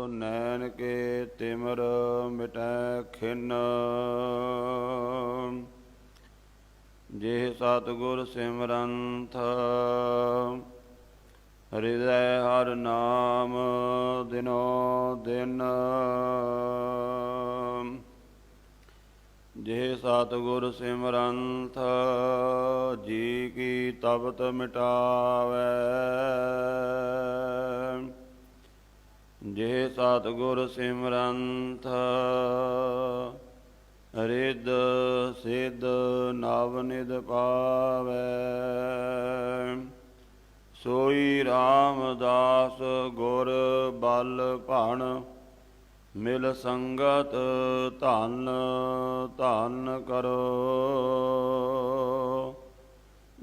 नैन के तिमर मिटै खिन। जे सतगुर सिमरंत हृदय हर नाम दिनो दिन। जे सतगुर सिमरंत जी की तपत मिटावै। जे सतगुर सिमरंत रिद सिद्ध नव निध पावै। सोई रामदास गुर बल भण मिल संगत धन धन करो।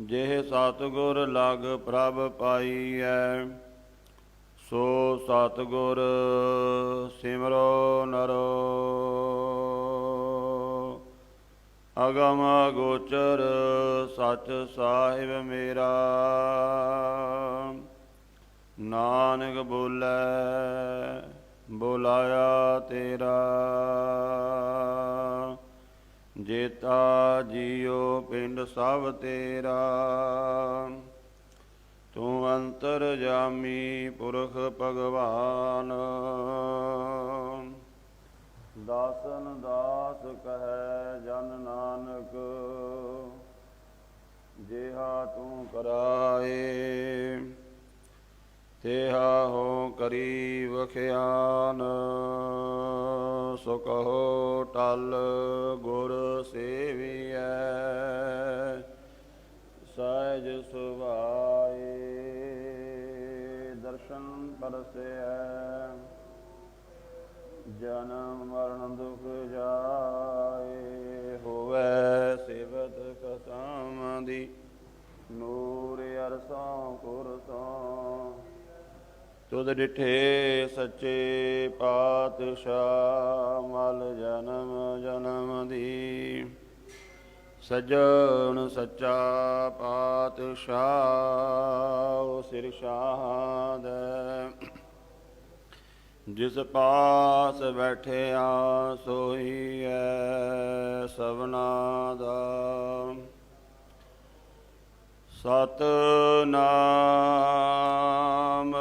जे सतगुर लग प्रभ पाईਐ सो सतगुर सिमरो नरो। अगम गोचर सच साहिब मेरा नानक बोलै बुलाया तेरा। जेता जियो पिंड सब तेरा तू अंतरजामी पुरख भगवान। दासन दास कहे जन नानक जेहा तू कराए। तेहा हो करी वखियान सो कहो टल गुर सेविਐ। सहज सुभाए दर्शन परसै जन्म मरण दुख जाए। होवै सेवत कसम दी ਨੂਰ ਅਰਸੋਂ ਕੁਰਸੋਂ। ਤੁਧ ਡਿਠੇ ਸੱਚੇ ਪਾਤਸ਼ਾਹ ਮਲ ਜਨਮ ਜਨਮ ਦੀ। ਸੱਜਣ ਸੱਚਾ ਪਾਤਸ਼ਾਹ ਸਿਰ ਸ਼ਾਹਦ। ਜਿਸ ਪਾਸ ਬੈਠਿਆ ਸੋਈ ਹੈ ਸਭਨਾ ਦਾ। ਸਤਿਨਾਮ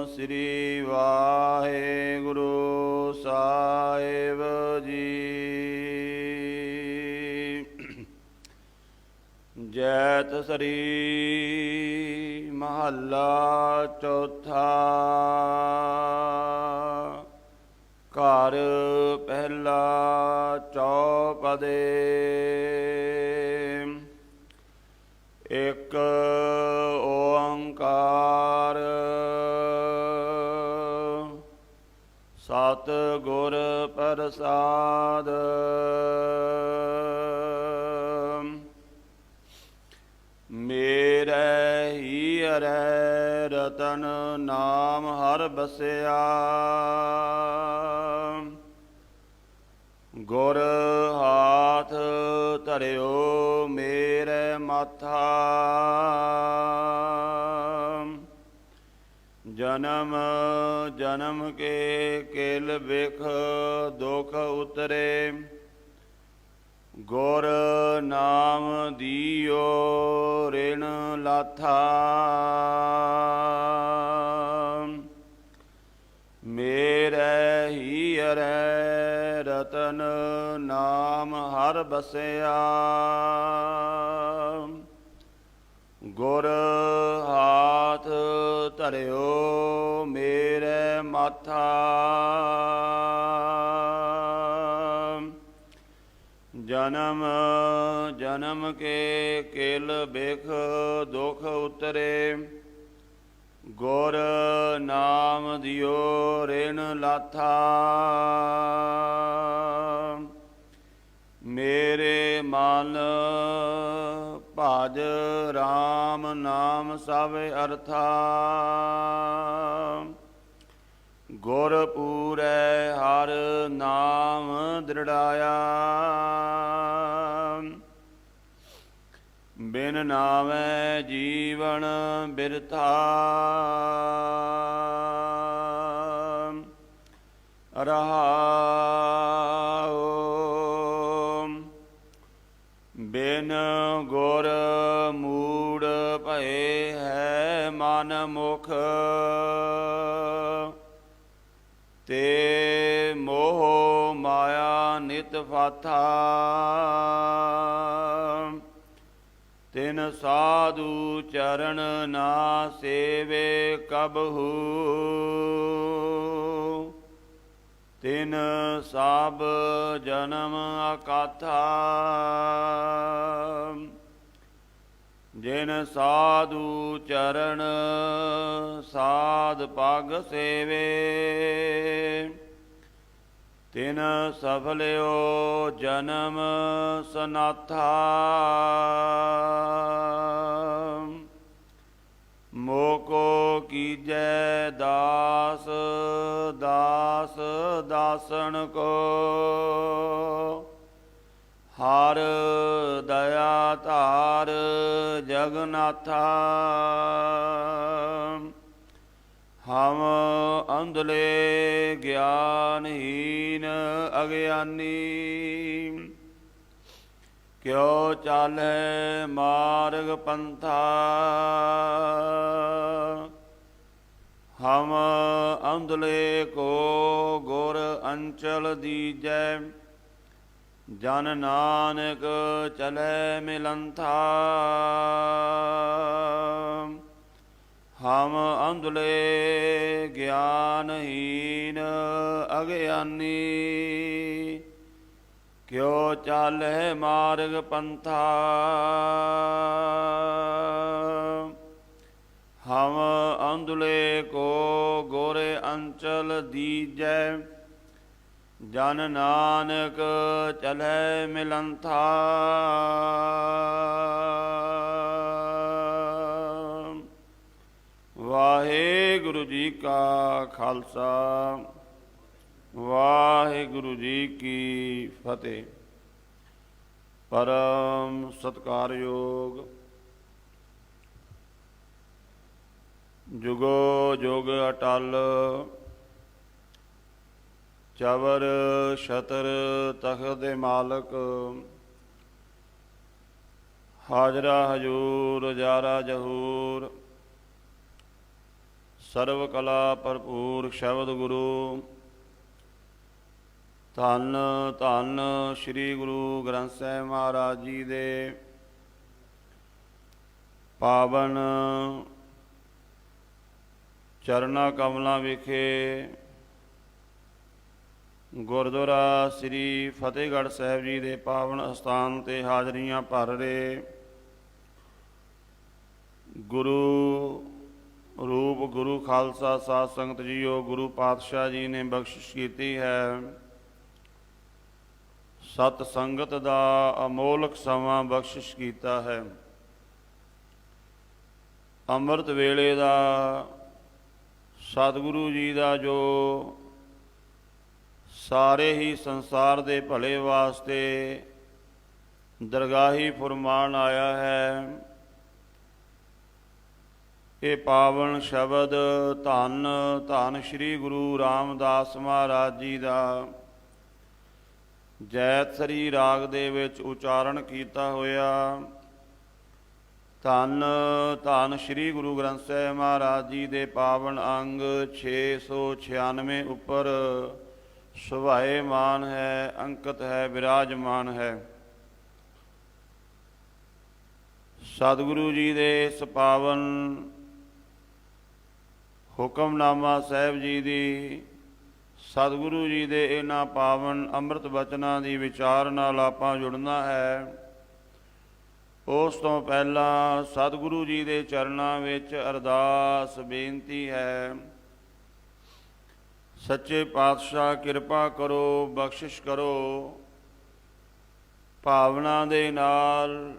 ਸ੍ਰੀ ਵਾਹਿਗੁਰੂ ਸਾਹਿਬ ਜੀ। ਜੈਤ ਸਰੀ ਮਹੱਲਾ ਚੌਥਾ। ਘਰ ਪਹਿਲਾ ਚੌਪਦੇ। ਇੱਕ ਓੰਕਾਰ ਸਤਿਗੁਰ ਪ੍ਰਸਾਦ। ਮੇਰੇ ਹੀਰੇ ਰਤਨ ਨਾਮ ਹਰ ਬਸਿਆ। ਗੁਰ ਹਾਥ ਧਰਿਓ ਮੇਰੇ ਮਾਥਾ। ਜਨਮ ਜਨਮ ਕੇ ਕਿਲ ਬਿਖ ਦੁਖ ਉਤਰੇ। ਗੁਰ ਨਾਮ ਦੀਓ ਰਿਣ ਲਾਥਾ। ਮੇਰੇ ਹੀਰੇ ਰਤਨ ਨਾਮ ਹਰ ਬਸਿਆ। ਗੁਰ ਹਾਥ ਧਰਿਓ ਮੇਰੇ ਮਾਥਾ। ਜਨਮ ਜਨਮ ਕੇ ਕਿਲ ਬਿਖ ਦੁਖ ਉਤਰੇ। ਗੁਰ ਨਾਮ ਦਿਓ ਰਿਣ ਲਾਥਾ। ਮੇਰੇ ਮਨ ਭਜ ਰਾਮ ਨਾਮ ਸਭ ਅਰਥਾ। ਗੁਰ ਪੂਰੈ ਹਰ ਨਾਮ ਦ੍ਰਿੜਾਇਆ। ਬਿਨ ਨਾਵੈ ਜੀਵਨ ਬਿਰਥਾ। ਰਹਾਉ। ਬਿਨ ਗੁਰ ਮੂੜ ਭਏ ਹੈ ਮਨ ਮੁਖ, ਤੇ ਮੋਹ ਮਾਇਆ ਨਿਤ ਫਾਥਾ। ਤਿਨ ਸਾਧੂ ਚਰਨ ਨਾ ਸੇਵੇ ਕਬਹੂ, ਤਿਨ ਸਭ ਜਨਮ ਅਕਾਥਾ। ਜਿਨ ਸਾਧੂ ਚਰਨ ਸਾਧ ਪਗ ਸੇਵੇ, ਤਿਨ ਸਫਲਿਓ ਜਨਮ ਸਨਾਥਾ। ਮੋਕੋ ਕੀਜੈ ਦਾਸ ਦਾਸ ਦਾਸਨ ਕੋ, ਹਰ ਦਇਆ ਧਾਰ ਜਗਨਾਥਾ। ਹਮ ਅੰਧਲੇ ਗਿਆਨਹੀਨ ਅਗਿਆਨੀ, ਕਿਉ ਚਾਲੈ ਮਾਰਗ ਪੰਥਾ। ਹਮ ਅੰਧਲੇ ਕੋ ਗੁਰ ਅੰਚਲ ਦੀਜੈ, ਜਨ ਨਾਨਕ ਚਲੈ ਮਿਲੰਥਾ। ਹਮ ਅੰਧਲੇ ਗਿਆਨਹੀਨ ਅਗਿਆਨੀ, ਕਿਉ ਚਾਲੈ ਮਾਰਗ ਪੰਥਾ। ਹਮ ਅੰਧਲੇ ਕੋ ਗੁਰ ਅੰਚਲ ਦੀਜੈ, ਜਨ ਨਾਨਕ ਚਲੈ ਮਿਲੰਥਾ। ਵਾਹਿਗੁਰੂ ਜੀ ਕਾ ਖਾਲਸਾ, ਵਾਹਿਗੁਰੂ ਜੀ ਕੀ ਫਤਿਹ। ਪਰਮ ਸਤਿਕਾਰਯੋਗ ਜੁਗੋ ਜੁਗ ਅਟਲ, ਚਵਰ ਛਤਰ ਤਖਤ ਦੇ ਮਾਲਕ, ਹਾਜ਼ਰਾ ਹਜੂਰ ਜਾਰਾ ਜਹੂਰ, ਸਰਵ ਕਲਾ ਭਰਪੂਰ ਸ਼ਬਦ ਗੁਰੂ। ਧੰਨ ਧੰਨ ਸ੍ਰੀ ਗੁਰੂ ਗ੍ਰੰਥ ਸਾਹਿਬ ਮਹਾਰਾਜ ਜੀ ਦੇ ਪਾਵਨ ਚਰਨਾਂ ਕਮਲਾਂ ਵਿਖੇ ਗੁਰਦੁਆਰਾ ਸ੍ਰੀ ਫਤਿਹਗੜ੍ਹ ਸਾਹਿਬ ਜੀ ਦੇ ਪਾਵਨ ਅਸਥਾਨ 'ਤੇ ਹਾਜ਼ਰੀਆਂ ਭਰ ਰਹੇ ਗੁਰੂ ਰੂਪ ਗੁਰੂ ਖਾਲਸਾ ਸਾਧ ਸੰਗਤ ਜੀਓ, ਗੁਰੂ ਪਾਤਸ਼ਾਹ ਜੀ ਨੇ ਬਖਸ਼ਿਸ਼ ਕੀਤੀ ਹੈ। ਸਤ ਸੰਗਤ ਦਾ ਅਮੋਲਕ ਸਮਾਂ ਬਖਸ਼ਿਸ਼ ਕੀਤਾ ਹੈ। ਅੰਮ੍ਰਿਤ ਵੇਲੇ ਦਾ ਸਤਿਗੁਰੂ ਜੀ ਦਾ ਜੋ ਸਾਰੇ ਹੀ ਸੰਸਾਰ ਦੇ ਭਲੇ ਵਾਸਤੇ ਦਰਗਾਹੀ ਫੁਰਮਾਨ ਆਇਆ ਹੈ, ਇਹ ਪਾਵਨ ਸ਼ਬਦ ਧੰਨ ਧੰਨ ਸ੍ਰੀ ਗੁਰੂ ਰਾਮਦਾਸ ਮਹਾਰਾਜ ਜੀ ਦਾ ਜੈਤਸਰੀ ਰਾਗ ਦੇ ਵਿੱਚ ਉਚਾਰਨ ਕੀਤਾ ਹੋਇਆ। ਧੰਨ ਧੰਨ ਸ੍ਰੀ ਗੁਰੂ ਗ੍ਰੰਥ ਸਾਹਿਬ ਮਹਾਰਾਜ ਜੀ ਦੇ ਪਾਵਨ ਅੰਗ 696 ਉੱਪਰ ਸੁਭਾਏਮਾਨ ਹੈ, ਅੰਕਿਤ ਹੈ, ਵਿਰਾਜਮਾਨ ਹੈ। ਸਤਿਗੁਰੂ ਜੀ ਦੇ ਇਸ ਪਾਵਨ ਹੁਕਮਨਾਮਾ ਸਾਹਿਬ ਜੀ ਦੀ, ਸਤਿਗੁਰੂ ਜੀ ਦੇ ਇਹਨਾਂ ਪਾਵਨ ਅੰਮ੍ਰਿਤ ਬਚਨਾਂ ਦੀ ਵਿਚਾਰ ਨਾਲ ਆਪਾਂ ਜੁੜਨਾ ਹੈ। ਉਸ ਤੋਂ ਪਹਿਲਾਂ ਸਤਿਗੁਰੂ ਜੀ ਦੇ ਚਰਨਾਂ ਵਿੱਚ ਅਰਦਾਸ ਬੇਨਤੀ ਹੈ। ਸੱਚੇ ਪਾਤਸ਼ਾਹ ਕਿਰਪਾ ਕਰੋ, ਬਖਸ਼ਿਸ਼ ਕਰੋ। ਭਾਵਨਾ ਦੇ ਨਾਲ,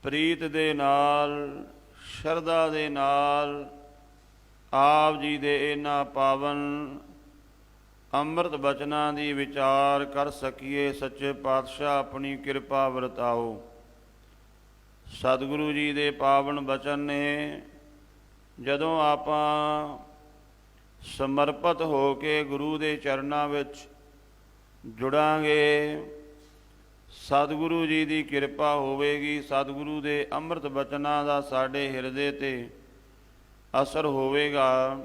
ਪ੍ਰੀਤ ਦੇ ਨਾਲ, ਸ਼ਰਧਾ ਦੇ ਨਾਲ ਆਪ ਜੀ ਦੇ ਇਹਨਾਂ ਪਾਵਨ ਅੰਮ੍ਰਿਤ ਬਚਨਾਂ ਦੀ ਵਿਚਾਰ ਕਰ ਸਕੀਏ। ਸੱਚੇ ਪਾਤਸ਼ਾਹ ਆਪਣੀ ਕਿਰਪਾ ਵਰਤਾਓ। ਸਤਿਗੁਰੂ ਜੀ ਦੇ ਪਾਵਨ ਬਚਨ ਨੇ ਜਦੋਂ ਆਪਾਂ ਸਮਰਪਿਤ ਹੋ ਕੇ ਗੁਰੂ ਦੇ ਚਰਨਾਂ ਵਿੱਚ ਜੁੜਾਂਗੇ। ਸਤਿਗੁਰੂ ਜੀ ਦੀ ਕਿਰਪਾ ਹੋਵੇਗੀ, ਸਤਿਗੁਰੂ ਦੇ ਅੰਮ੍ਰਿਤ ਬਚਨਾਂ ਦਾ ਸਾਡੇ ਹਿਰਦੇ 'ਤੇ ਅਸਰ ਹੋਵੇਗਾ।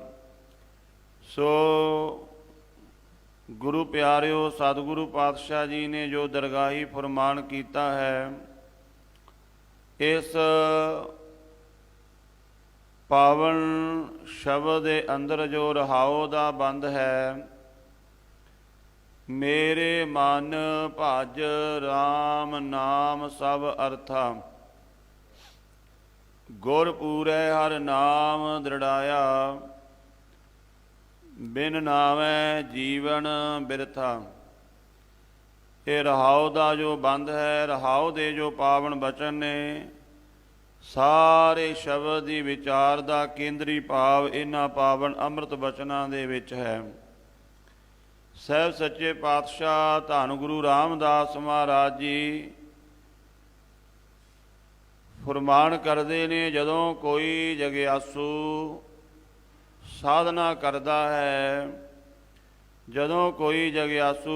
ਸੋ ਗੁਰੂ ਪਿਆਰਿਓ, ਸਤਿਗੁਰੂ ਪਾਤਸ਼ਾਹ ਜੀ ਨੇ ਜੋ ਦਰਗਾਹੀ ਫਰਮਾਨ ਕੀਤਾ ਹੈ, ਇਸ ਪਾਵਨ ਸ਼ਬਦ ਦੇ ਅੰਦਰ ਜੋ ਰਹਾਉ ਦਾ ਬੰਦ ਹੈ, ਮੇਰੇ ਮਨ ਭਜ ਰਾਮ ਨਾਮ ਸਭ ਅਰਥਾ, ਗੁਰ ਪੂਰੈ ਹਰਿ ਨਾਮ ਦ੍ਰਿੜਾਇਆ, ਬਿਨ ਨਾਵੈ ਜੀਵਨ ਬਿਰਥਾ। ਇਹ ਰਹਾਉ ਦਾ ਜੋ ਬੰਦ ਹੈ, ਰਹਾਉ ਦੇ ਜੋ ਪਾਵਨ ਬਚਨ ਨੇ, ਸਾਰੇ ਸ਼ਬਦ ਦੀ ਵਿਚਾਰ ਦਾ ਕੇਂਦਰੀ ਭਾਵ ਇਹਨਾਂ ਪਾਵਨ ਅੰਮ੍ਰਿਤ ਬਚਨਾਂ ਦੇ ਵਿੱਚ ਹੈ। ਸਾਹਿਬ ਸੱਚੇ ਪਾਤਸ਼ਾਹ ਧੰਨ ਗੁਰੂ ਰਾਮਦਾਸ ਮਹਾਰਾਜ ਜੀ ਫਰਮਾਨ ਕਰਦੇ ਨੇ, ਜਦੋਂ ਕੋਈ ਜਗਿਆਸੂ ਸਾਧਨਾ ਕਰਦਾ ਹੈ, ਜਦੋਂ ਕੋਈ ਜਗਿਆਸੂ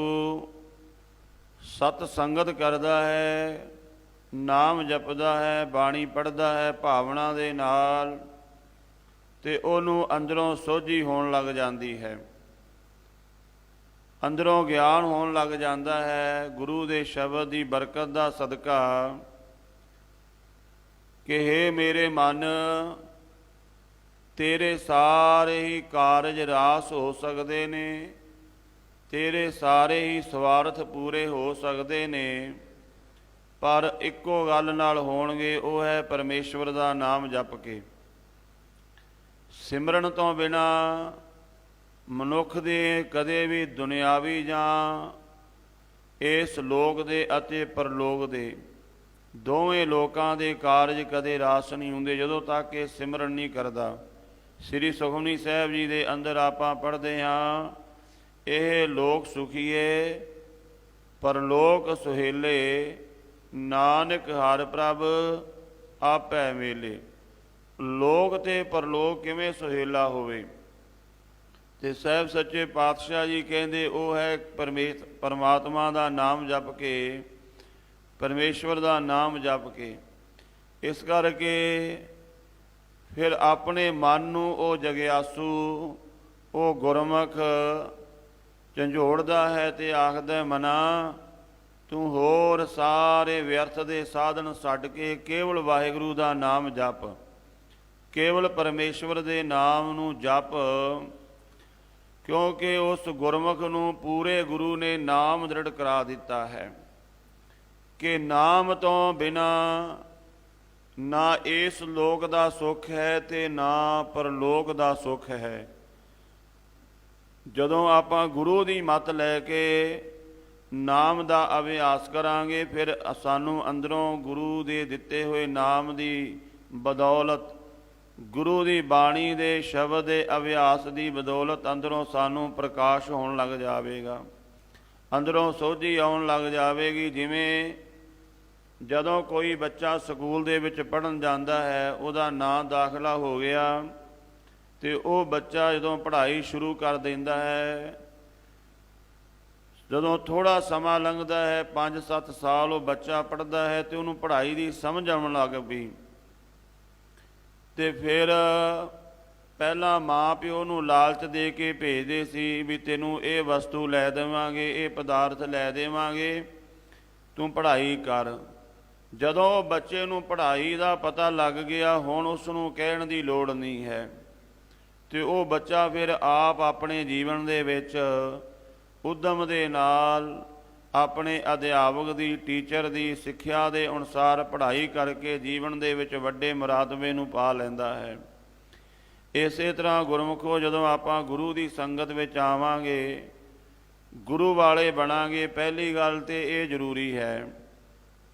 ਸਤ ਸੰਗਤ ਕਰਦਾ ਹੈ, ਨਾਮ ਜਪਦਾ ਹੈ, ਬਾਣੀ ਪੜ੍ਹਦਾ ਹੈ ਭਾਵਨਾ ਦੇ ਨਾਲ, ਤੇ ਉਹਨੂੰ ਅੰਦਰੋਂ ਸੋਝੀ ਹੋਣ ਲੱਗ ਜਾਂਦੀ ਹੈ, ਅੰਦਰੋਂ ਗਿਆਨ ਹੋਣ ਲੱਗ ਜਾਂਦਾ ਹੈ ਗੁਰੂ ਦੇ ਸ਼ਬਦ ਦੀ ਬਰਕਤ ਦਾ ਸਦਕਾ, ਕਿ ਹੇ ਮੇਰੇ ਮਨ, ਤੇਰੇ ਸਾਰੇ ਹੀ ਕਾਰਜ ਰਾਸ ਹੋ ਸਕਦੇ ਨੇ, ਤੇਰੇ ਸਾਰੇ ਹੀ ਸਵਾਰਥ ਪੂਰੇ ਹੋ ਸਕਦੇ ਨੇ, ਪਰ ਇੱਕੋ ਗੱਲ ਨਾਲ ਹੋਣਗੇ, ਉਹ ਹੈ ਪਰਮੇਸ਼ਵਰ ਦਾ ਨਾਮ ਜਪ ਕੇ। ਸਿਮਰਨ ਤੋਂ ਬਿਨਾ ਮਨੁੱਖ ਦੇ ਕਦੇ ਵੀ ਦੁਨਿਆਵੀ ਜਾਂ ਇਸ ਲੋਕ ਦੇ ਅਤੇ ਪਰਲੋਕ ਦੇ ਦੋਵੇਂ ਲੋਕਾਂ ਦੇ ਕਾਰਜ ਕਦੇ ਰਾਸ ਨਹੀਂ ਹੁੰਦੇ ਜਦੋਂ ਤੱਕ ਇਹ ਸਿਮਰਨ ਨਹੀਂ ਕਰਦਾ। ਸ੍ਰੀ ਸੁਖਮਨੀ ਸਾਹਿਬ ਜੀ ਦੇ ਅੰਦਰ ਆਪਾਂ ਪੜ੍ਹਦੇ ਹਾਂ, ਇਹ ਲੋਕ ਸੁਖੀਏ ਪਰਲੋਕ ਸੁਹੇਲੇ, ਨਾਨਕ ਹਰਿ ਪ੍ਰਭ ਆਪੈ ਮੇਲੇ। ਲੋਕ ਤੇ ਪਰਲੋਕ ਕਿਵੇਂ ਸੁਹੇਲਾ ਹੋਵੇ? ਤੇ ਸਾਹਿਬ ਸੱਚੇ ਪਾਤਸ਼ਾਹ ਜੀ ਕਹਿੰਦੇ ਉਹ ਹੈ ਪਰਮਾਤਮਾ ਦਾ ਨਾਮ ਜਪ ਕੇ, ਪਰਮੇਸ਼ਵਰ ਦਾ ਨਾਮ ਜਪ ਕੇ। ਇਸ ਕਰਕੇ ਫਿਰ ਆਪਣੇ ਮਨ ਨੂੰ ਉਹ ਜਗਿਆਸੂ, ਉਹ ਗੁਰਮੁਖ ਝੰਜੋੜਦਾ ਹੈ ਤੇ ਆਖਦਾ, ਮਨਾ ਤੂੰ ਹੋਰ ਸਾਰੇ ਵਿਅਰਥ ਦੇ ਸਾਧਨ ਛੱਡ ਕੇ ਕੇਵਲ ਵਾਹਿਗੁਰੂ ਦਾ ਨਾਮ ਜਪ, ਕੇਵਲ ਪਰਮੇਸ਼ਵਰ ਦੇ ਨਾਮ ਨੂੰ ਜਪ, ਕਿਉਂਕਿ ਉਸ ਗੁਰਮੁਖ ਨੂੰ ਪੂਰੇ ਗੁਰੂ ਨੇ ਨਾਮ ਦ੍ਰਿੜ ਕਰਾ ਦਿੱਤਾ ਹੈ ਕਿ ਨਾਮ ਤੋਂ ਬਿਨਾ ਨਾ ਇਸ ਲੋਕ ਦਾ ਸੁੱਖ ਹੈ ਤੇ ਨਾ ਪਰਲੋਕ ਦਾ ਸੁੱਖ ਹੈ। ਜਦੋਂ ਆਪਾਂ ਗੁਰੂ ਦੀ ਮੱਤ ਲੈ ਕੇ ਨਾਮ ਦਾ ਅਭਿਆਸ ਕਰਾਂਗੇ, ਫਿਰ ਸਾਨੂੰ ਅੰਦਰੋਂ ਗੁਰੂ ਦੇ ਦਿੱਤੇ ਹੋਏ ਨਾਮ ਦੀ ਬਦੌਲਤ, ਗੁਰੂ ਦੀ ਬਾਣੀ ਦੇ ਸ਼ਬਦ ਦੇ ਅਭਿਆਸ ਦੀ ਬਦੌਲਤ ਅੰਦਰੋਂ ਸਾਨੂੰ ਪ੍ਰਕਾਸ਼ ਹੋਣ ਲੱਗ ਜਾਵੇਗਾ, ਅੰਦਰੋਂ ਸੋਝੀ ਆਉਣ ਲੱਗ ਜਾਵੇਗੀ। ਜਿਵੇਂ ਜਦੋਂ ਕੋਈ ਬੱਚਾ ਸਕੂਲ ਦੇ ਵਿੱਚ ਪੜ੍ਹਨ ਜਾਂਦਾ ਹੈ, ਉਹਦਾ ਨਾਂ ਦਾਖਲਾ ਹੋ ਗਿਆ, ਤੇ ਉਹ ਬੱਚਾ ਜਦੋਂ ਪੜ੍ਹਾਈ ਸ਼ੁਰੂ ਕਰ ਦਿੰਦਾ ਹੈ, ਜਦੋਂ ਥੋੜ੍ਹਾ ਸਮਾਂ ਲੰਘਦਾ ਹੈ, 5-7 ਸਾਲ ਉਹ ਬੱਚਾ ਪੜ੍ਹਦਾ ਹੈ, ਤੇ ਉਹਨੂੰ ਪੜ੍ਹਾਈ ਦੀ ਸਮਝ ਆਉਣ ਲੱਗ ਪਈ, ਤੇ ਫਿਰ ਪਹਿਲਾਂ ਮਾਂ ਪਿਓ ਨੂੰ ਲਾਲਚ ਦੇ ਕੇ ਭੇਜਦੇ ਸੀ ਵੀ ਤੈਨੂੰ ਇਹ ਵਸਤੂ ਲੈ ਦੇਵਾਂਗੇ, ਇਹ ਪਦਾਰਥ ਲੈ ਦੇਵਾਂਗੇ, ਤੂੰ ਪੜ੍ਹਾਈ ਕਰ। ਜਦੋਂ ਬੱਚੇ ਨੂੰ ਪੜ੍ਹਾਈ ਦਾ ਪਤਾ ਲੱਗ ਗਿਆ, ਹੁਣ ਉਸ ਨੂੰ ਕਹਿਣ ਦੀ ਲੋੜ ਨਹੀਂ ਹੈ, ਤੇ ਉਹ ਬੱਚਾ ਫਿਰ ਆਪ ਆਪਣੇ ਜੀਵਨ ਦੇ ਵਿੱਚ ਉਦਮ ਦੇ ਨਾਲ ਆਪਣੇ ਅਧਿਆਪਕ ਦੀ, ਟੀਚਰ ਦੀ ਸਿੱਖਿਆ ਦੇ ਅਨੁਸਾਰ ਪੜ੍ਹਾਈ ਕਰਕੇ ਜੀਵਨ ਦੇ ਵਿੱਚ ਵੱਡੇ ਮੁਰਾਤਬੇ ਨੂੰ ਪਾ ਲੈਂਦਾ ਹੈ। ਇਸੇ ਤਰ੍ਹਾਂ ਗੁਰਮੁਖੋ, ਜਦੋਂ ਆਪਾਂ ਗੁਰੂ ਦੀ ਸੰਗਤ ਵਿੱਚ ਆਵਾਂਗੇ, ਗੁਰੂ ਵਾਲੇ ਬਣਾਂਗੇ, ਪਹਿਲੀ ਗੱਲ ਤਾਂ ਇਹ ਜ਼ਰੂਰੀ ਹੈ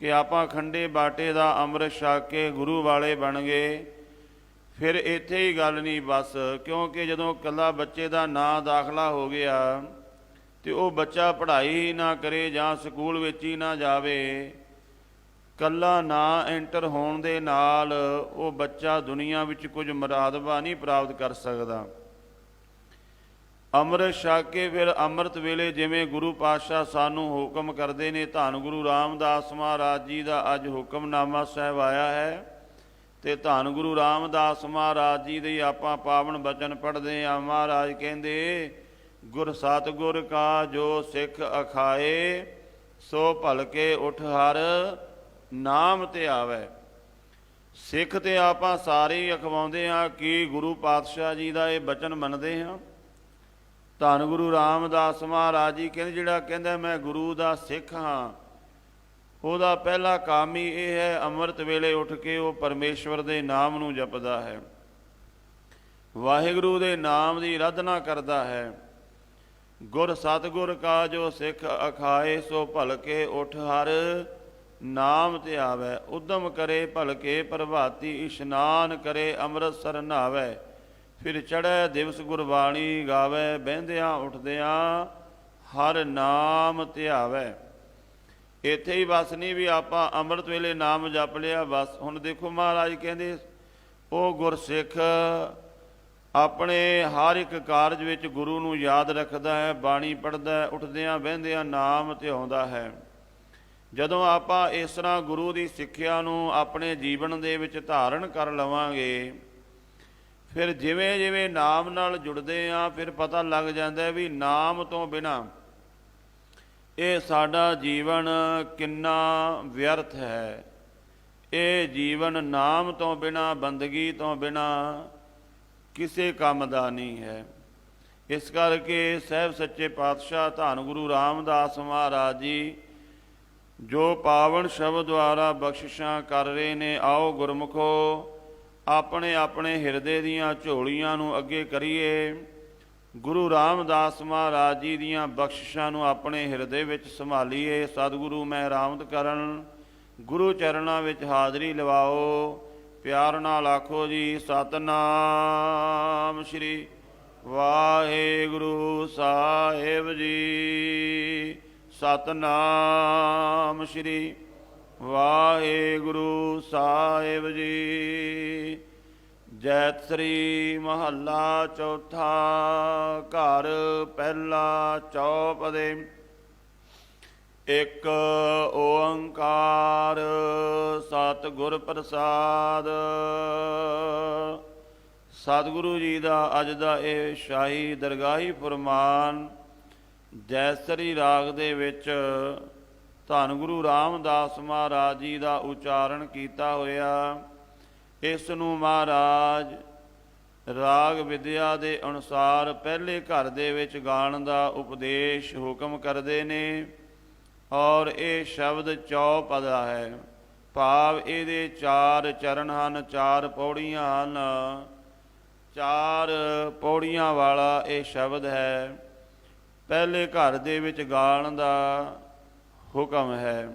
ਕਿ ਆਪਾਂ ਖੰਡੇ ਬਾਟੇ ਦਾ ਅੰਮ੍ਰਿਤ ਛਕ ਕੇ ਗੁਰੂ ਵਾਲੇ ਬਣ ਗਏ। ਫਿਰ ਇੱਥੇ ਹੀ ਗੱਲ ਨਹੀਂ ਬਸ, ਕਿਉਂਕਿ ਜਦੋਂ ਇਕੱਲਾ ਬੱਚੇ ਦਾ ਨਾਂ ਦਾਖਲਾ ਹੋ ਗਿਆ ਤੇ ਉਹ ਬੱਚਾ ਪੜ੍ਹਾਈ ਹੀ ਨਾ ਕਰੇ ਜਾਂ ਸਕੂਲ ਵਿੱਚ ਹੀ ਨਾ ਜਾਵੇ, ਇਕੱਲਾ ਨਾਂ ਐਂਟਰ ਹੋਣ ਦੇ ਨਾਲ ਉਹ ਬੱਚਾ ਦੁਨੀਆ ਵਿੱਚ ਕੁਝ ਮੁਰਾਤਬਾ ਨਹੀਂ ਪ੍ਰਾਪਤ ਕਰ ਸਕਦਾ। ਅੰਮ੍ਰਿਤ ਛਕ ਕੇ ਫਿਰ ਅੰਮ੍ਰਿਤ ਵੇਲੇ ਜਿਵੇਂ ਗੁਰੂ ਪਾਤਸ਼ਾਹ ਸਾਨੂੰ ਹੁਕਮ ਕਰਦੇ ਨੇ, ਧੰਨ ਗੁਰੂ ਰਾਮਦਾਸ ਮਹਾਰਾਜ ਜੀ ਦਾ ਅੱਜ ਹੁਕਮਨਾਮਾ ਸਾਹਿਬ ਆਇਆ ਹੈ ਤੇ ਧੰਨ ਗੁਰੂ ਰਾਮਦਾਸ ਮਹਾਰਾਜ ਜੀ ਦੇ ਆਪਾਂ ਪਾਵਨ ਬਚਨ ਪੜ੍ਹਦੇ ਹਾਂ। ਮਹਾਰਾਜ ਕਹਿੰਦੇ, ਗੁਰ ਸਤਿਗੁਰ ਕਾ ਜੋ ਸਿੱਖ ਅਖਾਏ, ਸੋ ਭਲਕੇ ਉਠ ਹਰ ਨਾਮ ਤੇ ਆਵੈ। ਸਿੱਖ ਤੇ ਆਪਾਂ ਸਾਰੇ ਹੀ ਅਖਵਾਉਂਦੇ ਹਾਂ ਕਿ ਗੁਰੂ ਪਾਤਸ਼ਾਹ ਜੀ ਦਾ ਇਹ ਬਚਨ ਮੰਨਦੇ ਹਾਂ। ਧੰਨ ਗੁਰੂ ਰਾਮਦਾਸ ਮਹਾਰਾਜ ਜੀ ਕਹਿੰਦੇ, ਜਿਹੜਾ ਕਹਿੰਦਾ ਮੈਂ ਗੁਰੂ ਦਾ ਸਿੱਖ ਹਾਂ, ਉਹਦਾ ਪਹਿਲਾ ਕੰਮ ਹੀ ਇਹ ਹੈ, ਅੰਮ੍ਰਿਤ ਵੇਲੇ ਉੱਠ ਕੇ ਉਹ ਪਰਮੇਸ਼ਵਰ ਦੇ ਨਾਮ ਨੂੰ ਜਪਦਾ ਹੈ, ਵਾਹਿਗੁਰੂ ਦੇ ਨਾਮ ਦੀ ਅਰਾਧਨਾ ਕਰਦਾ ਹੈ। ਗੁਰ ਸਤਿਗੁਰ ਕਾ ਜੋ ਸਿੱਖ ਅਖਾਏ, ਸੋ ਭਲਕੇ ਉਠ ਹਰ ਨਾਮ ਤੇ ਆਵੈ। ਉਦਮ ਕਰੇ ਭਲਕੇ ਪ੍ਰਭਾਤੀ, ਇਸ਼ਨਾਨ ਕਰੇ ਅੰਮ੍ਰਿਤਸਰ ਨਹਾਵੈ। ਫਿਰ ਚੜ੍ਹੈ ਦਿਵਸ ਗੁਰਬਾਣੀ ਗਾਵੈ, ਬਹਿੰਦਿਆਂ ਉੱਠਦਿਆਂ ਹਰ ਨਾਮ ਧਿਆਵੈ। ਇੱਥੇ ਹੀ ਬਸ ਨਹੀਂ ਵੀ ਆਪਾਂ ਅੰਮ੍ਰਿਤ ਵੇਲੇ ਨਾਮ ਜਪ ਲਿਆ ਬਸ। ਹੁਣ ਦੇਖੋ ਮਹਾਰਾਜ ਕਹਿੰਦੇ, ਉਹ ਗੁਰਸਿੱਖ ਆਪਣੇ ਹਰ ਇੱਕ ਕਾਰਜ ਵਿੱਚ ਗੁਰੂ ਨੂੰ ਯਾਦ ਰੱਖਦਾ ਹੈ, ਬਾਣੀ ਪੜ੍ਹਦਾ, ਉੱਠਦਿਆਂ ਬਹਿੰਦਿਆਂ ਨਾਮ ਧਿਆਉਂਦਾ ਹੈ। ਜਦੋਂ ਆਪਾਂ ਇਸ ਤਰ੍ਹਾਂ ਗੁਰੂ ਦੀ ਸਿੱਖਿਆ ਨੂੰ ਆਪਣੇ ਜੀਵਨ ਦੇ ਵਿੱਚ ਧਾਰਨ ਕਰ ਲਵਾਂਗੇ, ਫਿਰ ਜਿਵੇਂ ਜਿਵੇਂ ਨਾਮ ਨਾਲ ਜੁੜਦੇ ਹਾਂ, ਫਿਰ ਪਤਾ ਲੱਗ ਜਾਂਦਾ ਵੀ ਨਾਮ ਤੋਂ ਬਿਨਾਂ ਇਹ ਸਾਡਾ ਜੀਵਨ ਕਿੰਨਾ ਵਿਅਰਥ ਹੈ। ਇਹ ਜੀਵਨ ਨਾਮ ਤੋਂ ਬਿਨਾਂ, ਬੰਦਗੀ ਤੋਂ ਬਿਨਾਂ ਕਿਸੇ ਕੰਮ ਦਾ ਨਹੀਂ ਹੈ। ਇਸ ਕਰਕੇ ਸਾਹਿਬ ਸੱਚੇ ਪਾਤਸ਼ਾਹ ਧੰਨ ਗੁਰੂ ਰਾਮਦਾਸ ਮਹਾਰਾਜ ਜੀ ਜੋ ਪਾਵਨ ਸ਼ਬਦ ਦੁਆਰਾ ਬਖਸ਼ਿਸ਼ਾਂ ਕਰ ਰਹੇ ਨੇ, ਆਓ ਗੁਰਮੁਖੋ ਆਪਣੇ ਆਪਣੇ ਹਿਰਦੇ ਦੀਆਂ ਝੋਲੀਆਂ ਨੂੰ ਅੱਗੇ ਕਰੀਏ। ਗੁਰੂ ਰਾਮਦਾਸ ਮਹਾਰਾਜ ਜੀ ਦੀਆਂ ਬਖਸ਼ਿਸ਼ਾਂ ਨੂੰ ਆਪਣੇ ਹਿਰਦੇ ਵਿੱਚ ਸੰਭਾਲੀਏ। ਸਤਿਗੁਰੂ ਮਹਿਰਾਮਤ ਕਰਨ, ਗੁਰੂ ਚਰਨਾਂ ਵਿੱਚ ਹਾਜ਼ਰੀ ਲਵਾਓ। ਪਿਆਰ ਨਾਲ ਆਖੋ ਜੀ, ਸਤਿਨਾਮ ਸ਼੍ਰੀ ਵਾਹਿਗੁਰੂ ਸਾਹਿਬ ਜੀ। ਸਤਿਨਾਮ ਸ਼੍ਰੀ ਵਾਹਿਗੁਰੂ ਸਾਹਿਬ ਜੀ। ਜੈਤ ਸ੍ਰੀ ਮਹੱਲਾ ਚੌਥਾ। ਘਰ ਪਹਿਲਾ ਚੌਪਦੇ। ਇੱਕ ਓੰਕਾਰ ਸਤਿਗੁਰ ਪ੍ਰਸਾਦ। ਸਤਿਗੁਰੂ ਜੀ ਦਾ ਅੱਜ ਦਾ ਇਹ ਸ਼ਾਹੀ ਦਰਗਾਹੀ ਫੁਰਮਾਨ ਜੈਸਰੀ ਰਾਗ ਦੇ ਵਿੱਚ ਧੰਨ ਗੁਰੂ ਰਾਮਦਾਸ ਮਹਾਰਾਜ ਜੀ ਦਾ ਉਚਾਰਨ ਕੀਤਾ ਹੋਇਆ। ਇਸ ਨੂੰ ਮਹਾਰਾਜ ਰਾਗ ਵਿਦਿਆ ਦੇ ਅਨੁਸਾਰ ਪਹਿਲੇ ਘਰ ਦੇ ਵਿੱਚ ਗਾਉਣ ਦਾ ਉਪਦੇਸ਼ ਹੁਕਮ ਕਰਦੇ ਨੇ ਔਰ ਇਹ ਸ਼ਬਦ ਚੌਪਦਾ ਹੈ, ਭਾਵ ਇਹਦੇ 4 ਚਰਨ ਹਨ, 4 ਪੌੜੀਆਂ ਹਨ। 4 ਪੌੜੀਆਂ ਵਾਲਾ ਇਹ ਸ਼ਬਦ ਹੈ। ਪਹਿਲੇ ਘਰ ਦੇ ਵਿੱਚ ਗਾਉਣ ਦਾ ਹੁਕਮ ਹੈ।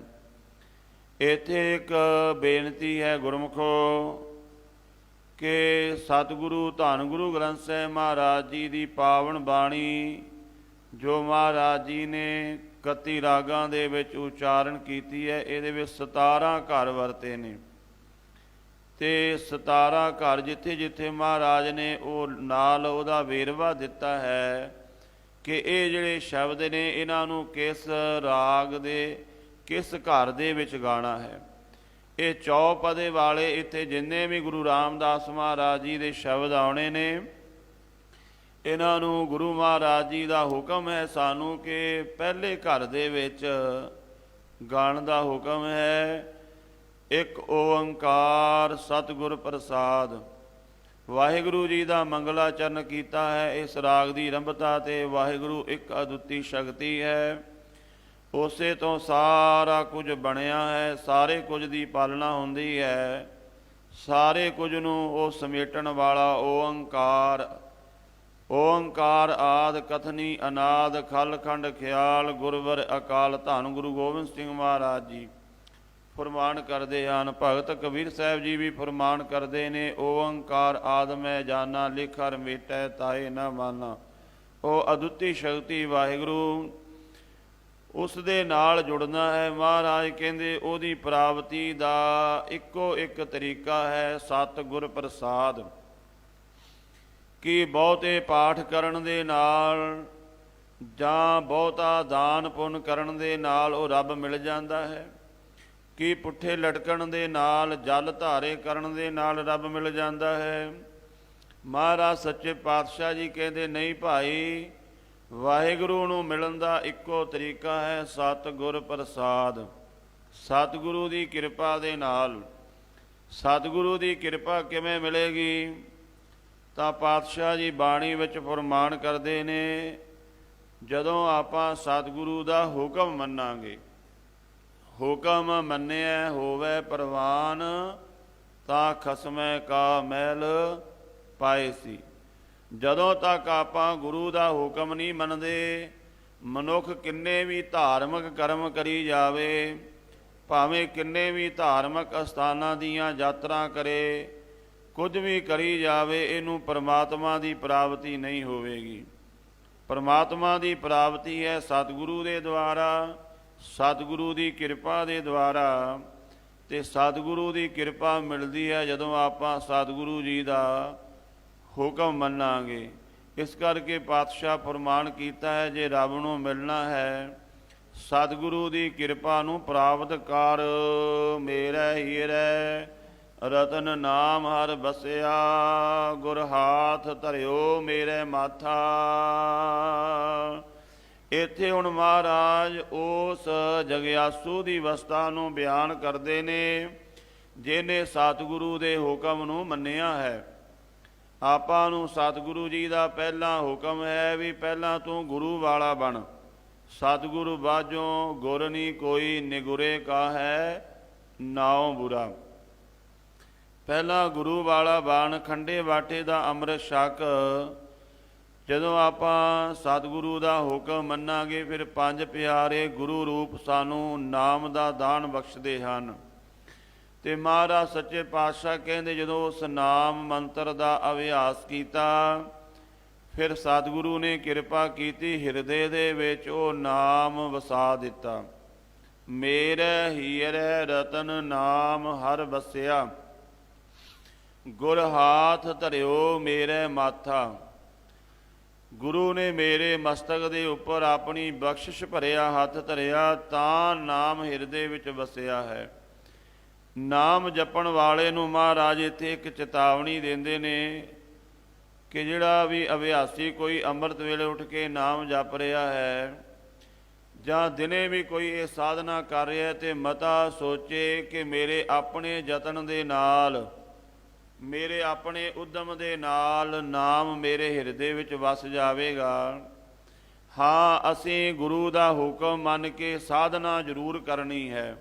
ਇੱਥੇ ਇੱਕ ਬੇਨਤੀ ਹੈ ਗੁਰਮੁਖੋ ਕਿ ਸਤਿਗੁਰੂ ਧੰਨ ਗੁਰੂ ਗ੍ਰੰਥ ਸਾਹਿਬ ਮਹਾਰਾਜ ਜੀ ਦੀ ਪਾਵਨ ਬਾਣੀ ਜੋ ਮਹਾਰਾਜ ਜੀ ਨੇ 31 ਰਾਗਾਂ ਦੇ ਵਿੱਚ ਉਚਾਰਨ ਕੀਤੀ ਹੈ, ਇਹਦੇ ਵਿੱਚ 17 ਘਰ ਵਰਤੇ ਨੇ ਤੇ 17 ਘਰ ਜਿੱਥੇ ਜਿੱਥੇ ਮਹਾਰਾਜ ਨੇ ਉਹ ਨਾਲ ਉਹਦਾ ਵੇਰਵਾ ਦਿੱਤਾ ਹੈ ਕਿ ਇਹ ਜਿਹੜੇ ਸ਼ਬਦ ਨੇ ਇਹਨਾਂ ਨੂੰ ਕਿਸ ਰਾਗ ਦੇ ਕਿਸ ਘਰ ਦੇ ਵਿੱਚ ਗਾਣਾ ਹੈ। ਇਹ ਚੌਪਦੇ ਵਾਲੇ ਇੱਥੇ ਜਿੰਨੇ ਵੀ ਗੁਰੂ ਰਾਮਦਾਸ ਮਹਾਰਾਜ ਜੀ ਦੇ ਸ਼ਬਦ ਆਉਣੇ ਨੇ, ਇਹਨਾਂ ਨੂੰ ਗੁਰੂ ਮਹਾਰਾਜ ਜੀ ਦਾ ਹੁਕਮ ਹੈ ਸਾਨੂੰ ਕਿ ਪਹਿਲੇ ਘਰ ਦੇ ਵਿੱਚ ਗਾਉਣ ਦਾ ਹੁਕਮ ਹੈ। ਇੱਕ ਓੰਕਾਰ ਸਤਿਗੁਰ ਪ੍ਰਸਾਦ। ਵਾਹਿਗੁਰੂ ਜੀ ਦਾ ਮੰਗਲਾਚਰਨ ਕੀਤਾ ਹੈ। ਇਸ ਰਾਗ ਦੀ ਆਰੰਭਤਾ ਤੇ ਵਾਹਿਗੁਰੂ ਇੱਕ ਅਦੁੱਤੀ ਸ਼ਕਤੀ ਹੈ, ਉਸੇ ਤੋਂ ਸਾਰਾ ਕੁਝ ਬਣਿਆ ਹੈ, ਸਾਰੇ ਕੁਝ ਦੀ ਪਾਲਣਾ ਹੁੰਦੀ ਹੈ, ਸਾਰੇ ਕੁਝ ਨੂੰ ਉਹ ਸਮੇਟਣ ਵਾਲਾ ਓੰਕਾਰ। ਓੰਕਾਰ ਆਦ ਕਥਨੀ ਅਨਾਦ ਖਲਖੰਡ ਖਿਆਲ ਗੁਰਵਰ ਅਕਾਲ। ਧੰਨ ਗੁਰੂ ਗੋਬਿੰਦ ਸਿੰਘ ਮਹਾਰਾਜ ਜੀ ਫੁਰਮਾਨ ਕਰਦੇ ਹਨ। ਭਗਤ ਕਬੀਰ ਸਾਹਿਬ ਜੀ ਵੀ ਫੁਰਮਾਨ ਕਰਦੇ ਨੇ, ਓੰਕਾਰ ਆਦ ਮੈਂ ਜਾਨਾ ਲਿਖ ਹਰ ਮੇਟੈ ਤਾਏ ਨਾ ਮਾਨਾ। ਉਹ ਅਦੁੱਤੀ ਸ਼ਕਤੀ ਵਾਹਿਗੁਰੂ, ਉਸ ਦੇ ਨਾਲ ਜੁੜਨਾ ਹੈ। ਮਹਾਰਾਜ ਕਹਿੰਦੇ ਉਹਦੀ ਪ੍ਰਾਪਤੀ ਦਾ ਇੱਕੋ ਇੱਕ ਤਰੀਕਾ ਹੈ, ਸਤਿਗੁਰ ਪ੍ਰਸਾਦ। ਕਿ ਬਹੁਤੇ ਪਾਠ ਕਰਨ ਦੇ ਨਾਲ ਜਾਂ ਬਹੁਤਾ ਦਾਨ ਪੁੰਨ ਕਰਨ ਦੇ ਨਾਲ ਉਹ ਰੱਬ ਮਿਲ ਜਾਂਦਾ ਹੈ, ਕਿ ਪੁੱਠੇ ਲਟਕਣ ਦੇ ਨਾਲ, ਜਲ ਧਾਰੇ ਕਰਨ ਦੇ ਨਾਲ ਰੱਬ ਮਿਲ ਜਾਂਦਾ ਹੈ। ਮਹਾਰਾਜ ਸੱਚੇ ਪਾਤਸ਼ਾਹ ਜੀ ਕਹਿੰਦੇ ਨਹੀਂ ਭਾਈ, ਵਾਹਿਗੁਰੂ ਨੂੰ ਮਿਲਣ ਦਾ ਇੱਕੋ ਤਰੀਕਾ ਹੈ, ਸਤਿਗੁਰ ਪ੍ਰਸਾਦ। ਸਤਿਗੁਰੂ ਦੀ ਕਿਰਪਾ ਦੇ ਨਾਲ। ਸਤਿਗੁਰੂ ਦੀ ਕਿਰਪਾ ਕਿਵੇਂ ਮਿਲੇਗੀ? ਤਾਂ ਪਾਤਸ਼ਾਹ ਜੀ ਬਾਣੀ ਵਿੱਚ ਫਰਮਾਨ ਕਰਦੇ ਨੇ, ਜਦੋਂ ਆਪਾਂ ਸਤਿਗੁਰੂ ਦਾ ਹੁਕਮ ਮੰਨਾਂਗੇ। ਹੁਕਮ ਮੰਨਿਆ ਹੋਵੇ ਪ੍ਰਵਾਨ, ਤਾਂ ਖਸਮੈ ਕਾ ਮੈਲ ਪਾਏ ਸੀ। ਜਦੋਂ ਤੱਕ ਆਪਾਂ ਗੁਰੂ ਦਾ ਹੁਕਮ ਨਹੀਂ ਮੰਨਦੇ, ਮਨੁੱਖ ਕਿੰਨੇ ਵੀ ਧਾਰਮਿਕ ਕਰਮ ਕਰੀ ਜਾਵੇ, ਭਾਵੇਂ ਕਿੰਨੇ ਵੀ ਧਾਰਮਿਕ ਅਸਥਾਨਾਂ ਦੀਆਂ ਯਾਤਰਾ ਕਰੇ, ਕੁਝ ਵੀ ਕਰੀ ਜਾਵੇ, ਇਹਨੂੰ ਪਰਮਾਤਮਾ ਦੀ ਪ੍ਰਾਪਤੀ ਨਹੀਂ ਹੋਵੇਗੀ। ਪਰਮਾਤਮਾ ਦੀ ਪ੍ਰਾਪਤੀ ਹੈ ਸਤਿਗੁਰੂ ਦੇ ਦੁਆਰਾ, ਸਤਿਗੁਰੂ ਦੀ ਕਿਰਪਾ ਦੇ ਦੁਆਰਾ। ਅਤੇ ਸਤਿਗੁਰੂ ਦੀ ਕਿਰਪਾ ਮਿਲਦੀ ਹੈ ਜਦੋਂ ਆਪਾਂ ਸਤਿਗੁਰੂ ਜੀ ਦਾ ਹੁਕਮ ਮੰਨਾਂਗੇ। ਇਸ ਕਰਕੇ ਪਾਤਸ਼ਾਹ ਫਰਮਾਨ ਕੀਤਾ ਹੈ, ਜੇ ਰੱਬ ਨੂੰ ਮਿਲਣਾ ਹੈ ਸਤਿਗੁਰੂ ਦੀ ਕਿਰਪਾ ਨੂੰ ਪ੍ਰਾਪਤ ਕਰ। ਮੇਰੇ ਹੀਰੇ ਰਤਨ ਨਾਮ ਹਰ ਬਸਿਆ, ਗੁਰ ਹਾਥ ਧਰਿਓ ਮੇਰੇ ਮਾਥਾ। ਇੱਥੇ ਹੁਣ ਮਹਾਰਾਜ ਉਸ ਜਗਿਆਸੂ ਦੀ ਅਵਸਥਾ ਨੂੰ ਬਿਆਨ ਕਰਦੇ ਨੇ, ਜਿਹਨੇ ਸਤਿਗੁਰੂ ਦੇ ਹੁਕਮ ਨੂੰ ਮੰਨਿਆ ਹੈ। ਆਪਾਂ ਨੂੰ ਸਤਿਗੁਰੂ ਜੀ ਦਾ ਪਹਿਲਾ ਹੁਕਮ ਹੈ ਵੀ ਪਹਿਲਾਂ ਤੂੰ ਗੁਰੂ ਵਾਲਾ ਬਣ। ਸਤਿਗੁਰੂ ਬਾਝੋਂ ਗੁਰ ਨੀ ਕੋਈ, ਨਿਗੁਰੇ ਕਾ ਹੈ ਨਾਉ ਬੁਰਾ। ਪਹਿਲਾਂ ਗੁਰੂ ਵਾਲਾ ਬਣ, ਖੰਡੇ ਬਾਟੇ ਦਾ ਅੰਮ੍ਰਿਤ ਛਕ। ਜਦੋਂ ਆਪਾਂ ਸਤਿਗੁਰੂ ਦਾ ਹੁਕਮ ਮੰਨਾਂਗੇ, ਫਿਰ ਪੰਜ ਪਿਆਰੇ ਗੁਰੂ ਰੂਪ ਸਾਨੂੰ ਨਾਮ ਦਾ ਦਾਨ ਬਖਸ਼ਦੇ ਹਨ। ਅਤੇ ਮਹਾਰਾਜ ਸੱਚੇ ਪਾਤਸ਼ਾਹ ਕਹਿੰਦੇ, ਜਦੋਂ ਉਸ ਨਾਮ ਮੰਤਰ ਦਾ ਅਭਿਆਸ ਕੀਤਾ, ਫਿਰ ਸਤਿਗੁਰੂ ਨੇ ਕਿਰਪਾ ਕੀਤੀ, ਹਿਰਦੇ ਦੇ ਵਿੱਚ ਉਹ ਨਾਮ ਵਸਾ ਦਿੱਤਾ। ਮੇਰੇ ਹੀਰੇ ਰਤਨ ਨਾਮ ਹਰ ਬਸਿਆ, ਗੁਰ ਹਾਥ ਧਰਿਓ ਮੇਰੇ ਮਾਥਾ। ਗੁਰੂ ਨੇ ਮੇਰੇ ਮਸਤਕ ਦੇ ਉੱਪਰ ਆਪਣੀ ਬਖਸ਼ਿਸ਼ ਭਰਿਆ ਹੱਥ ਧਰਿਆ, ਤਾਂ ਨਾਮ ਹਿਰਦੇ ਵਿੱਚ ਵਸਿਆ ਹੈ। ਨਾਮ ਜਪਣ ਵਾਲੇ ਨੂੰ ਮਹਾਰਾਜ ਇੱਥੇ ਇੱਕ ਚੇਤਾਵਨੀ ਦਿੰਦੇ ਨੇ ਕਿ ਜਿਹੜਾ ਵੀ ਅਭਿਆਸੀ ਕੋਈ ਅੰਮ੍ਰਿਤ ਵੇਲੇ ਉੱਠ ਕੇ ਨਾਮ ਜਪ ਰਿਹਾ ਹੈ, ਜਾਂ ਦਿਨੇ ਵੀ ਕੋਈ ਇਹ ਸਾਧਨਾ ਕਰ ਰਿਹਾ, ਤੇ ਮਤਾ ਸੋਚੇ ਕਿ ਮੇਰੇ ਆਪਣੇ ਯਤਨ ਦੇ ਨਾਲ, ਮੇਰੇ ਆਪਣੇ ਉਦਮ ਦੇ ਨਾਲ ਨਾਮ ਮੇਰੇ ਹਿਰਦੇ ਵਿੱਚ ਵਸ ਜਾਵੇਗਾ। ਹਾਂ, ਅਸੀਂ ਗੁਰੂ ਦਾ ਹੁਕਮ ਮੰਨ ਕੇ ਸਾਧਨਾ ਜ਼ਰੂਰ ਕਰਨੀ ਹੈ।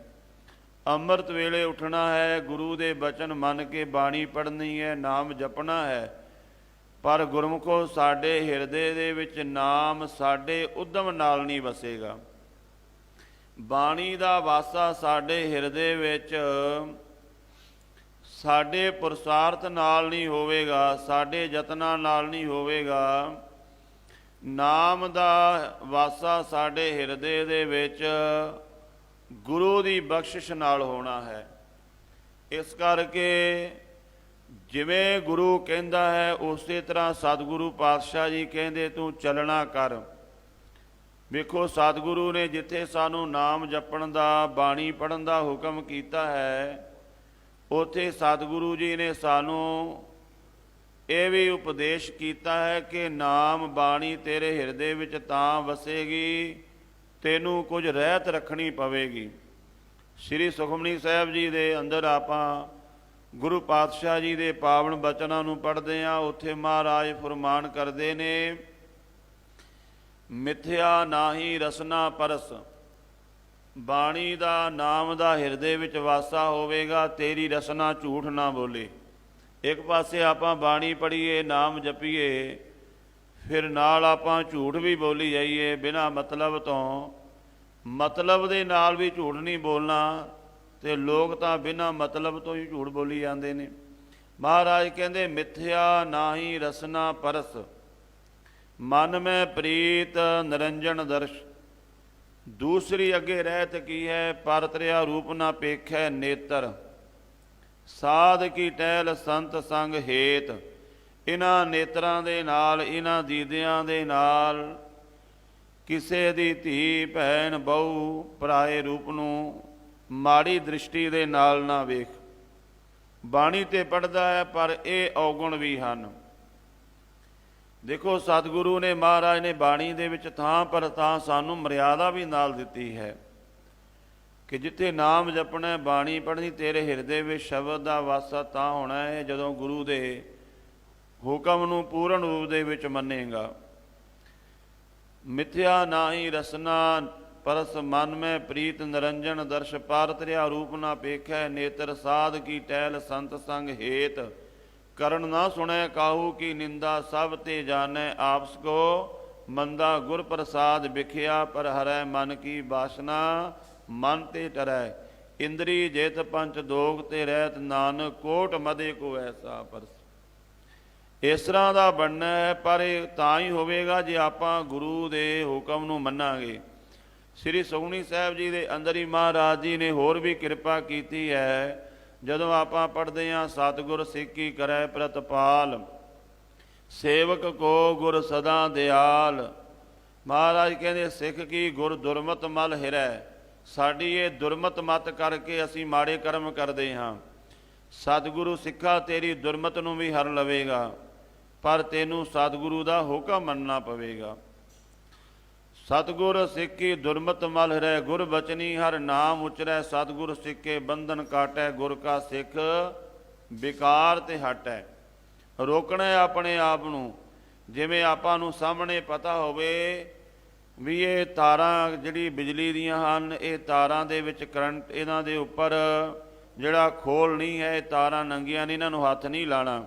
ਅੰਮ੍ਰਿਤ ਵੇਲੇ ਉੱਠਣਾ ਹੈ, ਗੁਰੂ ਦੇ ਬਚਨ ਮੰਨ ਕੇ ਬਾਣੀ ਪੜ੍ਹਨੀ ਹੈ, ਨਾਮ ਜਪਣਾ ਹੈ। ਪਰ ਗੁਰਮੁਖੋ, ਸਾਡੇ ਹਿਰਦੇ ਦੇ ਵਿੱਚ ਨਾਮ ਸਾਡੇ ਉਦਮ ਨਾਲ ਨਹੀਂ ਵਸੇਗਾ। ਬਾਣੀ ਦਾ ਵਾਸਾ ਸਾਡੇ ਹਿਰਦੇ ਵਿੱਚ ਸਾਡੇ ਪੁਰਸਾਰਥ ਨਾਲ ਨਹੀਂ ਹੋਵੇਗਾ, ਸਾਡੇ ਯਤਨਾਂ ਨਾਲ ਨਹੀਂ ਹੋਵੇਗਾ। ਨਾਮ ਦਾ ਵਾਸਾ ਸਾਡੇ ਹਿਰਦੇ ਦੇ ਵਿੱਚ ਗੁਰੂ ਦੀ ਬਖਸ਼ਿਸ਼ ਨਾਲ ਹੋਣਾ ਹੈ। ਇਸ ਕਰਕੇ ਜਿਵੇਂ ਗੁਰੂ ਕਹਿੰਦਾ ਹੈ, ਉਸੇ ਤਰ੍ਹਾਂ ਸਤਿਗੁਰੂ ਪਾਤਸ਼ਾਹ ਜੀ ਕਹਿੰਦੇ ਤੂੰ ਚੱਲਣਾ ਕਰ। ਵੇਖੋ, ਸਤਿਗੁਰੂ ਨੇ ਜਿੱਥੇ ਸਾਨੂੰ ਨਾਮ ਜਪਣ ਦਾ, ਬਾਣੀ ਪੜ੍ਹਨ ਦਾ ਹੁਕਮ ਕੀਤਾ ਹੈ, ਉੱਥੇ ਸਤਿਗੁਰੂ ਜੀ ਨੇ ਸਾਨੂੰ ਇਹ ਵੀ ਉਪਦੇਸ਼ ਕੀਤਾ ਹੈ ਕਿ ਨਾਮ ਬਾਣੀ ਤੇਰੇ ਹਿਰਦੇ ਵਿੱਚ ਤਾਂ ਵਸੇਗੀ, ਤੈਨੂੰ ਕੁਝ ਰਹਿਤ ਰੱਖਣੀ ਪਵੇਗੀ। ਸ੍ਰੀ ਸੁਖਮਨੀ ਸਾਹਿਬ ਜੀ ਦੇ ਅੰਦਰ ਆਪਾਂ ਗੁਰੂ ਪਾਤਸ਼ਾਹ ਜੀ ਦੇ ਪਾਵਨ ਬਚਨਾਂ ਨੂੰ ਪੜ੍ਹਦੇ ਹਾਂ। ਉੱਥੇ ਮਹਾਰਾਜ ਫਰਮਾਨ ਕਰਦੇ ਨੇ, ਮਿਥਿਆ ਨਾਹੀ ਰਸਨਾ ਪਰਸ। ਬਾਣੀ ਦਾ, ਨਾਮ ਦਾ ਹਿਰਦੇ ਵਿੱਚ ਵਾਸਾ ਹੋਵੇਗਾ, ਤੇਰੀ ਰਸਨਾ ਝੂਠ ਨਾ ਬੋਲੇ। ਇੱਕ ਪਾਸੇ ਆਪਾਂ ਬਾਣੀ ਪੜ੍ਹੀਏ, ਨਾਮ ਜਪੀਏ, ਫਿਰ ਨਾਲ ਆਪਾਂ ਝੂਠ ਵੀ ਬੋਲੀ ਜਾਈਏ ਬਿਨਾਂ ਮਤਲਬ ਤੋਂ। ਮਤਲਬ ਦੇ ਨਾਲ ਵੀ ਝੂਠ ਨਹੀਂ ਬੋਲਣਾ, ਅਤੇ ਲੋਕ ਤਾਂ ਬਿਨਾਂ ਮਤਲਬ ਤੋਂ ਹੀ ਝੂਠ ਬੋਲੀ ਜਾਂਦੇ ਨੇ। ਮਹਾਰਾਜ ਕਹਿੰਦੇ, ਮਿਥਿਆ ਨਾਹੀ ਰਸਨਾ ਪਰਸ, ਮਨ ਮੈਂ ਪ੍ਰੀਤ ਨਿਰੰਜਨ ਦਰਸ਼। ਦੂਸਰੀ ਅੱਗੇ ਰਹਿਤ ਕੀ ਹੈ, ਪਰ ਤਰਿਆ ਰੂਪ ਨਾ ਪੇਖੈ ਨੇਤਰ। ਸਾਧ ਕੀ ਟਹਿਲ ਸੰਤ ਸੰਗ ਹੇਤ। ਇਹਨਾਂ ਨੇਤਰਾਂ ਦੇ ਨਾਲ, ਇਹਨਾਂ ਦੀਦਿਆਂ ਦੇ ਨਾਲ ਕਿਸੇ ਦੀ ਧੀ ਭੈਣ ਬਹੂ ਪਰਾਏ ਰੂਪ ਨੂੰ ਮਾੜੀ ਦ੍ਰਿਸ਼ਟੀ ਦੇ ਨਾਲ ਨਾ ਵੇਖ। ਬਾਣੀ ਤੇ ਪੜ੍ਹਦਾ ਹੈ ਪਰ ਇਹ ਔਗੁਣ ਵੀ ਹਨ। ਦੇਖੋ, ਸਤਿਗੁਰੂ ਨੇ, ਮਹਾਰਾਜ ਨੇ ਬਾਣੀ ਦੇ ਵਿੱਚ ਥਾਂ ਪਰ ਥਾਂ ਸਾਨੂੰ ਮਰਿਆਦਾ ਵੀ ਨਾਲ ਦਿੱਤੀ ਹੈ ਕਿ ਜਿੱਥੇ ਨਾਮ ਜਪਣਾ, ਬਾਣੀ ਪੜ੍ਹਨੀ, ਤੇਰੇ ਹਿਰਦੇ ਵਿੱਚ ਸ਼ਬਦ ਦਾ ਵਾਸਾ ਤਾਂ ਹੋਣਾ ਹੈ ਜਦੋਂ ਗੁਰੂ ਦੇ ਹੁਕਮ ਨੂੰ ਪੂਰਨ ਰੂਪ ਦੇ ਵਿੱਚ ਮੰਨੇਗਾ। ਮਿਥਿਆ ਨਾਹੀ ਰਸਨਾ ਪਰਸ ਮਨ ਮੈਂ ਪ੍ਰੀਤ ਨਿਰੰਜਨ ਦਰਸ਼ ਪਾਰ ਤਰਿਆ ਰੂਪ ਨਾ ਪੇਖੈ ਨੇਤਰ ਸਾਧ ਕੀ ਟਹਿਲ ਸੰਤ ਸੰਗ ਹੇਤ ਕਰਨ ਨਾ ਸੁਣੈ ਕਾਹੂ ਕੀ ਨਿੰਦਾ ਸਭ ਤੇ ਜਾਣੈ ਆਪਸ ਕੋ ਮੰਦਾ ਗੁਰ ਪ੍ਰਸਾਦ ਵਿਖਿਆ ਪਰ ਹਰੈ ਮਨ ਕੀ ਬਾਸਨਾ ਮਨ ਤੇ ਟਰੈ ਇੰਦਰੀ ਜੇਤ ਪੰਚ ਦੋਗ ਤੇ ਰਹਿਤ ਨਾਨਕ ਕੋਟ ਮਦੇ ਕੋ ਐਸਾ ਪਰਸ। ਇਸ ਤਰ੍ਹਾਂ ਦਾ ਬਣਨਾ ਹੈ, ਪਰ ਇਹ ਤਾਂ ਹੀ ਹੋਵੇਗਾ ਜੇ ਆਪਾਂ ਗੁਰੂ ਦੇ ਹੁਕਮ ਨੂੰ ਮੰਨਾਂਗੇ। ਸ੍ਰੀ ਸੁਖਮਨੀ ਸਾਹਿਬ ਜੀ ਦੇ ਅੰਦਰ ਹੀ ਮਹਾਰਾਜ ਜੀ ਨੇ ਹੋਰ ਵੀ ਕਿਰਪਾ ਕੀਤੀ ਹੈ। ਜਦੋਂ ਆਪਾਂ ਪੜ੍ਹਦੇ ਹਾਂ, ਸਤਿਗੁਰ ਸਿੱਖੀ ਕਰੈ ਪ੍ਰਤਪਾਲ ਸੇਵਕ ਕੋ ਗੁਰ ਸਦਾ ਦਿਆਲ। ਮਹਾਰਾਜ ਕਹਿੰਦੇ ਸਿੱਖ ਕੀ ਗੁਰ ਦੁਰਮਤ ਮਲ ਹਿਰੈ। ਸਾਡੀ ਇਹ ਦੁਰਮਤ ਮਤ ਕਰਕੇ ਅਸੀਂ ਮਾੜੇ ਕਰਮ ਕਰਦੇ ਹਾਂ। ਸਤਿਗੁਰੂ ਸਿੱਖਾ ਤੇਰੀ ਦੁਰਮਤ ਨੂੰ ਵੀ ਹਰ ਲਵੇਗਾ, ਪਰ ਤੈਨੂੰ ਸਤਿਗੁਰੂ ਦਾ ਹੁਕਮ ਮੰਨਣਾ ਪਵੇਗਾ। ਸਤਿਗੁਰ ਸਿੱਖੀ ਦੁਰਮਤ ਮਲ ਹਿਰੈ ਗੁਰ ਬਚਨੀ ਹਰ ਨਾਮ ਉਚਰੈ ਸਤਿਗੁਰ ਸਿੱਖੇ ਬੰਧਨ ਕਾਟੈ ਗੁਰ ਕਾ ਸਿੱਖ ਵਿਕਾਰ ਤੇ ਹਟੈ। ਰੋਕਣਾ ਆਪਣੇ ਆਪ ਨੂੰ। ਜਿਵੇਂ ਆਪਾਂ ਨੂੰ ਸਾਹਮਣੇ ਪਤਾ ਹੋਵੇ ਵੀ ਇਹ ਤਾਰਾਂ ਜਿਹੜੀ ਬਿਜਲੀ ਦੀਆਂ ਹਨ, ਇਹ ਤਾਰਾਂ ਦੇ ਵਿੱਚ ਕਰੰਟ, ਇਹਨਾਂ ਦੇ ਉੱਪਰ ਜਿਹੜਾ ਖੋਲ ਨਹੀਂ ਹੈ, ਇਹ ਤਾਰਾਂ ਨੰਗੀਆਂ ਨੇ, ਇਹਨਾਂ ਨੂੰ ਹੱਥ ਨਹੀਂ ਲਾਣਾ।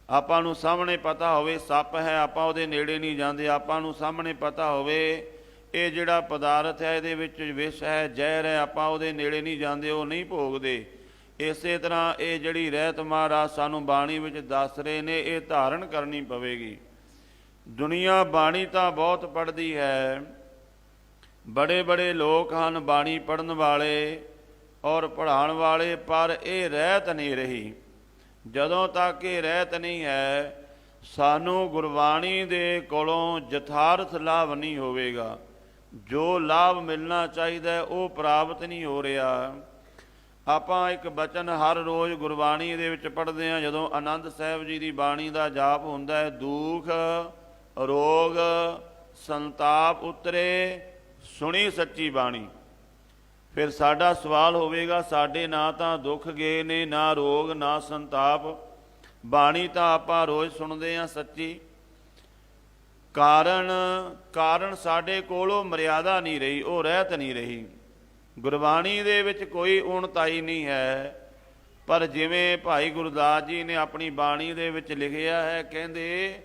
ਆਪਾਂ ਨੂੰ ਸਾਹਮਣੇ ਪਤਾ ਹੋਵੇ ਸੱਪ ਹੈ, ਆਪਾਂ ਉਹਦੇ ਨੇੜੇ ਨਹੀਂ ਜਾਂਦੇ। ਆਪਾਂ ਨੂੰ ਸਾਹਮਣੇ ਪਤਾ ਹੋਵੇ ਇਹ ਜਿਹੜਾ ਪਦਾਰਥ ਹੈ ਇਹਦੇ ਵਿੱਚ ਵਿਸ਼ ਹੈ, ਜ਼ਹਿਰ ਹੈ, ਆਪਾਂ ਉਹਦੇ ਨੇੜੇ ਨਹੀਂ ਜਾਂਦੇ, ਉਹ ਨਹੀਂ ਭੋਗਦੇ। ਇਸੇ ਤਰ੍ਹਾਂ ਇਹ ਜਿਹੜੀ ਰਹਿਤ ਮਹਾਰਾਜ ਸਾਨੂੰ ਬਾਣੀ ਵਿੱਚ ਦੱਸ ਰਹੇ ਨੇ, ਇਹ ਧਾਰਨ ਕਰਨੀ ਪਵੇਗੀ। ਦੁਨੀਆ ਬਾਣੀ ਤਾਂ ਬਹੁਤ ਪੜ੍ਹਦੀ ਹੈ, ਬੜੇ ਬੜੇ ਲੋਕ ਹਨ ਬਾਣੀ ਪੜ੍ਹਨ ਵਾਲੇ ਔਰ ਪੜ੍ਹਾਉਣ ਵਾਲੇ, ਪਰ ਇਹ ਰਹਿਤ ਨਹੀਂ ਰਹੀ। ਜਦੋਂ ਤੱਕ ਇਹ ਰਹਿਤ ਨਹੀਂ ਹੈ, ਸਾਨੂੰ ਗੁਰਬਾਣੀ ਦੇ ਕੋਲੋਂ ਯਥਾਰਥ ਲਾਭ ਨਹੀਂ ਹੋਵੇਗਾ। ਜੋ ਲਾਭ ਮਿਲਣਾ ਚਾਹੀਦਾ ਉਹ ਪ੍ਰਾਪਤ ਨਹੀਂ ਹੋ ਰਿਹਾ। ਆਪਾਂ ਇੱਕ ਬਚਨ ਹਰ ਰੋਜ਼ ਗੁਰਬਾਣੀ ਦੇ ਵਿੱਚ ਪੜ੍ਹਦੇ ਹਾਂ। ਜਦੋਂ ਆਨੰਦ ਸਾਹਿਬ ਜੀ ਦੀ ਬਾਣੀ ਦਾ ਜਾਪ ਹੁੰਦਾ ਹੈ, ਦੁੱਖ ਰੋਗ ਸੰਤਾਪ ਉਤਰੇ ਸੁਣੀ ਸੱਚੀ ਬਾਣੀ। ਫਿਰ ਸਾਡਾ ਸਵਾਲ ਹੋਵੇਗਾ, ਸਾਡੇ ਨਾ ਤਾਂ ਦੁੱਖ ਗਏ ਨੇ, ਨਾ ਰੋਗ, ਨਾ ਸੰਤਾਪ। ਬਾਣੀ ਤਾਂ ਆਪਾਂ ਰੋਜ਼ ਸੁਣਦੇ ਹਾਂ ਸੱਚੀ। ਕਾਰਨ ਸਾਡੇ ਕੋਲੋਂ ਮਰਿਆਦਾ ਨਹੀਂ ਰਹੀ, ਉਹ ਰਹਿਤ ਨਹੀਂ ਰਹੀ। ਗੁਰਬਾਣੀ ਦੇ ਵਿੱਚ ਕੋਈ ਉਣਤਾਈ ਨਹੀਂ ਹੈ, ਪਰ ਜਿਵੇਂ ਭਾਈ ਗੁਰਦਾਸ ਜੀ ਨੇ ਆਪਣੀ ਬਾਣੀ ਦੇ ਵਿੱਚ ਲਿਖਿਆ ਹੈ, ਕਹਿੰਦੇ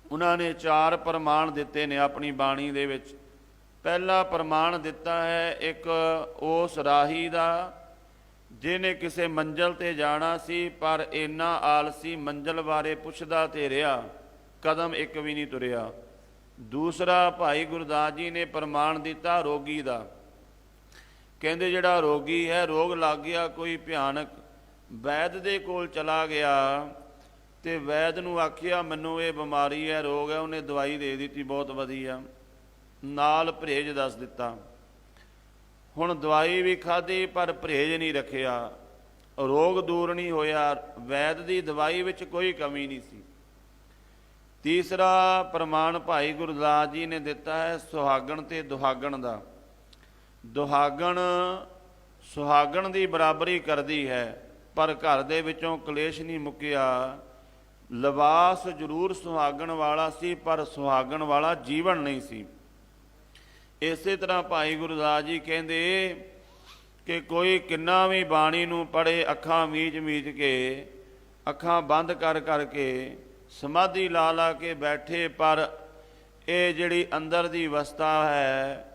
ਉਹਨਾਂ ਨੇ 4 ਪ੍ਰਮਾਣ ਦਿੱਤੇ ਨੇ ਆਪਣੀ ਬਾਣੀ ਦੇ ਵਿੱਚ। ਪਹਿਲਾ ਪ੍ਰਮਾਣ ਦਿੱਤਾ ਹੈ ਇੱਕ ਉਸ ਰਾਹੀ ਦਾ ਜਿਹਨੇ ਕਿਸੇ ਮੰਜ਼ਲ 'ਤੇ ਜਾਣਾ ਸੀ, ਪਰ ਇੰਨਾ ਆਲਸੀ ਮੰਜ਼ਲ ਬਾਰੇ ਪੁੱਛਦਾ ਤੇ ਰਿਹਾ, ਕਦਮ ਇੱਕ ਵੀ ਨਹੀਂ ਤੁਰਿਆ। ਦੂਸਰਾ ਭਾਈ ਗੁਰਦਾਸ ਜੀ ਨੇ ਪ੍ਰਮਾਣ ਦਿੱਤਾ ਰੋਗੀ ਦਾ। ਕਹਿੰਦੇ ਜਿਹੜਾ ਰੋਗੀ ਹੈ, ਰੋਗ ਲੱਗ ਗਿਆ ਕੋਈ ਭਿਆਨਕ, ਵੈਦ ਦੇ ਕੋਲ ਚਲਾ ਗਿਆ ਤੇ ਵੈਦ ਨੂੰ ਆਖਿਆ ਮੈਨੂੰ ਇਹ ਬਿਮਾਰੀ ਹੈ, ਰੋਗ ਹੈ। ਉਹਨੇ ਦਵਾਈ ਦੇ ਦਿੱਤੀ ਬਹੁਤ ਵਧੀਆ, ਨਾਲ ਪਰਹੇਜ਼ ਦੱਸ ਦਿੱਤਾ। ਹੁਣ ਦਵਾਈ ਵੀ ਖਾਧੀ ਪਰ ਪਰਹੇਜ਼ ਨਹੀਂ ਰੱਖਿਆ, ਰੋਗ ਦੂਰ ਨਹੀਂ ਹੋਇਆ। ਵੈਦ ਦੀ ਦਵਾਈ ਵਿੱਚ ਕੋਈ ਕਮੀ ਨਹੀਂ ਸੀ। ਤੀਸਰਾ ਪ੍ਰਮਾਣ ਭਾਈ ਗੁਰਦਾਸ ਜੀ ਨੇ ਦਿੱਤਾ ਹੈ ਸੁਹਾਗਣ ਤੇ ਦੁਹਾਗਣ ਦਾ। ਦੁਹਾਗਣ ਸੁਹਾਗਣ ਦੀ ਬਰਾਬਰੀ ਕਰਦੀ ਹੈ, ਪਰ ਘਰ ਦੇ ਵਿੱਚੋਂ ਕਲੇਸ਼ ਨਹੀਂ ਮੁੱਕਿਆ। ਲਿਬਾਸ ਜ਼ਰੂਰ ਸੁਹਾਗਣ ਵਾਲਾ ਸੀ, ਪਰ ਸੁਹਾਗਣ ਵਾਲਾ ਜੀਵਨ ਨਹੀਂ ਸੀ। ਇਸੇ ਤਰ੍ਹਾਂ ਭਾਈ ਗੁਰਦਾਸ ਜੀ ਕਹਿੰਦੇ ਕਿ ਕੋਈ ਕਿੰਨਾ ਵੀ ਬਾਣੀ ਨੂੰ ਪੜ੍ਹੇ, ਅੱਖਾਂ ਮੀਚ ਕੇ, ਅੱਖਾਂ ਬੰਦ ਕਰਕੇ, ਸਮਾਧੀ ਲਾ ਕੇ ਬੈਠੇ, ਪਰ ਇਹ ਜਿਹੜੀ ਅੰਦਰ ਦੀ ਅਵਸਥਾ ਹੈ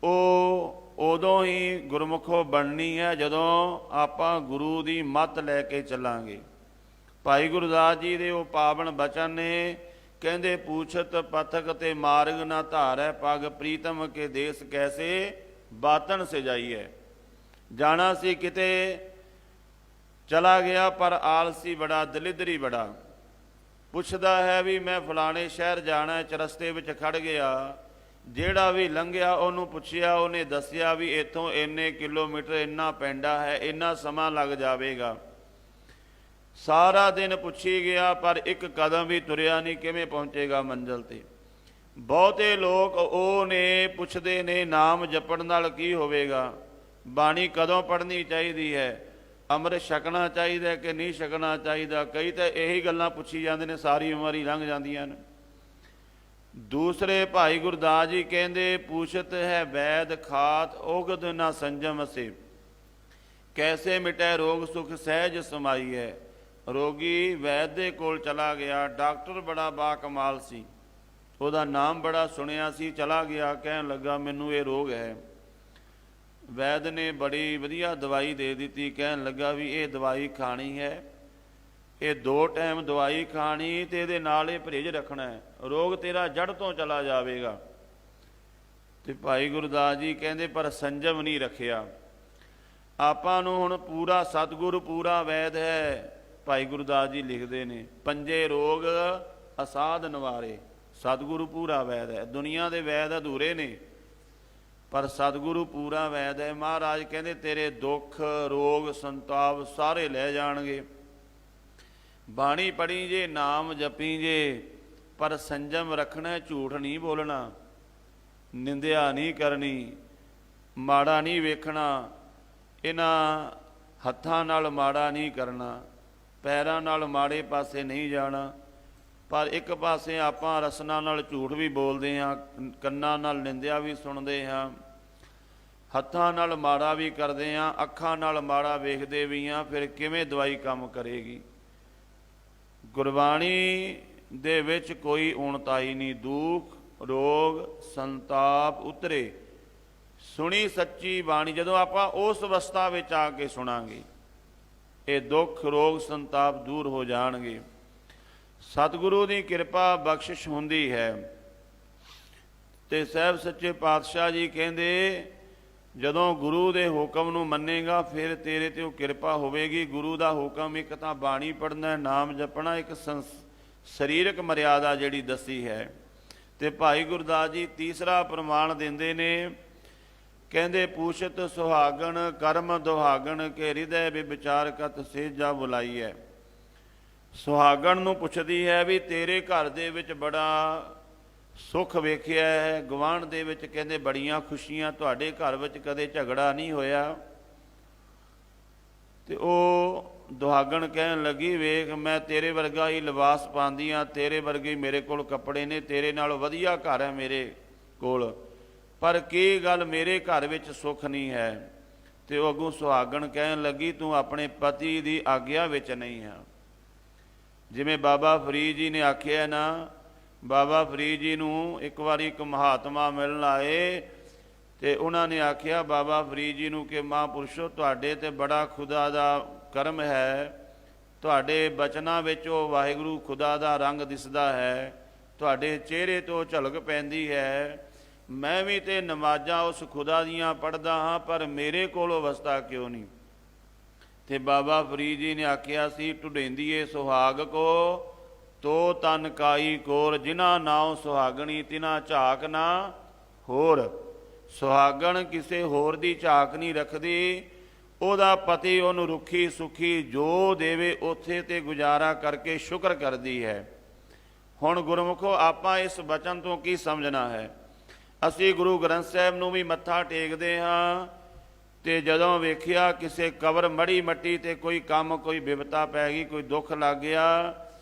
ਉਹ ਉਦੋਂ ਹੀ ਗੁਰਮੁਖੋਂ ਬਣਨੀ ਹੈ ਜਦੋਂ ਆਪਾਂ ਗੁਰੂ ਦੀ ਮੱਤ ਲੈ ਕੇ ਚੱਲਾਂਗੇ। ਭਾਈ ਗੁਰਦਾਸ ਜੀ ਦੇ ਉਹ ਪਾਵਨ ਬਚਨ ਨੇ, ਕਹਿੰਦੇ ਪੂਛਤ ਪਥਕ ਤੇ ਮਾਰਗ ਨਾ ਧਾਰੈ ਪਗ ਪ੍ਰੀਤਮ ਕੇ ਦੇਸ ਕੈਸੇ ਬਾਤਨ ਸੇ ਜਾਈਐ। ਜਾਣਾ ਸੀ ਕਿਤੇ ਚਲਾ ਗਿਆ, ਪਰ ਆਲਸੀ ਬੜਾ, ਦਲਿੱਦਰੀ ਬੜਾ। ਪੁੱਛਦਾ ਹੈ ਵੀ ਮੈਂ ਫਲਾਣੇ ਸ਼ਹਿਰ ਜਾਣਾ, ਚਰਸਤੇ ਵਿੱਚ ਖੜ ਗਿਆ। ਜਿਹੜਾ ਵੀ ਲੰਘਿਆ ਉਹਨੂੰ ਪੁੱਛਿਆ, ਉਹਨੇ ਦੱਸਿਆ ਵੀ ਇੱਥੋਂ ਇੰਨੇ ਕਿਲੋਮੀਟਰ, ਇੰਨਾ ਪੈਂਡਾ ਹੈ, ਇੰਨਾ ਸਮਾਂ ਲੱਗ ਜਾਵੇਗਾ। ਸਾਰਾ ਦਿਨ ਪੁੱਛੀ ਗਿਆ, ਪਰ ਇੱਕ ਕਦਮ ਵੀ ਤੁਰਿਆ ਨਹੀਂ, ਕਿਵੇਂ ਪਹੁੰਚੇਗਾ ਮੰਜ਼ਿਲ 'ਤੇ। ਬਹੁਤੇ ਲੋਕ ਉਹ ਨੇ ਪੁੱਛਦੇ ਨੇ ਨਾਮ ਜਪਣ ਨਾਲ ਕੀ ਹੋਵੇਗਾ, ਬਾਣੀ ਕਦੋਂ ਪੜ੍ਹਨੀ ਚਾਹੀਦੀ ਹੈ, ਅੰਮ੍ਰਿਤ ਛਕਣਾ ਚਾਹੀਦਾ ਕਿ ਨਹੀਂ ਛਕਣਾ ਚਾਹੀਦਾ। ਕਈ ਤਾਂ ਇਹੀ ਗੱਲਾਂ ਪੁੱਛੀ ਜਾਂਦੇ ਨੇ, ਸਾਰੀ ਉਮਰ ਹੀ ਲੰਘ ਜਾਂਦੀਆਂ ਨੇ। ਦੂਸਰੇ ਭਾਈ ਗੁਰਦਾਸ ਜੀ ਕਹਿੰਦੇ, ਪੁੱਛਤ ਹੈ ਵੈਦ ਖਾਤ ਉਗਦ ਨਾ ਸੰਜਮ ਸੇ, ਕੈਸੇ ਮਿਟੈ ਰੋਗ ਸੁਖ ਸਹਿਜ ਸਮਾਈ ਹੈ। ਰੋਗੀ ਵੈਦ ਦੇ ਕੋਲ ਚਲਾ ਗਿਆ, ਡਾਕਟਰ ਬੜਾ ਬਾਕਮਾਲ ਸੀ, ਉਹਦਾ ਨਾਮ ਬੜਾ ਸੁਣਿਆ ਸੀ। ਚਲਾ ਗਿਆ, ਕਹਿਣ ਲੱਗਾ ਮੈਨੂੰ ਇਹ ਰੋਗ ਹੈ। ਵੈਦ ਨੇ ਬੜੀ ਵਧੀਆ ਦਵਾਈ ਦੇ ਦਿੱਤੀ, ਕਹਿਣ ਲੱਗਾ ਵੀ ਇਹ ਦਵਾਈ ਖਾਣੀ ਹੈ, ਇਹ 2 ਟਾਈਮ ਦਵਾਈ ਖਾਣੀ ਤੇ ਇਹਦੇ ਨਾਲ ਇਹ ਪਰਹੇਜ਼ ਰੱਖਣਾ ਹੈ, ਰੋਗ ਤੇਰਾ ਜੜ ਤੋਂ ਚਲਾ ਜਾਵੇਗਾ। ਤੇ ਭਾਈ ਗੁਰਦਾਸ ਜੀ ਕਹਿੰਦੇ ਪਰ ਸੰਜਮ ਨਹੀਂ ਰੱਖਿਆ। ਆਪਾਂ ਨੂੰ ਹੁਣ ਪੂਰਾ ਸਤਿਗੁਰੂ ਪੂਰਾ ਵੈਦ ਹੈ। ਭਾਈ ਗੁਰਦਾਸ ਜੀ ਲਿਖਦੇ ਨੇ, ਪੰਜੇ ਰੋਗ ਅਸਾਧ ਨਿਵਾਰੇ। ਸਤਿਗੁਰੂ ਪੂਰਾ ਵੈਦ ਹੈ, ਦੁਨੀਆ ਦੇ ਵੈਦ ਅਧੂਰੇ ਨੇ, ਪਰ ਸਤਿਗੁਰੂ ਪੂਰਾ ਵੈਦ ਹੈ। ਮਹਾਰਾਜ ਕਹਿੰਦੇ ਤੇਰੇ ਦੁੱਖ ਰੋਗ ਸੰਤਾਪ ਸਾਰੇ ਲੈ ਜਾਣਗੇ। ਬਾਣੀ ਪੜ੍ਹੀ ਜੇ, ਨਾਮ ਜਪੀ ਜੇ, ਪਰ ਸੰਜਮ ਰੱਖਣਾ, ਝੂਠ ਨਹੀਂ ਬੋਲਣਾ, ਨਿੰਦਿਆ ਨਹੀਂ ਕਰਨੀ, ਮਾੜਾ ਨਹੀਂ ਵੇਖਣਾ, ਇਹਨਾਂ ਹੱਥਾਂ ਨਾਲ ਮਾੜਾ ਨਹੀਂ ਕਰਨਾ, ਪੈਰਾਂ ਨਾਲ ਮਾੜੇ ਪਾਸੇ ਨਹੀਂ ਜਾਣਾ। ਪਰ ਇੱਕ ਪਾਸੇ ਆਪਾਂ ਰਸਨਾ ਨਾਲ ਝੂਠ ਵੀ ਬੋਲਦੇ ਹਾਂ, ਕੰਨਾਂ ਨਾਲ ਨਿੰਦਿਆ ਵੀ ਸੁਣਦੇ ਹਾਂ, ਹੱਥਾਂ ਨਾਲ ਮਾੜਾ ਵੀ ਕਰਦੇ ਹਾਂ, ਅੱਖਾਂ ਨਾਲ ਮਾੜਾ ਵੇਖਦੇ ਵੀ ਹਾਂ। ਫਿਰ ਕਿਵੇਂ ਦਵਾਈ ਕੰਮ ਕਰੇਗੀ? ਗੁਰਬਾਣੀ ਦੇ ਵਿੱਚ ਕੋਈ ਊਣਤਾਈ ਨਹੀਂ, ਦੁੱਖ ਰੋਗ ਸੰਤਾਪ ਉਤਰੇ। ਸੁਣੀ ਸੱਚੀ ਬਾਣੀ ਜਦੋਂ ਆਪਾਂ ਉਸ ਅਵਸਥਾ ਵਿੱਚ ਆ ਕੇ ਸੁਣਾਂਗੇ, ਇਹ ਦੁੱਖ ਰੋਗ ਸੰਤਾਪ ਦੂਰ ਹੋ ਜਾਣਗੇ। ਸਤਿਗੁਰੂ ਦੀ ਕਿਰਪਾ ਬਖਸ਼ਿਸ਼ ਹੁੰਦੀ ਹੈ। ਤੇ ਸਾਹਿਬ ਸੱਚੇ ਪਾਤਸ਼ਾਹ ਜੀ ਕਹਿੰਦੇ ਜਦੋਂ ਗੁਰੂ ਦੇ ਹੁਕਮ ਨੂੰ ਮੰਨੇਗਾ ਫਿਰ ਤੇਰੇ ਤੇ ਉਹ ਕਿਰਪਾ ਹੋਵੇਗੀ। ਗੁਰੂ ਦਾ ਹੁਕਮ ਇੱਕ ਤਾਂ ਬਾਣੀ ਪੜ੍ਹਨਾ, ਨਾਮ ਜਪਣਾ, ਇੱਕ ਸਰੀਰਕ ਮਰਿਆਦਾ ਜਿਹੜੀ ਦੱਸੀ ਹੈ। ਤੇ ਭਾਈ ਗੁਰਦਾਸ ਜੀ ਤੀਸਰਾ ਪ੍ਰਮਾਣ ਦਿੰਦੇ ਨੇ, ਕਹਿੰਦੇ ਪੂਛਤ ਸੁਹਾਗਣ ਕਰਮ ਦੁਹਾਗਣ ਕੇ ਹਿਰਦੈ ਵਿਚਾਰ ਕਤ ਸੇਜਾ ਬੁਲਾਈ ਹੈ। ਸੁਹਾਗਣ ਨੂੰ ਪੁੱਛਦੀ ਹੈ ਵੀ ਤੇਰੇ ਘਰ ਦੇ ਵਿੱਚ ਬੜਾ ਸੁੱਖ ਵੇਖਿਆ ਹੈ, ਗੁਆਂਢ ਦੇ ਵਿੱਚ ਕਹਿੰਦੇ ਬੜੀਆਂ ਖੁਸ਼ੀਆਂ, ਤੁਹਾਡੇ ਘਰ ਵਿੱਚ ਕਦੇ ਝਗੜਾ ਨਹੀਂ ਹੋਇਆ। ਤੇ ਉਹ ਦੁਹਾਗਣ ਕਹਿਣ ਲੱਗੀ, ਵੇਖ ਮੈਂ ਤੇਰੇ ਵਰਗਾ ਹੀ ਲਿਬਾਸ ਪਾਉਂਦੀ ਹਾਂ, ਤੇਰੇ ਵਰਗੇ ਮੇਰੇ ਕੋਲ ਕੱਪੜੇ ਨੇ, ਤੇਰੇ ਨਾਲੋਂ ਵਧੀਆ ਘਰ ਹੈ ਮੇਰੇ ਕੋਲ, ਪਰ ਕੀ ਗੱਲ ਮੇਰੇ ਘਰ ਵਿੱਚ ਸੁੱਖ ਨਹੀਂ ਹੈ। ਤੇ ਉਹ ਅੱਗੋਂ ਸੁਹਾਗਣ ਕਹਿਣ ਲੱਗੀ, ਤੂੰ ਆਪਣੇ ਪਤੀ ਦੀ ਆਗਿਆ ਵਿੱਚ ਨਹੀਂ ਹੈ। ਜਿਵੇਂ ਬਾਬਾ ਫਰੀਦ ਜੀ ਨੇ ਆਖਿਆ ਨਾ, ਬਾਬਾ ਫਰੀਦ ਜੀ ਨੂੰ ਇੱਕ ਵਾਰੀ ਇੱਕ ਮਹਾਤਮਾ ਮਿਲਣ ਆਏ ਤੇ ਉਹਨਾਂ ਨੇ ਆਖਿਆ ਬਾਬਾ ਫਰੀਦ ਜੀ ਨੂੰ ਕਿ ਮਹਾਂਪੁਰਸ਼ੋ ਤੁਹਾਡੇ ਤੇ ਬੜਾ ਖੁਦਾ ਦਾ ਕਰਮ ਹੈ, ਤੁਹਾਡੇ ਬਚਨਾਂ ਵਿੱਚ ਉਹ ਵਾਹਿਗੁਰੂ ਖੁਦਾ ਦਾ ਰੰਗ ਦਿਸਦਾ ਹੈ, ਤੁਹਾਡੇ ਚਿਹਰੇ ਤੋਂ ਝਲਕ ਪੈਂਦੀ ਹੈ। ਮੈਂ ਵੀ ਤੇ ਨਮਾਜ਼ਾਂ ਉਸ ਖੁਦਾ ਦੀਆਂ ਪੜ੍ਹਦਾ ਹਾਂ, ਪਰ ਮੇਰੇ ਕੋਲ ਅਵਸਥਾ ਕਿਉਂ ਨਹੀਂ। ਤੇ ਬਾਬਾ ਫਰੀਦ ਜੀ ਨੇ ਆਖਿਆ ਸੀ, ਢੁਡੇਂਦੀਏ ਸੁਹਾਗ ਕੋ ਤੋ ਤਨ ਕਾਈ ਕੋਰ, ਜਿਨ੍ਹਾਂ ਨਾਉ ਸੁਹਾਗਣੀ ਤਿਨਾ ਝਾਕ ਨਾ ਹੋਰ। ਸੁਹਾਗਣ ਕਿਸੇ ਹੋਰ ਦੀ ਝਾਕ ਨਹੀਂ ਰੱਖਦੀ, ਉਹਦਾ ਪਤੀ ਉਹਨੂੰ ਰੁੱਖੀ ਸੁੱਖੀ ਜੋ ਦੇਵੇ ਉੱਥੇ ਤੇ ਗੁਜ਼ਾਰਾ ਕਰਕੇ ਸ਼ੁਕਰ ਕਰਦੀ ਹੈ। ਹੁਣ ਗੁਰਮੁਖੋ ਆਪਾਂ ਇਸ ਬਚਨ ਤੋਂ ਕੀ ਸਮਝਣਾ ਹੈ? ਅਸੀਂ ਗੁਰੂ ਗ੍ਰੰਥ ਸਾਹਿਬ ਨੂੰ ਵੀ ਮੱਥਾ ਟੇਕਦੇ ਹਾਂ ਤੇ ਜਦੋਂ ਵੇਖਿਆ ਕਿਸੇ ਕਬਰ ਮੜੀ ਮੱਟੀ ਤੇ ਕੋਈ ਕੰਮ, ਕੋਈ ਬਿਪਤਾ ਪੈ ਗਈ, ਕੋਈ ਦੁੱਖ ਲੱਗ ਗਿਆ,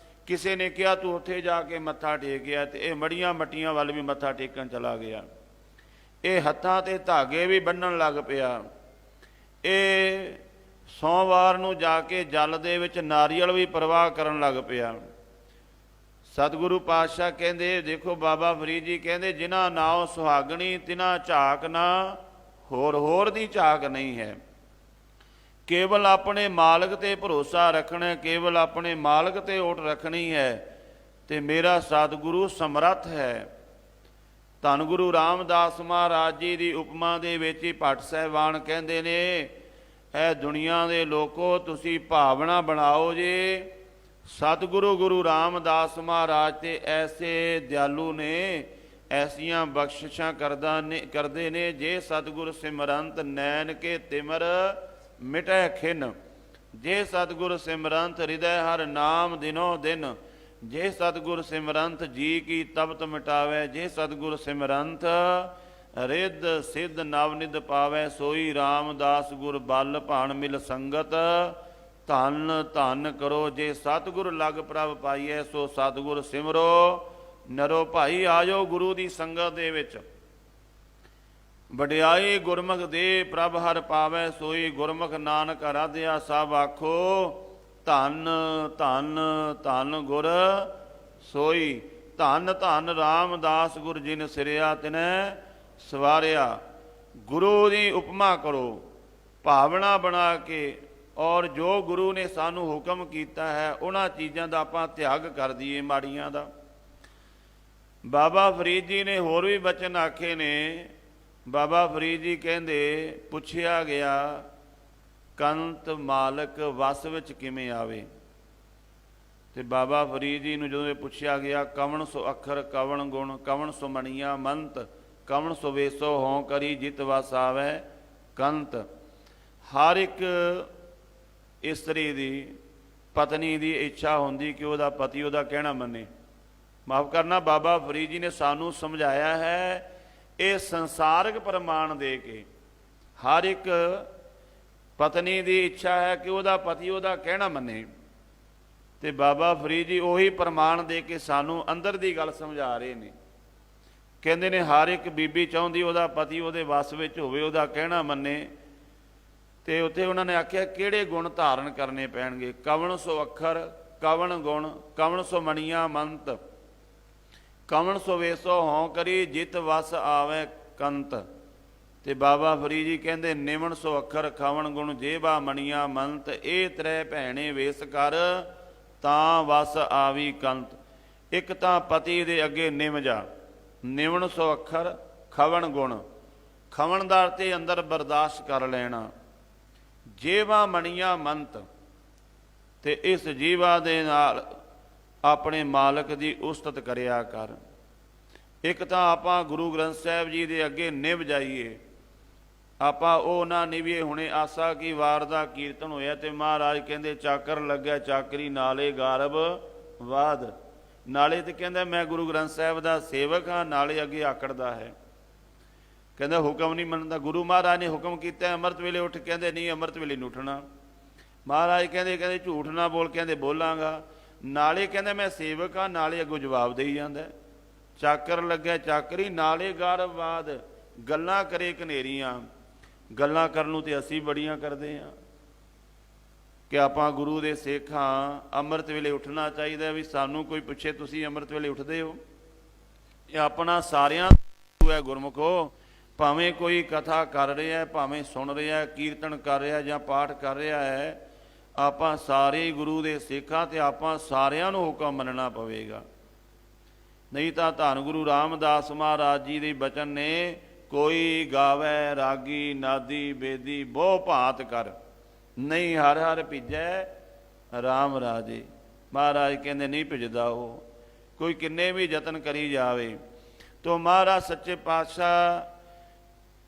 ਕਿਸੇ ਨੇ ਕਿਹਾ ਤੂੰ ਉੱਥੇ ਜਾ ਕੇ ਮੱਥਾ ਟੇਕਿਆ, ਤੇ ਇਹ ਮੜੀਆਂ ਮੱਟੀਆਂ ਵੱਲ ਵੀ ਮੱਥਾ ਟੇਕਣ ਚਲਾ ਗਿਆ। ਇਹ ਹੱਥਾਂ ਤੇ ਧਾਗੇ ਵੀ ਬੰਨਣ ਲੱਗ ਪਿਆ। ਇਹ ਸੋਮਵਾਰ ਨੂੰ ਜਾ ਕੇ ਜਲ ਦੇ ਵਿੱਚ ਨਾਰੀਅਲ ਵੀ ਪ੍ਰਵਾਹ ਕਰਨ ਲੱਗ ਪਿਆ। ਸਤਿਗੁਰੂ ਪਾਤਸ਼ਾਹ ਕਹਿੰਦੇ, ਦੇਖੋ ਬਾਬਾ ਫਰੀਦ ਜੀ ਕਹਿੰਦੇ, ਜਿਨ੍ਹਾਂ ਨਾਉ ਸੁਹਾਗਣੀ ਤਿਨਾ ਝਾਕ ਨਾ ਹੋਰ, ਹੋਰ ਦੀ ਝਾਕ ਨਹੀਂ ਹੈ। ਕੇਵਲ ਆਪਣੇ ਮਾਲਕ ਤੇ ਭਰੋਸਾ ਰੱਖਣਾ, ਕੇਵਲ ਆਪਣੇ ਮਾਲਕ ਤੇ ਓਟ ਰੱਖਣੀ ਹੈ। ਤੇ ਮੇਰਾ ਸਤਿਗੁਰੂ ਸਮਰੱਥ ਹੈ। ਧੰਨ ਗੁਰੂ ਰਾਮਦਾਸ ਮਹਾਰਾਜ ਜੀ ਦੀ ਉਪਮਾ ਦੇ ਵਿੱਚ ਹੀ ਭੱਟ ਸਾਹਿਬਾਨ ਕਹਿੰਦੇ ਨੇ, ਇਹ ਦੁਨੀਆ ਦੇ ਲੋਕੋ ਤੁਸੀਂ ਭਾਵਨਾ ਬਣਾਓ ਜੇ। ਸਤਿਗੁਰੂ ਗੁਰੂ ਰਾਮਦਾਸ ਮਹਾਰਾਜ ਤੇ ਐਸੇ ਦਿਆਲੂ ਨੇ, ਐਸੀਆਂ ਬਖਸ਼ਿਸ਼ਾਂ ਕਰਦੇ ਨੇ। ਜੇ ਸਤਿਗੁਰ ਸਿਮਰੰਤ ਨੈਣ ਕੇ ਤਿਮਰ ਮਿਟੈ ਖਿਨ, ਜੇ ਸਤਿਗੁਰ ਸਿਮਰੰਤ ਹਿਰਦੈ ਹਰ ਨਾਮ ਦਿਨੋ ਦਿਨ, ਜੇ ਸਤਿਗੁਰ ਸਿਮਰੰਤ ਜੀ ਕੀ ਤਪਤ ਮਿਟਾਵੈ, ਜੇ ਸਤਿਗੁਰ ਸਿਮਰੰਤ ਰਿੱਧ ਸਿੱਧ ਨਵਨਿਧ ਪਾਵੈ, ਸੋਈ ਰਾਮਦਾਸ ਗੁਰ ਬਲ ਭਾਣ ਮਿਲ ਸੰਗਤ, ਧਨ ਧਨ ਕਰੋ। ਜੇ ਸਤਿਗੁਰ ਲਗ ਪ੍ਰਭ ਪਾਈਐ, ਸੋ ਸਤਿਗੁਰ ਸਿਮਰੋ ਨਰੋ ਭਾਈ। ਆਜੋ ਗੁਰੂ ਦੀ ਸੰਗਤ ਦੇ ਵਿੱਚ, ਵਡਿਆਈ ਗੁਰਮੁਖ ਦੇ ਪ੍ਰਭ ਹਰ ਪਾਵੈ, ਸੋਈ ਗੁਰਮੁਖ ਨਾਨਕ ਆਰਾਧਿਆ ਸਭ ਆਖੋ, ਧਨ ਧਨ ਧਨ ਗੁਰ ਸੋਈ। ਧਨ ਧਨ ਰਾਮਦਾਸ ਗੁਰ ਜਿਨ ਸਿਰਿਆ ਤਿਨੈ ਸਵਾਰਿਆ। ਗੁਰੂ ਦੀ ਉਪਮਾ ਕਰੋ ਭਾਵਨਾ ਬਣਾ ਕੇ, ਔਰ ਜੋ ਗੁਰੂ ਨੇ ਸਾਨੂੰ ਹੁਕਮ ਕੀਤਾ ਹੈ ਉਹਨਾਂ ਚੀਜ਼ਾਂ ਦਾ ਆਪਾਂ ਤਿਆਗ ਕਰ ਦਈਏ, ਮਾੜੀਆਂ ਦਾ। ਬਾਬਾ ਫਰੀਦ ਜੀ ਨੇ ਹੋਰ ਵੀ ਬਚਨ ਆਖੇ ਨੇ। ਬਾਬਾ ਫਰੀਦ ਜੀ ਕਹਿੰਦੇ, ਪੁੱਛਿਆ ਗਿਆ ਕੰਤ ਮਾਲਕ ਵਸ ਵਿੱਚ ਕਿਵੇਂ ਆਵੇ। ਤੇ ਬਾਬਾ ਫਰੀਦ ਜੀ ਨੂੰ ਜਦੋਂ ਇਹ ਪੁੱਛਿਆ ਗਿਆ, ਕਵਣ ਸੋ ਅੱਖਰ ਕਵਣ ਗੁਣ, ਕਵਣ ਸੋ ਮਣੀਆਂ ਮੰਤ, ਕਵਣ ਸੋ ਵੇਸੋ ਹੋਂ ਕਰੀ ਜਿਤ ਵਸ ਆਵੈ ਕੰਤ। ਹਰ ਇੱਕ ਇਸਤਰੀ ਦੀ, ਪਤਨੀ ਦੀ ਇੱਛਾ ਹੁੰਦੀ ਕਿ ਉਹਦਾ ਪਤੀ ਉਹਦਾ ਕਹਿਣਾ ਮੰਨੇ। ਮਾਫ ਕਰਨਾ, ਬਾਬਾ ਫਰੀਦ ਜੀ ਨੇ ਸਾਨੂੰ ਸਮਝਾਇਆ ਹੈ ਇਹ ਸੰਸਾਰਿਕ ਪ੍ਰਮਾਣ ਦੇ ਕੇ। ਹਰ ਇੱਕ ਪਤਨੀ ਦੀ ਇੱਛਾ ਹੈ ਕਿ ਉਹਦਾ ਪਤੀ ਉਹਦਾ ਕਹਿਣਾ ਮੰਨੇ, ਤੇ ਬਾਬਾ ਫਰੀਦ ਜੀ ਉਹੀ ਪ੍ਰਮਾਣ ਦੇ ਕੇ ਸਾਨੂੰ ਅੰਦਰ ਦੀ ਗੱਲ ਸਮਝਾ ਰਹੇ ਨੇ। ਕਹਿੰਦੇ ਨੇ ਹਰ ਇੱਕ ਬੀਬੀ ਚਾਹੁੰਦੀ ਉਹਦਾ ਪਤੀ ਉਹਦੇ ਵੱਸ ਵਿੱਚ ਹੋਵੇ, ਉਹਦਾ ਕਹਿਣਾ ਮੰਨੇ। ਤੇ ਉੱਥੇ ਉਹਨਾਂ ਨੇ ਆਖਿਆ ਕਿਹੜੇ ਗੁਣ ਧਾਰਨ ਕਰਨੇ ਪੈਣਗੇ। ਕਵਣ ਸੋ ਅੱਖਰ ਕਵਣ ਗੁਣ, ਕਵਣ ਸੋ ਮਣੀਆਂ ਮੰਤ, ਕਵਣ ਸੋ ਵੇਸੋ ਹੋਂ ਕਰੀ ਜਿਤ ਵਸ ਆਵੇ ਕੰਤ। ਤੇ ਬਾਬਾ ਫਰੀਦ ਜੀ ਕਹਿੰਦੇ ਨਿਵਣ ਸੋ ਅੱਖਰ ਖਵਣ ਗੁਣ, ਜੇਬਾ ਮਣੀਆਂ ਮੰਤ, ਇਹ ਤ੍ਰੈ ਭੈਣੇ ਵੇਸ ਕਰ ਤਾਂ ਵਸ ਆਵੀ ਕੰਤ। ਇੱਕ ਤਾਂ ਪਤੀ ਦੇ ਅੱਗੇ ਨਿਵ ਜਾ, ਨਿਵਣ ਸੋ ਅੱਖਰ ਖਵਣ ਗੁਣ, ਖਵਣ ਦਾ ਅਰਥ ਅੰਦਰ ਬਰਦਾਸ਼ਤ ਕਰ ਲੈਣਾ। ਜੇਵਾ ਮਣੀਆਂ ਮੰਤ, ਤੇ ਇਸ ਜੀਵਾ ਦੇ ਨਾਲ ਆਪਣੇ ਮਾਲਕ ਦੀ ਉਸਤਤ ਕਰਿਆ ਕਰ। ਇੱਕ ਤਾਂ ਆਪਾਂ ਗੁਰੂ ਗ੍ਰੰਥ ਸਾਹਿਬ ਜੀ ਦੇ ਅੱਗੇ ਨਿਭ ਜਾਈਏ, ਆਪਾਂ ਉਹ ਨਾ ਨਿਭੀਏ। ਹੁਣੇ ਆਸਾ ਕੀ ਵਾਰ ਦਾ ਕੀਰਤਨ ਹੋਇਆ ਤੇ ਮਹਾਰਾਜ ਕਹਿੰਦੇ ਚਾਕਰ ਲੱਗਿਆ ਚਾਕਰੀ ਨਾਲੇ ਗਾਰਬ ਵਾਦ। ਨਾਲੇ ਤੇ ਕਹਿੰਦਾ ਮੈਂ ਗੁਰੂ ਗ੍ਰੰਥ ਸਾਹਿਬ ਦਾ ਸੇਵਕ ਹਾਂ, ਨਾਲੇ ਅੱਗੇ ਆਕੜਦਾ ਹੈ। ਕਹਿੰਦਾ ਹੁਕਮ ਨਹੀਂ ਮੰਨਦਾ। ਗੁਰੂ ਮਹਾਰਾਜ ਨੇ ਹੁਕਮ ਕੀਤਾ ਅੰਮ੍ਰਿਤ ਵੇਲੇ ਉੱਠ, ਕਹਿੰਦੇ ਨਹੀਂ ਅੰਮ੍ਰਿਤ ਵੇਲੇ ਨਹੀਂ ਉੱਠਣਾ। ਮਹਾਰਾਜ ਕਹਿੰਦੇ ਝੂਠ ਨਾ ਬੋਲ, ਕਹਿੰਦੇ ਬੋਲਾਂਗਾ। ਨਾਲੇ ਕਹਿੰਦਾ ਮੈਂ ਸੇਵਕ ਹਾਂ, ਨਾਲੇ ਅੱਗੋਂ ਜਵਾਬ ਦੇਈ ਜਾਂਦਾ। ਚਾਕਰ ਲੱਗਿਆ ਚਾਕਰੀ ਨਾਲੇ ਗਾਰਬਵਾਦ, ਗੱਲਾਂ ਕਰੇ ਘਨੇਰੀਆਂ। ਗੱਲਾਂ ਕਰਨ ਨੂੰ ਤੇ ਅਸੀਂ ਬੜੀਆਂ ਕਰਦੇ ਹਾਂ ਕਿ ਆਪਾਂ ਗੁਰੂ ਦੇ ਸਿੱਖ ਹਾਂ, ਅੰਮ੍ਰਿਤ ਵੇਲੇ ਉੱਠਣਾ ਚਾਹੀਦਾ। ਵੀ ਸਾਨੂੰ ਕੋਈ ਪੁੱਛੇ ਤੁਸੀਂ ਅੰਮ੍ਰਿਤ ਵੇਲੇ ਉੱਠਦੇ ਹੋ? ਇਹ ਆਪਣਾ ਸਾਰਿਆਂ ਦਾ ਹੈ ਗੁਰਮੁਖੋ। ਭਾਵੇਂ ਕੋਈ ਕਥਾ ਕਰ ਰਿਹਾ, ਭਾਵੇਂ ਸੁਣ ਰਿਹਾ, ਕੀਰਤਨ ਕਰ ਰਿਹਾ ਜਾਂ ਪਾਠ ਕਰ ਰਿਹਾ ਹੈ, ਆਪਾਂ ਸਾਰੇ ਗੁਰੂ ਦੇ ਸਿੱਖਾਂ ਤੇ ਆਪਾਂ ਸਾਰਿਆਂ ਨੂੰ ਹੁਕਮ ਮੰਨਣਾ ਪਵੇਗਾ। ਨਹੀਂ ਤਾਂ ਧੰਨ ਗੁਰੂ ਰਾਮਦਾਸ ਮਹਾਰਾਜ ਜੀ ਦੇ ਬਚਨ ਨੇ, ਕੋਈ ਗਾਵੈ ਰਾਗੀ ਨਾਦੀ ਬੇਦੀ ਬਹੁ ਭਾਂਤ ਕਰ, ਨਹੀਂ ਹਰ ਹਰ ਭਿਜੈ ਰਾਮ ਰਾਜੇ। ਮਹਾਰਾਜ ਕਹਿੰਦੇ ਨਹੀਂ ਭਿਜਦਾ ਉਹ, ਕੋਈ ਕਿੰਨੇ ਵੀ ਯਤਨ ਕਰੀ ਜਾਵੇ। ਤੋ ਮਹਾਰਾਜ ਸੱਚੇ ਪਾਤਸ਼ਾਹ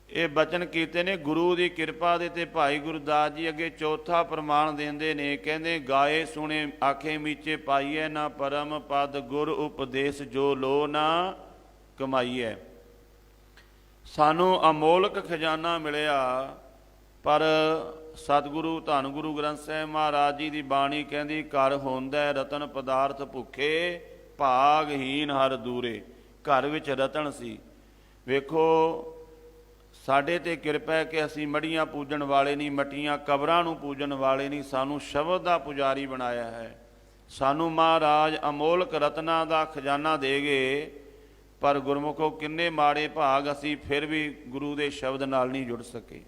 ਇਹ ਬਚਨ ਕੀਤੇ ਨੇ ਗੁਰੂ ਦੀ ਕਿਰਪਾ ਦੇ। ਤੇ ਭਾਈ ਗੁਰਦਾਸ ਜੀ ਅੱਗੇ ਚੌਥਾ ਪ੍ਰਮਾਣ ਦਿੰਦੇ ਨੇ, ਕਹਿੰਦੇ ਗਾਏ ਸੁਣੇ ਆਖੇ ਮੀਚੇ ਪਾਈਐ, ਨਾ ਪਰਮ ਪਦ ਗੁਰ ਉਪਦੇਸ਼ ਜੋ ਲੋ ਨਾ ਕਮਾਈਐ। ਸਾਨੂੰ ਅਮੋਲਕ ਖਜ਼ਾਨਾ ਮਿਲਿਆ, ਪਰ ਸਤਿਗੁਰੂ ਧੰਨ ਗੁਰੂ ਗ੍ਰੰਥ ਸਾਹਿਬ ਮਹਾਰਾਜ ਜੀ ਦੀ ਬਾਣੀ ਕਹਿੰਦੀ ਘਰ ਹੁੰਦਾ ਰਤਨ ਪਦਾਰਥ ਭੁੱਖੇ, ਭਾਗਹੀਨ ਹਰ ਦੂਰੇ। ਘਰ ਵਿੱਚ ਰਤਨ ਸੀ। ਵੇਖੋ ਸਾਡੇ ਤੇ ਕਿਰਪਾ ਹੈ ਕਿ ਅਸੀਂ ਮੜੀਆਂ ਪੂਜਣ ਵਾਲੇ ਨਹੀਂ, ਮੱਟੀਆਂ ਕਬਰਾਂ ਨੂੰ ਪੂਜਣ ਵਾਲੇ ਨਹੀਂ। ਸਾਨੂੰ ਸ਼ਬਦ ਦਾ ਪੁਜਾਰੀ ਬਣਾਇਆ ਹੈ। ਸਾਨੂੰ ਮਹਾਰਾਜ ਅਮੋਲਕ ਰਤਨਾਂ ਦਾ ਖਜ਼ਾਨਾ ਦੇ ਗਏ, ਪਰ ਗੁਰਮੁਖੋ ਕਿੰਨੇ ਮਾੜੇ ਭਾਗ ਅਸੀਂ ਫਿਰ ਵੀ ਗੁਰੂ ਦੇ ਸ਼ਬਦ ਨਾਲ ਨਹੀਂ ਜੁੜ ਸਕੇ,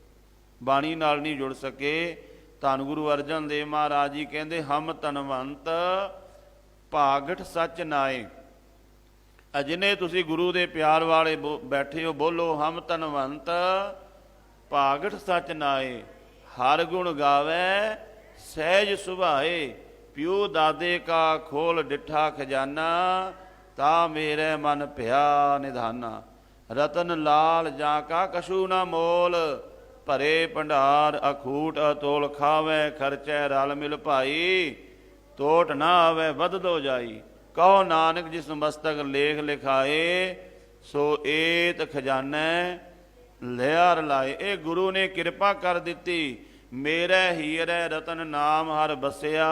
ਬਾਣੀ ਨਾਲ ਨਹੀਂ ਜੁੜ ਸਕੇ। ਧੰਨ ਗੁਰੂ ਅਰਜਨ ਦੇਵ ਮਹਾਰਾਜ ਜੀ ਕਹਿੰਦੇ ਹਮ ਧਨਵੰਤ ਭਾਗਠ ਸੱਚ ਨਾਏ। ਜਿੰਨੇ ਤੁਸੀਂ ਗੁਰੂ ਦੇ ਪਿਆਰ ਵਾਲੇ ਬੈਠੇ ਹੋ, ਬੋਲੋ ਹਮ ਧਨਵੰਤ ਭਾਗਠ ਸੱਚ ਨਾਏ। ਹਰ ਗੁਣ ਗਾਵੇ ਸਹਿਜ ਸੁਭਾਏ। ਪਿਉ ਦਾਦੇ ਕਾ ਖੋਲ ਡਿਠਾ ਖਜ਼ਾਨਾ, ਤਾ ਮੇਰੇ ਮਨ ਭਿਆ ਨਿਧਾਨਾ। ਰਤਨ ਲਾਲ ਜਾਂ ਕਾ ਕਛੂ ਨਾ ਮੋਲ, ਭਰੇ ਭੰਡਾਰ ਅਖੂਟ ਅਤੋਲ। ਖਾਵੇ ਖਰਚੈ ਰਲ ਮਿਲ ਭਾਈ, ਤੋਟ ਨਾ ਆਵੇ ਵਧਦੋ ਜਾਈ। ਕਹੋ ਨਾਨਕ ਜਿਸ ਮਸਤਕ ਲੇਖ ਲਿਖਾਏ, ਸੋ ਏਤ ਖਜ਼ਾਨੇ ਲਿਆ ਰਲਾਏ। ਇਹ ਗੁਰੂ ਨੇ ਕਿਰਪਾ ਕਰ ਦਿੱਤੀ। ਮੇਰੇ ਹੀਰੇ ਰਤਨ ਨਾਮ ਹਰ ਬਸਿਆ,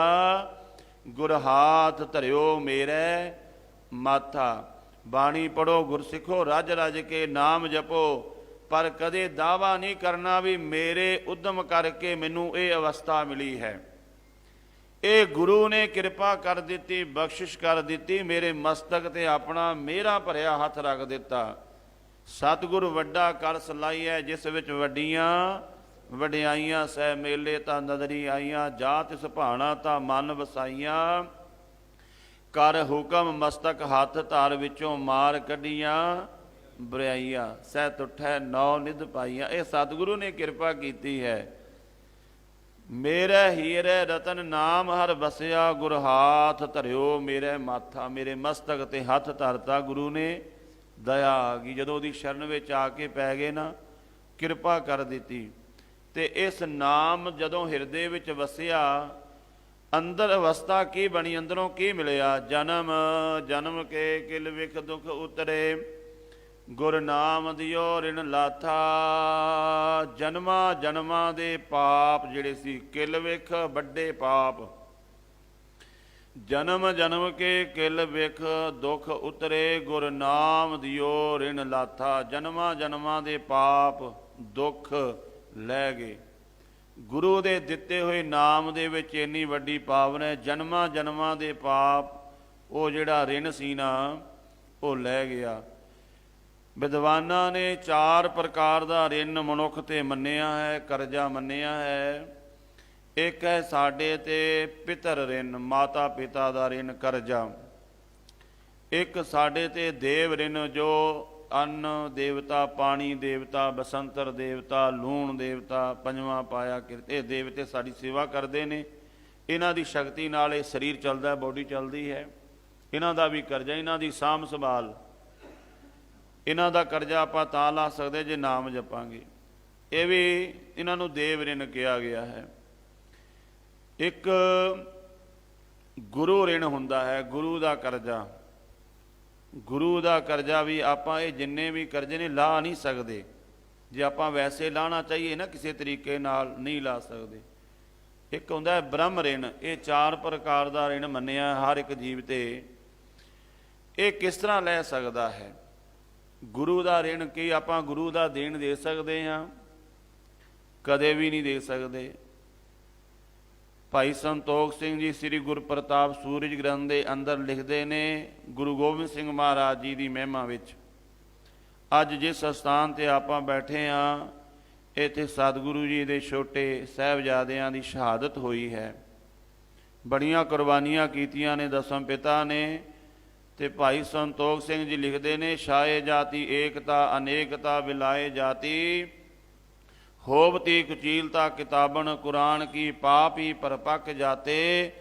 ਗੁਰ ਹਾਥ ਧਰਿਓ ਮੇਰੇ ਮਾਥਾ। ਬਾਣੀ ਪੜੋ ਗੁਰ ਸਿੱਖੋ, ਰਜ ਰਜ ਕੇ ਨਾਮ ਜਪੋ, ਪਰ ਕਦੇ ਦਾਵਾ ਨਹੀਂ ਕਰਨਾ ਵੀ ਮੇਰੇ ਉਦਮ ਕਰਕੇ ਮੈਨੂੰ ਇਹ ਅਵਸਥਾ ਮਿਲੀ ਹੈ। ਇਹ ਗੁਰੂ ਨੇ ਕਿਰਪਾ ਕਰ ਦਿੱਤੀ, ਬਖਸ਼ਿਸ਼ ਕਰ ਦਿੱਤੀ। ਮੇਰੇ ਮਸਤਕ ਤੇ ਆਪਣਾ ਮੇਰਾ ਭਰਿਆ ਹੱਥ ਰੱਖ ਦਿੱਤਾ। ਸਤਿਗੁਰ ਵੱਡਾ ਕਰ ਸਲਾਈਐ, ਜਿਸ ਵਿੱਚ ਵੱਡੀਆਂ ਵਡਿਆਈਆਂ। ਸਹਿ ਮੇਲੇ ਤਾਂ ਨਦਰੀ ਆਈਆਂ, ਜਾ ਤਿਸ ਭਾਣਾ ਤਾਂ ਮਨ ਵਸਾਈਆਂ। ਕਰ ਹੁਕਮ ਮਸਤਕ ਹੱਥ ਧਰ, ਵਿੱਚੋਂ ਮਾਰ ਕੱਢੀਆਂ ਬੁਰਾਈਆਂ। ਸਹਿ ਤੁਠੈ ਨੌ ਨਿਧ ਪਾਈਆਂ। ਇਹ ਸਤਿਗੁਰੂ ਨੇ ਕਿਰਪਾ ਕੀਤੀ ਹੈ। ਮੇਰੇ ਹੀਰੇ ਰਤਨ ਨਾਮ ਹਰ ਵਸਿਆ, ਗੁਰ ਹਾਥ ਧਰਿਓ ਮੇਰੇ ਮਾਥਾ। ਮੇਰੇ ਮਸਤਕ ਤੇ ਹੱਥ ਧਰਤਾ ਗੁਰੂ ਨੇ, ਦਇਆ ਆ ਗਈ। ਜਦੋਂ ਉਹਦੀ ਸ਼ਰਨ ਵਿੱਚ ਆ ਕੇ ਪੈ ਗਏ ਨਾ, ਕਿਰਪਾ ਕਰ ਦਿੱਤੀ। ਤੇ ਇਸ ਨਾਮ ਜਦੋਂ ਹਿਰਦੇ ਵਿੱਚ ਵਸਿਆ, ਅੰਦਰ ਅਵਸਥਾ ਕੀ ਬਣੀ, ਅੰਦਰੋਂ ਕੀ ਮਿਲਿਆ। ਜਨਮ ਜਨਮ ਕੇ ਕਿਲ ਵਿਖ ਦੁਖ ਉਤਰੇ, ਗੁਰ ਨਾਮ ਦਿਓ ਰਿਣ ਲਾਥਾ। ਜਨਮਾਂ ਜਨਮਾਂ ਦੇ ਪਾਪ ਜਿਹੜੇ ਸੀ, ਕਿਲ ਵਿਖ ਵੱਡੇ ਪਾਪ। ਜਨਮ ਜਨਮ ਕੇ ਕਿਲ ਵਿਖ ਦੁਖ ਉਤਰੇ, ਗੁਰ ਨਾਮ ਦਿਓ ਰਿਣ ਲਾਥਾ। ਜਨਮਾਂ ਜਨਮਾਂ ਦੇ ਪਾਪ ਦੁੱਖ ਲੈ ਗਏ। ਗੁਰੂ ਦੇ ਦਿੱਤੇ ਹੋਏ ਨਾਮ ਦੇ ਵਿੱਚ ਇੰਨੀ ਵੱਡੀ ਪਾਵਨ ਹੈ। ਜਨਮਾਂ ਜਨਮਾਂ ਦੇ ਪਾਪ, ਉਹ ਜਿਹੜਾ ਰਿਣ ਸੀ ਨਾ, ਉਹ ਲੈ ਗਿਆ। ਵਿਦਵਾਨਾਂ ਨੇ 4 ਪ੍ਰਕਾਰ ਦਾ ਰਿਣ ਮਨੁੱਖ ਤੇ ਮੰਨਿਆ ਹੈ, ਕਰਜ਼ਾ ਮੰਨਿਆ ਹੈ। ਇੱਕ ਹੈ ਸਾਡੇ ਤੇ ਪਿਤਰ ਰਿਣ, ਮਾਤਾ ਪਿਤਾ ਦਾ ਰਿਣ ਕਰਜ਼ਾ। ਇੱਕ ਸਾਡੇ ਤੇ ਦੇਵ ਰਿਣ, ਜੋ ਅੰਨ ਦੇਵਤਾ, ਪਾਣੀ ਦੇਵਤਾ, ਬਸੰਤਰ ਦੇਵਤਾ, ਲੂਣ ਦੇਵਤਾ, ਪੰਜਵਾਂ ਪਾਇਆ ਕਿਰਤ। ਇਹ ਦੇਵਤੇ ਸਾਡੀ ਸੇਵਾ ਕਰਦੇ ਨੇ। ਇਹਨਾਂ ਦੀ ਸ਼ਕਤੀ ਨਾਲ ਇਹ ਸਰੀਰ ਚੱਲਦਾ, ਬੋਡੀ ਚੱਲਦੀ ਹੈ। ਇਹਨਾਂ ਦਾ ਵੀ ਕਰਜ਼ਾ, ਇਹਨਾਂ ਦੀ ਸਾਂਭ ਸੰਭਾਲ। ਇਹਨਾਂ ਦਾ ਕਰਜ਼ਾ ਆਪਾਂ ਤਾਂ ਲਾ ਸਕਦੇ ਜੇ ਨਾਮ ਜਪਾਂਗੇ। ਇਹ ਵੀ ਇਹਨਾਂ ਨੂੰ ਦੇਵ ਰਿਣ ਕਿਹਾ ਗਿਆ ਹੈ। ਇੱਕ ਗੁਰੂ ਰਿਣ ਹੁੰਦਾ ਹੈ, ਗੁਰੂ ਦਾ ਕਰਜ਼ਾ। ਗੁਰੂ ਦਾ ਕਰਜ਼ਾ ਵੀ ਆਪਾਂ, ਇਹ ਜਿੰਨੇ ਵੀ ਕਰਜ਼ੇ ਨੇ, ਲਾ ਨਹੀਂ ਸਕਦੇ। ਜੇ ਆਪਾਂ ਵੈਸੇ ਲਾਣਾ ਚਾਹੀਏ ਨਾ, ਕਿਸੇ ਤਰੀਕੇ ਨਾਲ ਨਹੀਂ ਲਾ ਸਕਦੇ। ਇੱਕ ਹੁੰਦਾ ਹੈ ਬ੍ਰਹਮ ਰਿਣ। ਇਹ 4 ਪ੍ਰਕਾਰ ਦਾ ਰਿਣ ਮੰਨਿਆ ਹਰ ਇੱਕ ਜੀਵ ਤੇ। ਇਹ ਕਿਸ ਤਰ੍ਹਾਂ ਲੈ ਸਕਦਾ ਹੈ? ਗੁਰੂ ਦਾ ਰਿਣ ਕੀ ਆਪਾਂ ਗੁਰੂ ਦਾ ਦੇਣ ਦੇ ਸਕਦੇ ਹਾਂ? ਕਦੇ ਵੀ ਨਹੀਂ ਦੇ ਸਕਦੇ। ਭਾਈ ਸੰਤੋਖ ਸਿੰਘ ਜੀ ਸ੍ਰੀ ਗੁਰਪ੍ਰਤਾਪ ਸੂਰਜ ਗ੍ਰੰਥ ਦੇ ਅੰਦਰ ਲਿਖਦੇ ਨੇ, ਗੁਰੂ ਗੋਬਿੰਦ ਸਿੰਘ ਮਹਾਰਾਜ ਜੀ ਦੀ ਮਹਿਮਾ ਵਿੱਚ। ਅੱਜ ਜਿਸ ਅਸਥਾਨ 'ਤੇ ਆਪਾਂ ਬੈਠੇ ਹਾਂ, ਇੱਥੇ ਸਤਿਗੁਰੂ ਜੀ ਦੇ ਛੋਟੇ ਸਾਹਿਬਜ਼ਾਦਿਆਂ ਦੀ ਸ਼ਹਾਦਤ ਹੋਈ ਹੈ। ਬੜੀਆਂ ਕੁਰਬਾਨੀਆਂ ਕੀਤੀਆਂ ਨੇ ਦਸਮ ਪਿਤਾ ਨੇ। ਤੇ ਭਾਈ ਸੰਤੋਖ ਸਿੰਘ ਜੀ ਲਿਖਦੇ ਨੇ, ਛਾਏ ਜਾਤੀ ਏਕਤਾ ਅਨੇਕਤਾ ਬਿਲਾਏ ਜਾਤੀ, ਹੋਵਤੀ ਕੁਚੀਲਤਾ ਕਿਤਾਬਨ ਕੁਰਾਨ ਕੀ, ਪਾਪ ਹੀ ਪਰਪੱਕ ਜਾਤੇ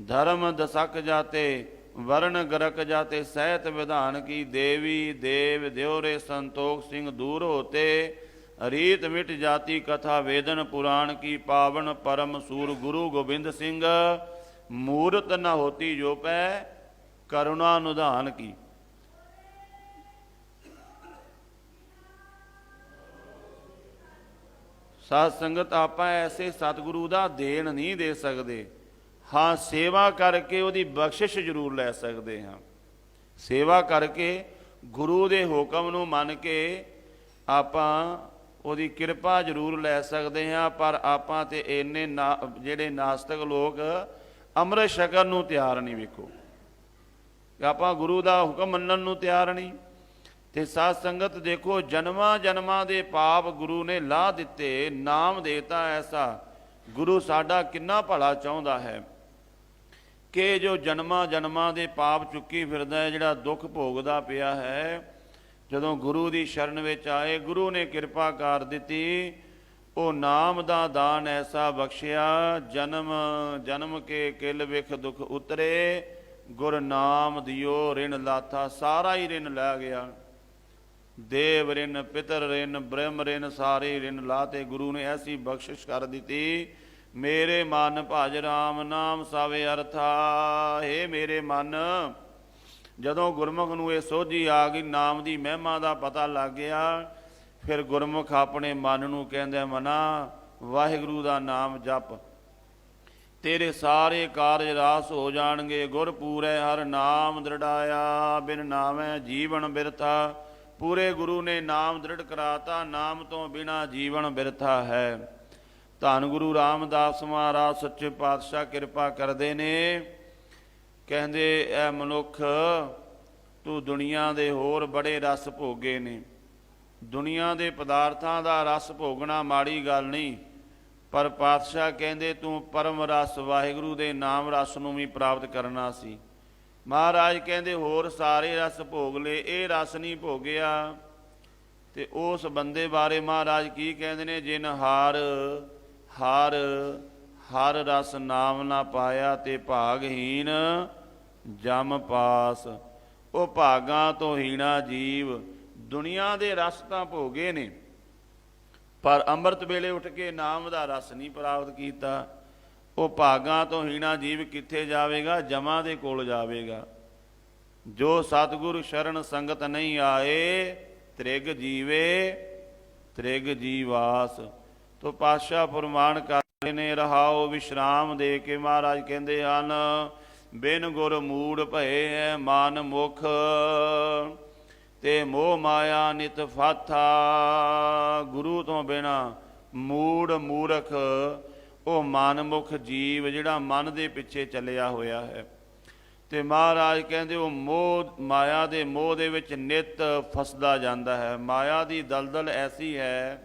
ਧਰਮ ਦਸਕ ਜਾਤੇ, ਵਰਨ ਗਰਕ ਜਾਤੇ ਸਹਿਤ ਵਿਧਾਨ ਕੀ, ਦੇਵੀ ਦੇਵ ਦਿਉਰੇ ਸੰਤੋਖ ਸਿੰਘ ਦੂਰ ਹੋਤੇ, ਰੀਤ ਮਿਟ ਜਾਤੀ ਕਥਾ ਵੇਦਨ ਪੁਰਾਣ ਕੀ, ਪਾਵਨ ਪਰਮ ਸੂਰ ਗੁਰੂ ਗੋਬਿੰਦ ਸਿੰਘ, ਮੂਰਤ ਨ ਹੋਤੀ ਜੋ ਪੈ ਕਰੁਣਾ ਨਿਧਾਨ ਕੀ। ਸਾਧ ਸੰਗਤ, ਆਪਾਂ ਐਸੇ ਸਤਿਗੁਰੂ ਦਾ ਦੇਣ ਨਹੀਂ ਦੇ ਸਕਦੇ। ਹਾਂ, ਸੇਵਾ ਕਰਕੇ ਉਹਦੀ ਬਖਸ਼ਿਸ਼ ਜ਼ਰੂਰ ਲੈ ਸਕਦੇ ਹਾਂ। ਸੇਵਾ ਕਰਕੇ ਗੁਰੂ ਦੇ ਹੁਕਮ ਨੂੰ ਮੰਨ ਕੇ ਆਪਾਂ ਉਹਦੀ ਕਿਰਪਾ ਜ਼ਰੂਰ ਲੈ ਸਕਦੇ ਹਾਂ। ਪਰ ਆਪਾਂ ਤੇ ਇੰਨੇ ਜਿਹੜੇ ਨਾਸਤਕ ਲੋਕ ਅੰਮ੍ਰਿਤ ਛਕਣ ਨੂੰ ਤਿਆਰ ਨਹੀਂ। ਵੇਖੋ, ਆਪਾਂ ਗੁਰੂ ਦਾ ਹੁਕਮ ਮੰਨਣ ਨੂੰ ਤਿਆਰ ਨਹੀਂ। ਤੇ ਸਾਧ ਸੰਗਤ ਦੇਖੋ, ਜਨਮਾਂ ਜਨਮਾਂ ਦੇ ਪਾਪ ਗੁਰੂ ਨੇ ਲਾਹ ਦਿੱਤੇ, ਨਾਮ ਦੇਤਾ ਐਸਾ। ਗੁਰੂ ਸਾਡਾ ਕਿੰਨਾ ਭਲਾ ਚਾਹੁੰਦਾ ਹੈ ਕਿ ਜੋ ਜਨਮਾਂ ਜਨਮਾਂ ਦੇ ਪਾਪ ਚੁੱਕੀ ਫਿਰਦਾ ਹੈ, ਜਿਹੜਾ ਦੁੱਖ ਭੋਗਦਾ ਪਿਆ ਹੈ, ਜਦੋਂ ਗੁਰੂ ਦੀ ਸ਼ਰਨ ਵਿੱਚ ਆਏ, ਗੁਰੂ ਨੇ ਕਿਰਪਾ ਕਰ ਦਿੱਤੀ, ਉਹ ਨਾਮ ਦਾ ਦਾਨ ਐਸਾ ਬਖਸ਼ਿਆ, ਜਨਮ ਜਨਮ ਕੇ ਕਿਲ ਵਿਖ ਦੁਖ ਉਤਰੇ, ਗੁਰ ਨਾਮ ਦਿਓ ਰਿਣ ਲਾਥਾ। ਸਾਰਾ ਹੀ ਰਿਣ ਲੈ ਗਿਆ, ਦੇਵ ਰਿਣ, ਪਿਤਰ ਰਿਣ, ਬ੍ਰਹਮ ਰਿਣ, ਸਾਰੇ ਰਿਣ ਲਾਤੇ। ਗੁਰੂ ਨੇ ਐਸੀ ਬਖਸ਼ਿਸ਼ ਕਰ ਦਿੱਤੀ, ਮੇਰੇ ਮਨ ਭਜ ਰਾਮ ਨਾਮ ਸਵੇ ਅਰਥਾ। ਹੇ ਮੇਰੇ ਮਨ, ਜਦੋਂ ਗੁਰਮੁਖ ਨੂੰ ਇਹ ਸੋਝੀ ਆ ਗਈ, ਨਾਮ ਦੀ ਮਹਿਮਾ ਦਾ ਪਤਾ ਲੱਗ ਗਿਆ, ਫਿਰ ਗੁਰਮੁਖ ਆਪਣੇ ਮਨ ਨੂੰ ਕਹਿੰਦਾ, ਮਨਾ ਵਾਹਿਗੁਰੂ ਦਾ ਨਾਮ ਜਪ, ਤੇਰੇ ਸਾਰੇ ਕਾਰਜ ਰਾਸ ਹੋ ਜਾਣਗੇ। ਗੁਰ ਪੂਰੈ ਹਰ ਨਾਮ ਦ੍ਰਿੜਾਇਆ, ਬਿਨ ਨਾਮੈ ਜੀਵਨ ਬਿਰਥਾ। ਪੂਰੇ ਗੁਰੂ ਨੇ ਨਾਮ ਦ੍ਰਿੜ ਕਰਾਤਾ, ਨਾਮ ਤੋਂ ਬਿਨਾ ਜੀਵਨ ਬਿਰਥਾ ਹੈ। ਧੰਨ ਗੁਰੂ ਰਾਮਦਾਸ ਮਹਾਰਾਜ ਸੱਚੇ ਪਾਤਸ਼ਾਹ ਕਿਰਪਾ ਕਰਦੇ ਨੇ, ਕਹਿੰਦੇ ਐ ਮਨੁੱਖ, ਤੂੰ ਦੁਨੀਆ ਦੇ ਹੋਰ ਬੜੇ ਰਸ ਭੋਗੇ ਨੇ। ਦੁਨੀਆ ਦੇ ਪਦਾਰਥਾਂ ਦਾ ਰਸ ਭੋਗਣਾ ਮਾੜੀ ਗੱਲ ਨਹੀਂ, ਪਰ ਪਾਤਸ਼ਾਹ ਕਹਿੰਦੇ ਤੂੰ ਪਰਮ ਰਸ ਵਾਹਿਗੁਰੂ ਦੇ ਨਾਮ ਰਸ ਨੂੰ ਵੀ ਪ੍ਰਾਪਤ ਕਰਨਾ ਸੀ। ਮਹਾਰਾਜ ਕਹਿੰਦੇ ਹੋਰ ਸਾਰੇ ਰਸ ਭੋਗ ਲਏ, ਇਹ ਰਸ ਨਹੀਂ ਭੋਗਿਆ। ਤੇ ਉਸ ਬੰਦੇ ਬਾਰੇ ਮਹਾਰਾਜ ਕੀ ਕਹਿੰਦੇ ਨੇ, ਜਿਨ ਹਾਰ ਹਰ ਹਰ ਰਸ ਨਾਮ ਨਾ ਪਾਇਆ, ਤੇ ਭਾਗਹੀਨ ਜਮ ਪਾਸ। ਉਹ ਭਾਗਾਂ ਤੋਂ ਹੀਣਾ ਜੀਵ ਦੁਨੀਆ ਦੇ ਰਸ ਤਾਂ ਭੋਗੇ ਨੇ, ਪਰ ਅੰਮ੍ਰਿਤ ਵੇਲੇ ਉੱਠ ਕੇ ਨਾਮ ਦਾ ਰਸ ਨਹੀਂ ਪ੍ਰਾਪਤ ਕੀਤਾ। ਉਹ ਭਾਗਾਂ ਤੋਂ ਹੀਣਾ ਜੀਵ ਕਿੱਥੇ ਜਾਵੇਗਾ? ਜਮਾਂ ਦੇ ਕੋਲ ਜਾਵੇਗਾ। ਜੋ ਸਤਿਗੁਰ ਸ਼ਰਨ ਸੰਗਤ ਨਹੀਂ ਆਏ, ਤ੍ਰਿਗ ਜੀਵੇ ਤ੍ਰਿਗ ਜੀਵਾਸ। ਤੋ ਪਾਤਸ਼ਾਹ ਫਰਮਾਨ ਕਰਦੇ ਨੇ, ਰਹਾਓ ਵਿਸ਼ਰਾਮ ਦੇ ਕੇ ਮਹਾਰਾਜ ਕਹਿੰਦੇ ਹਨ, ਬਿਨ ਗੁਰ ਮੂੜ ਭਏ ਹੈ ਮਨ ਮੁਖ, ਤੇ ਮੋਹ ਮਾਇਆ ਨਿਤ ਫਾਥਾ। ਗੁਰੂ ਤੋਂ ਬਿਨਾ ਮੂੜ ਮੂਰਖ, ਉਹ ਮਨਮੁਖ ਜੀਵ ਜਿਹੜਾ ਮਨ ਦੇ ਪਿੱਛੇ ਚੱਲਿਆ ਹੋਇਆ ਹੈ। ਤੇ ਮਹਾਰਾਜ ਕਹਿੰਦੇ ਉਹ ਮੋਹ, ਮਾਇਆ ਦੇ ਮੋਹ ਦੇ ਵਿੱਚ ਨਿਤ ਫਸਦਾ ਜਾਂਦਾ ਹੈ। ਮਾਇਆ ਦੀ ਦਲਦਲ ਐਸੀ ਹੈ,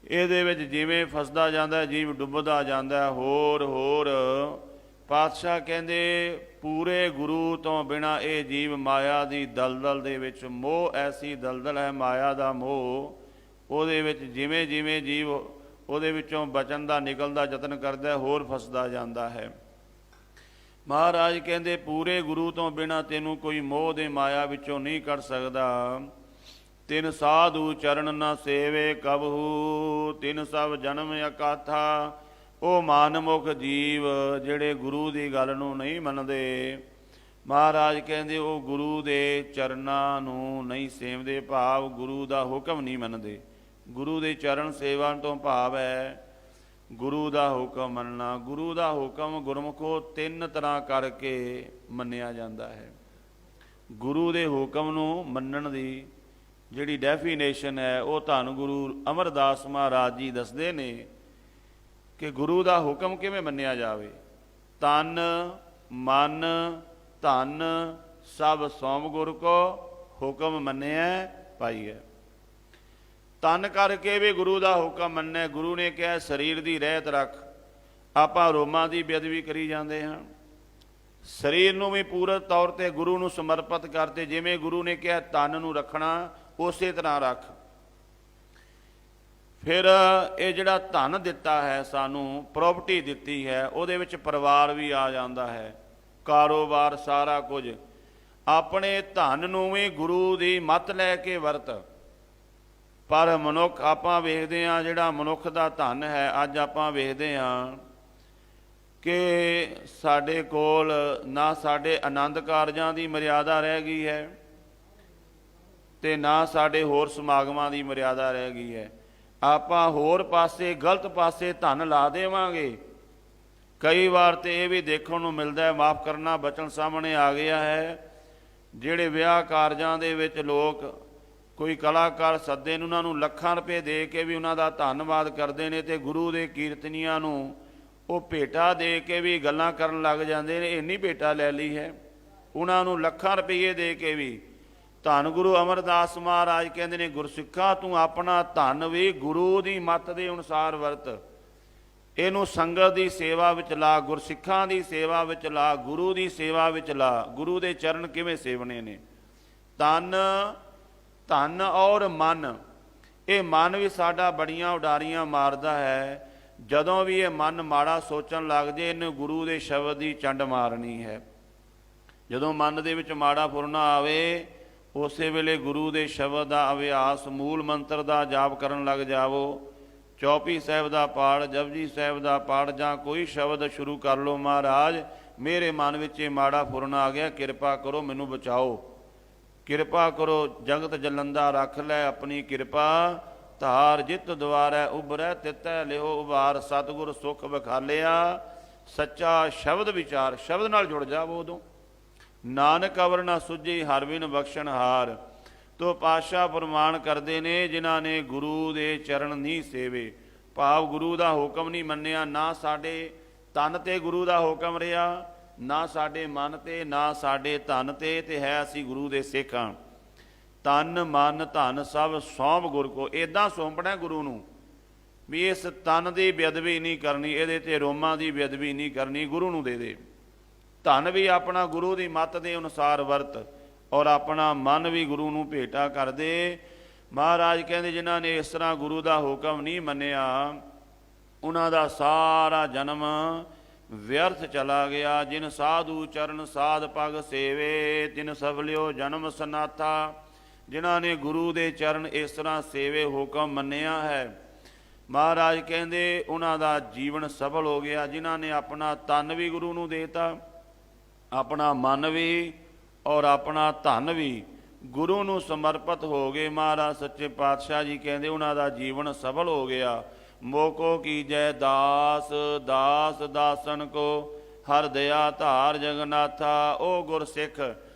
ਇਹਦੇ ਵਿੱਚ ਜਿਵੇਂ ਫਸਦਾ ਜਾਂਦਾ ਜੀਵ ਡੁੱਬਦਾ ਜਾਂਦਾ ਹੋਰ ਹੋਰ। ਪਾਤਸ਼ਾਹ ਕਹਿੰਦੇ ਪੂਰੇ ਗੁਰੂ ਤੋਂ ਬਿਨਾ ਇਹ ਜੀਵ ਮਾਇਆ ਦੀ ਦਲਦਲ ਦੇ ਵਿੱਚ, ਮੋਹ ਐਸੀ ਦਲਦਲ ਹੈ ਮਾਇਆ ਦਾ ਮੋਹ, ਉਹਦੇ ਵਿੱਚ ਜਿਵੇਂ ਜਿਵੇਂ ਜੀਵ ਉਹਦੇ ਵਿੱਚੋਂ ਬਚਣ ਦਾ ਨਿਕਲਣ ਦਾ ਯਤਨ ਕਰਦਾ, ਹੋਰ ਫਸਦਾ ਜਾਂਦਾ ਹੈ। ਮਹਾਰਾਜ ਕਹਿੰਦੇ ਪੂਰੇ ਗੁਰੂ ਤੋਂ ਬਿਨਾ ਤੈਨੂੰ ਕੋਈ ਮੋਹ ਦੇ ਮਾਇਆ ਵਿੱਚੋਂ ਨਹੀਂ ਕੱਢ ਸਕਦਾ। ਤਿਨ ਸਾਧੂ ਚਰਨ ਨਾ ਸੇਵੇ ਕਬਹੂ, ਤਿਨ ਸਭ ਜਨਮ ਅਕਾਥਾ। ਉਹ ਮਨਮੁਖ ਜੀਵ ਜਿਹੜੇ ਗੁਰੂ ਦੀ ਗੱਲ ਨੂੰ ਨਹੀਂ ਮੰਨਦੇ, ਮਹਾਰਾਜ ਕਹਿੰਦੇ ਉਹ ਗੁਰੂ ਦੇ ਚਰਨਾਂ ਨੂੰ ਨਹੀਂ ਸੇਵਦੇ, ਭਾਵ ਗੁਰੂ ਦਾ ਹੁਕਮ ਨਹੀਂ ਮੰਨਦੇ। ਗੁਰੂ ਦੇ ਚਰਨ ਸੇਵਾ ਤੋਂ ਭਾਵ ਹੈ ਗੁਰੂ ਦਾ ਹੁਕਮ ਮੰਨਣਾ। ਗੁਰੂ ਦਾ ਹੁਕਮ ਗੁਰਮੁਖੋ ਤਿੰਨ ਤਰ੍ਹਾਂ ਕਰਕੇ ਮੰਨਿਆ ਜਾਂਦਾ ਹੈ। ਗੁਰੂ ਦੇ ਹੁਕਮ ਨੂੰ ਮੰਨਣ ਦੀ ਜਿਹੜੀ ਡੈਫੀਨੇਸ਼ਨ ਹੈ, ਉਹ ਧੰਨ ਗੁਰੂ ਅਮਰਦਾਸ ਮਹਾਰਾਜ ਜੀ ਦੱਸਦੇ ਨੇ ਕਿ ਗੁਰੂ ਦਾ ਹੁਕਮ ਕਿਵੇਂ ਮੰਨਿਆ ਜਾਵੇ। ਤਨ ਮਨ ਧਨ ਸਭ ਸੋਮ ਗੁਰ ਕੋ, ਹੁਕਮ ਮੰਨਿਆ ਪਾਈਐ। ਤਨ ਕਰਕੇ ਵੀ ਗੁਰੂ ਦਾ ਹੁਕਮ ਮੰਨਿਆ। ਗੁਰੂ ਨੇ ਕਿਹਾ ਸਰੀਰ ਦੀ ਰਹਿਤ ਰੱਖ, ਆਪਾਂ ਰੋਮਾਂ ਦੀ ਬੇਅਦਬੀ ਕਰੀ ਜਾਂਦੇ ਹਾਂ। ਸਰੀਰ ਨੂੰ ਵੀ ਪੂਰਨ ਤੌਰ 'ਤੇ ਗੁਰੂ ਨੂੰ ਸਮਰਪਿਤ ਕਰਤੇ। ਜਿਵੇਂ ਗੁਰੂ ਨੇ ਕਿਹਾ ਤਨ ਨੂੰ ਰੱਖਣਾ, ਉਸੇ ਤਰ੍ਹਾਂ ਰੱਖ। ਫਿਰ ਇਹ ਜਿਹੜਾ ਧਨ ਦਿੱਤਾ ਹੈ ਸਾਨੂੰ, ਪ੍ਰੋਪਰਟੀ ਦਿੱਤੀ ਹੈ, ਉਹਦੇ ਵਿੱਚ ਪਰਿਵਾਰ ਵੀ ਆ ਜਾਂਦਾ ਹੈ, ਕਾਰੋਬਾਰ ਸਾਰਾ ਕੁਝ। ਆਪਣੇ ਧਨ ਨੂੰ ਵੀ ਗੁਰੂ ਦੀ ਮੱਤ ਲੈ ਕੇ ਵਰਤ। ਪਰ ਮਨੁੱਖ ਆਪਾਂ ਵੇਖਦੇ ਹਾਂ, ਜਿਹੜਾ ਮਨੁੱਖ ਦਾ ਧਨ ਹੈ, ਅੱਜ ਆਪਾਂ ਵੇਖਦੇ ਹਾਂ ਕਿ ਸਾਡੇ ਕੋਲ ਨਾ ਸਾਡੇ ਆਨੰਦ ਕਾਰਜਾਂ ਦੀ ਮਰਿਆਦਾ ਰਹਿ ਗਈ ਹੈ, ਤੇ ਨਾ ਸਾਡੇ ਹੋਰ ਸਮਾਗਮਾਂ ਦੀ ਮਰਿਆਦਾ ਰਹਿ ਗਈ ਹੈ। ਆਪਾਂ ਹੋਰ ਪਾਸੇ ਗਲਤ ਪਾਸੇ ਧਨ ਲਾ ਦੇਵਾਂਗੇ। ਕਈ ਵਾਰ ਤੇ ਇਹ ਵੀ ਦੇਖਣ ਨੂੰ ਮਿਲਦਾ ਹੈ, ਮਾਫ਼ ਕਰਨਾ ਬਚਨ ਸਾਹਮਣੇ ਆ ਗਿਆ ਹੈ, ਜਿਹੜੇ ਵਿਆਹ ਕਾਰਜਾਂ ਦੇ ਵਿੱਚ ਲੋਕ ਕੋਈ ਕਲਾਕਾਰ ਸੱਦੇ ਨੇ, ਉਹਨਾਂ ਨੂੰ ਲੱਖਾਂ ਰੁਪਏ ਦੇ ਕੇ ਵੀ ਉਹਨਾਂ ਦਾ ਧੰਨਵਾਦ ਕਰਦੇ ਨੇ, ਤੇ ਗੁਰੂ ਦੇ ਕੀਰਤਨੀਆਂ ਨੂੰ ਉਹ ਭੇਟਾ ਦੇ ਕੇ ਵੀ ਗੱਲਾਂ ਕਰਨ ਲੱਗ ਜਾਂਦੇ ਨੇ, ਇੰਨੀ ਭੇਟਾ ਲੈ ਲਈ ਹੈ। ਉਹਨਾਂ ਨੂੰ ਲੱਖਾਂ ਰੁਪਏ ਦੇ ਕੇ ਵੀ। ਧੰਨ ਗੁਰੂ ਅਮਰਦਾਸ ਮਹਾਰਾਜ ਕਹਿੰਦੇ ਨੇ, ਗੁਰਸਿੱਖਾ ਤੂੰ ਆਪਣਾ ਧਨ ਵੀ ਗੁਰੂ ਦੀ ਮੱਤ ਦੇ ਅਨੁਸਾਰ ਵਰਤ। ਇਹਨੂੰ ਸੰਗਤ ਦੀ ਸੇਵਾ ਵਿੱਚ ਲਾ, ਗੁਰਸਿੱਖਾਂ ਦੀ ਸੇਵਾ ਵਿੱਚ ਲਾ, ਗੁਰੂ ਦੀ ਸੇਵਾ ਵਿੱਚ ਲਾ। ਗੁਰੂ ਦੇ ਚਰਨ ਕਿਵੇਂ ਸੇਵਨੇ ਨੇ? ਤਨ ਧਨ ਔਰ ਮਨ, ਇਹ ਮਨ ਵੀ ਸਾਡਾ ਬੜੀਆਂ ਉਡਾਰੀਆਂ ਮਾਰਦਾ ਹੈ। ਜਦੋਂ ਵੀ ਇਹ ਮਨ ਮਾੜਾ ਸੋਚਣ ਲੱਗ ਜੇ, ਇਹਨੇ ਗੁਰੂ ਦੇ ਸ਼ਬਦ ਦੀ ਚੰਡ ਮਾਰਨੀ ਹੈ। ਜਦੋਂ ਮਨ ਦੇ ਵਿੱਚ ਮਾੜਾ ਫੁਰਨਾ ਆਵੇ, ਉਸੇ ਵੇਲੇ ਗੁਰੂ ਦੇ ਸ਼ਬਦ ਦਾ ਅਭਿਆਸ, ਮੂਲ ਮੰਤਰ ਦਾ ਜਾਪ ਕਰਨ ਲੱਗ ਜਾਵੋ। ਚੌਪਈ ਸਾਹਿਬ ਦਾ ਪਾਠ, ਜਪਜੀ ਸਾਹਿਬ ਦਾ ਪਾਠ, ਜਾਂ ਕੋਈ ਸ਼ਬਦ ਸ਼ੁਰੂ ਕਰ ਲਓ। ਮਹਾਰਾਜ ਮੇਰੇ ਮਨ ਵਿੱਚ ਇਹ ਮਾੜਾ ਫੁਰਨਾ ਆ ਗਿਆ, ਕਿਰਪਾ ਕਰੋ ਮੈਨੂੰ ਬਚਾਓ, ਕਿਰਪਾ ਕਰੋ, ਜਗਤ ਜਲੰਦਾ ਰੱਖ ਲੈ ਆਪਣੀ ਕਿਰਪਾ, ਧਾਰ ਜਿਤ ਦੁਆਰੈ ਉਭਰੈ ਤਿਤੈ ਲਿਓ ਉਭਾਰ, ਸਤਿਗੁਰ ਸੁਖ ਵਿਖਾਲਿਆ ਸੱਚਾ ਸ਼ਬਦ ਵਿਚਾਰ। ਸ਼ਬਦ ਨਾਲ ਜੁੜ ਜਾਵੋ ਉਦੋਂ। ਨਾਨਕ ਅਵਰ ਨਾ ਸੁਝੀ ਹਰ ਬਿਨ ਬਖਸ਼ਣ ਹਾਰ। ਤੋ ਪਾਤਸ਼ਾਹ ਫਰਮਾਨ ਕਰਦੇ ਨੇ, ਜਿਨ੍ਹਾਂ ਨੇ ਗੁਰੂ ਦੇ ਚਰਨ ਨਹੀਂ ਸੇਵੇ, ਭਾਵ ਗੁਰੂ ਦਾ ਹੁਕਮ ਨਹੀਂ ਮੰਨਿਆ, ਨਾ ਸਾਡੇ ਤਨ ਤੇ ਗੁਰੂ ਦਾ ਹੁਕਮ ਰਿਹਾ, ਨਾ ਸਾਡੇ ਮਨ ਤੇ, ਨਾ ਸਾਡੇ ਧਨ ਤੇ ਹੈ ਅਸੀਂ ਗੁਰੂ ਦੇ ਸਿੱਖ ਹਾਂ। ਤਨ ਮਨ ਧਨ ਸਭ ਸੌਂਪ ਗੁਰ ਕੋ। ਇੱਦਾਂ ਸੌਂਪਣਾ ਗੁਰੂ ਨੂੰ ਵੀ ਇਸ ਤਨ ਦੀ ਬੇਅਦਬੀ ਨਹੀਂ ਕਰਨੀ, ਇਹਦੇ ਤੇ ਰੋਮਾਂ ਦੀ ਬੇਅਦਬੀ ਨਹੀਂ ਕਰਨੀ, ਗੁਰੂ ਨੂੰ ਦੇ ਦੇ। ਧਨ ਵੀ ਆਪਣਾ ਗੁਰੂ ਦੀ ਮੱਤ ਦੇ ਅਨੁਸਾਰ ਵਰਤ, ਔਰ ਆਪਣਾ ਮਨ ਵੀ ਗੁਰੂ ਨੂੰ ਭੇਟਾ ਕਰ ਦੇ। ਮਹਾਰਾਜ ਕਹਿੰਦੇ, ਜਿਨ੍ਹਾਂ ਨੇ ਇਸ ਤਰ੍ਹਾਂ ਗੁਰੂ ਦਾ ਹੁਕਮ ਨਹੀਂ ਮੰਨਿਆ, ਉਹਨਾਂ ਦਾ ਸਾਰਾ ਜਨਮ ਵਿਅਰਥ ਚਲਾ ਗਿਆ। ਜਿਨ ਸਾਧੂ ਚਰਨ ਸਾਧ ਪਗ ਸੇਵੇ, ਤਿਨ ਸਫਲਿਓ ਜਨਮ ਸਨਾਥਾ। ਜਿਨ੍ਹਾਂ ਨੇ ਗੁਰੂ ਦੇ ਚਰਨ ਇਸ ਤਰ੍ਹਾਂ ਸੇਵੇ, ਹੁਕਮ ਮੰਨਿਆ ਹੈ, ਮਹਾਰਾਜ ਕਹਿੰਦੇ ਉਹਨਾਂ ਦਾ ਜੀਵਨ ਸਫਲ ਹੋ ਗਿਆ। ਜਿਨ੍ਹਾਂ ਨੇ ਆਪਣਾ ਤਨ ਵੀ ਗੁਰੂ ਨੂੰ ਦੇਤਾ, ਆਪਣਾ ਮਨ ਵੀ ਔਰ ਆਪਣਾ ਧਨ ਵੀ ਗੁਰੂ ਨੂੰ ਸਮਰਪਿਤ ਹੋ ਗਏ, ਮਹਾਰਾਜ ਸੱਚੇ ਪਾਤਸ਼ਾਹ ਜੀ ਕਹਿੰਦੇ ਉਹਨਾਂ ਦਾ ਜੀਵਨ ਸਫਲ ਹੋ ਗਿਆ। ਮੋਕੋ ਕੀਜੈ ਦਾਸ ਦਾਸ ਦਾਸਨ ਕੋ, ਹਰ ਦਇਆ ਧਾਰ ਜਗਨਾਥਾ। ਉਹ ਗੁਰਸਿੱਖ